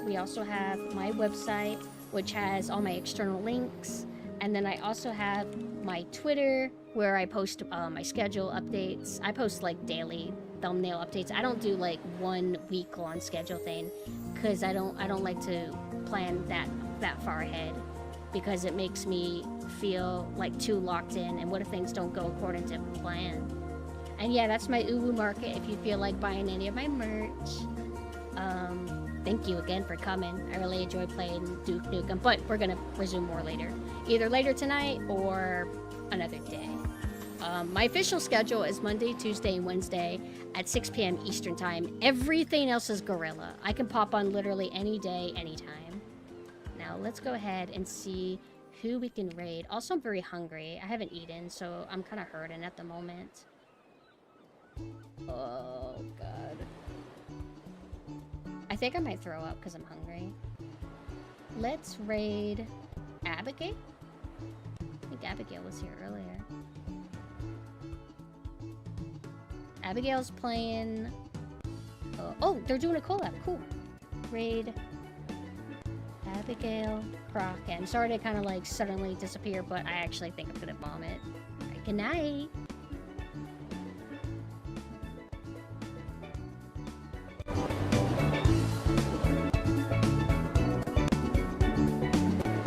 We also have my website, which has all my external links. And then I also have my Twitter, where I post my schedule updates. I post like daily thumbnail updates. I don't do like 1 week long schedule thing, because I don't like to plan that far ahead, because it makes me feel like too locked in. And what if things don't go according to plan? And yeah, that's my Uwu Market if you feel like buying any of my merch. Thank you again for coming. I really enjoyed playing Duke Nukem, but we're gonna resume more later. Either later tonight or another day. My official schedule is Monday, Tuesday, and Wednesday at 6 p.m. Eastern Time. Everything else is Gorilla. I can pop on literally any day, anytime. Now, let's go ahead and see who we can raid. Also, I'm very hungry. I haven't eaten, so I'm kind of hurting at the moment. Oh, God. I think I might throw up because I'm hungry. Let's raid Abigail? I think Abigail was here earlier. Abigail's playing... oh, they're doing a collab. Cool. Raid Abigail Crockett. I'm sorry to kind of like suddenly disappear, but I actually think I'm gonna vomit. Alright, good night.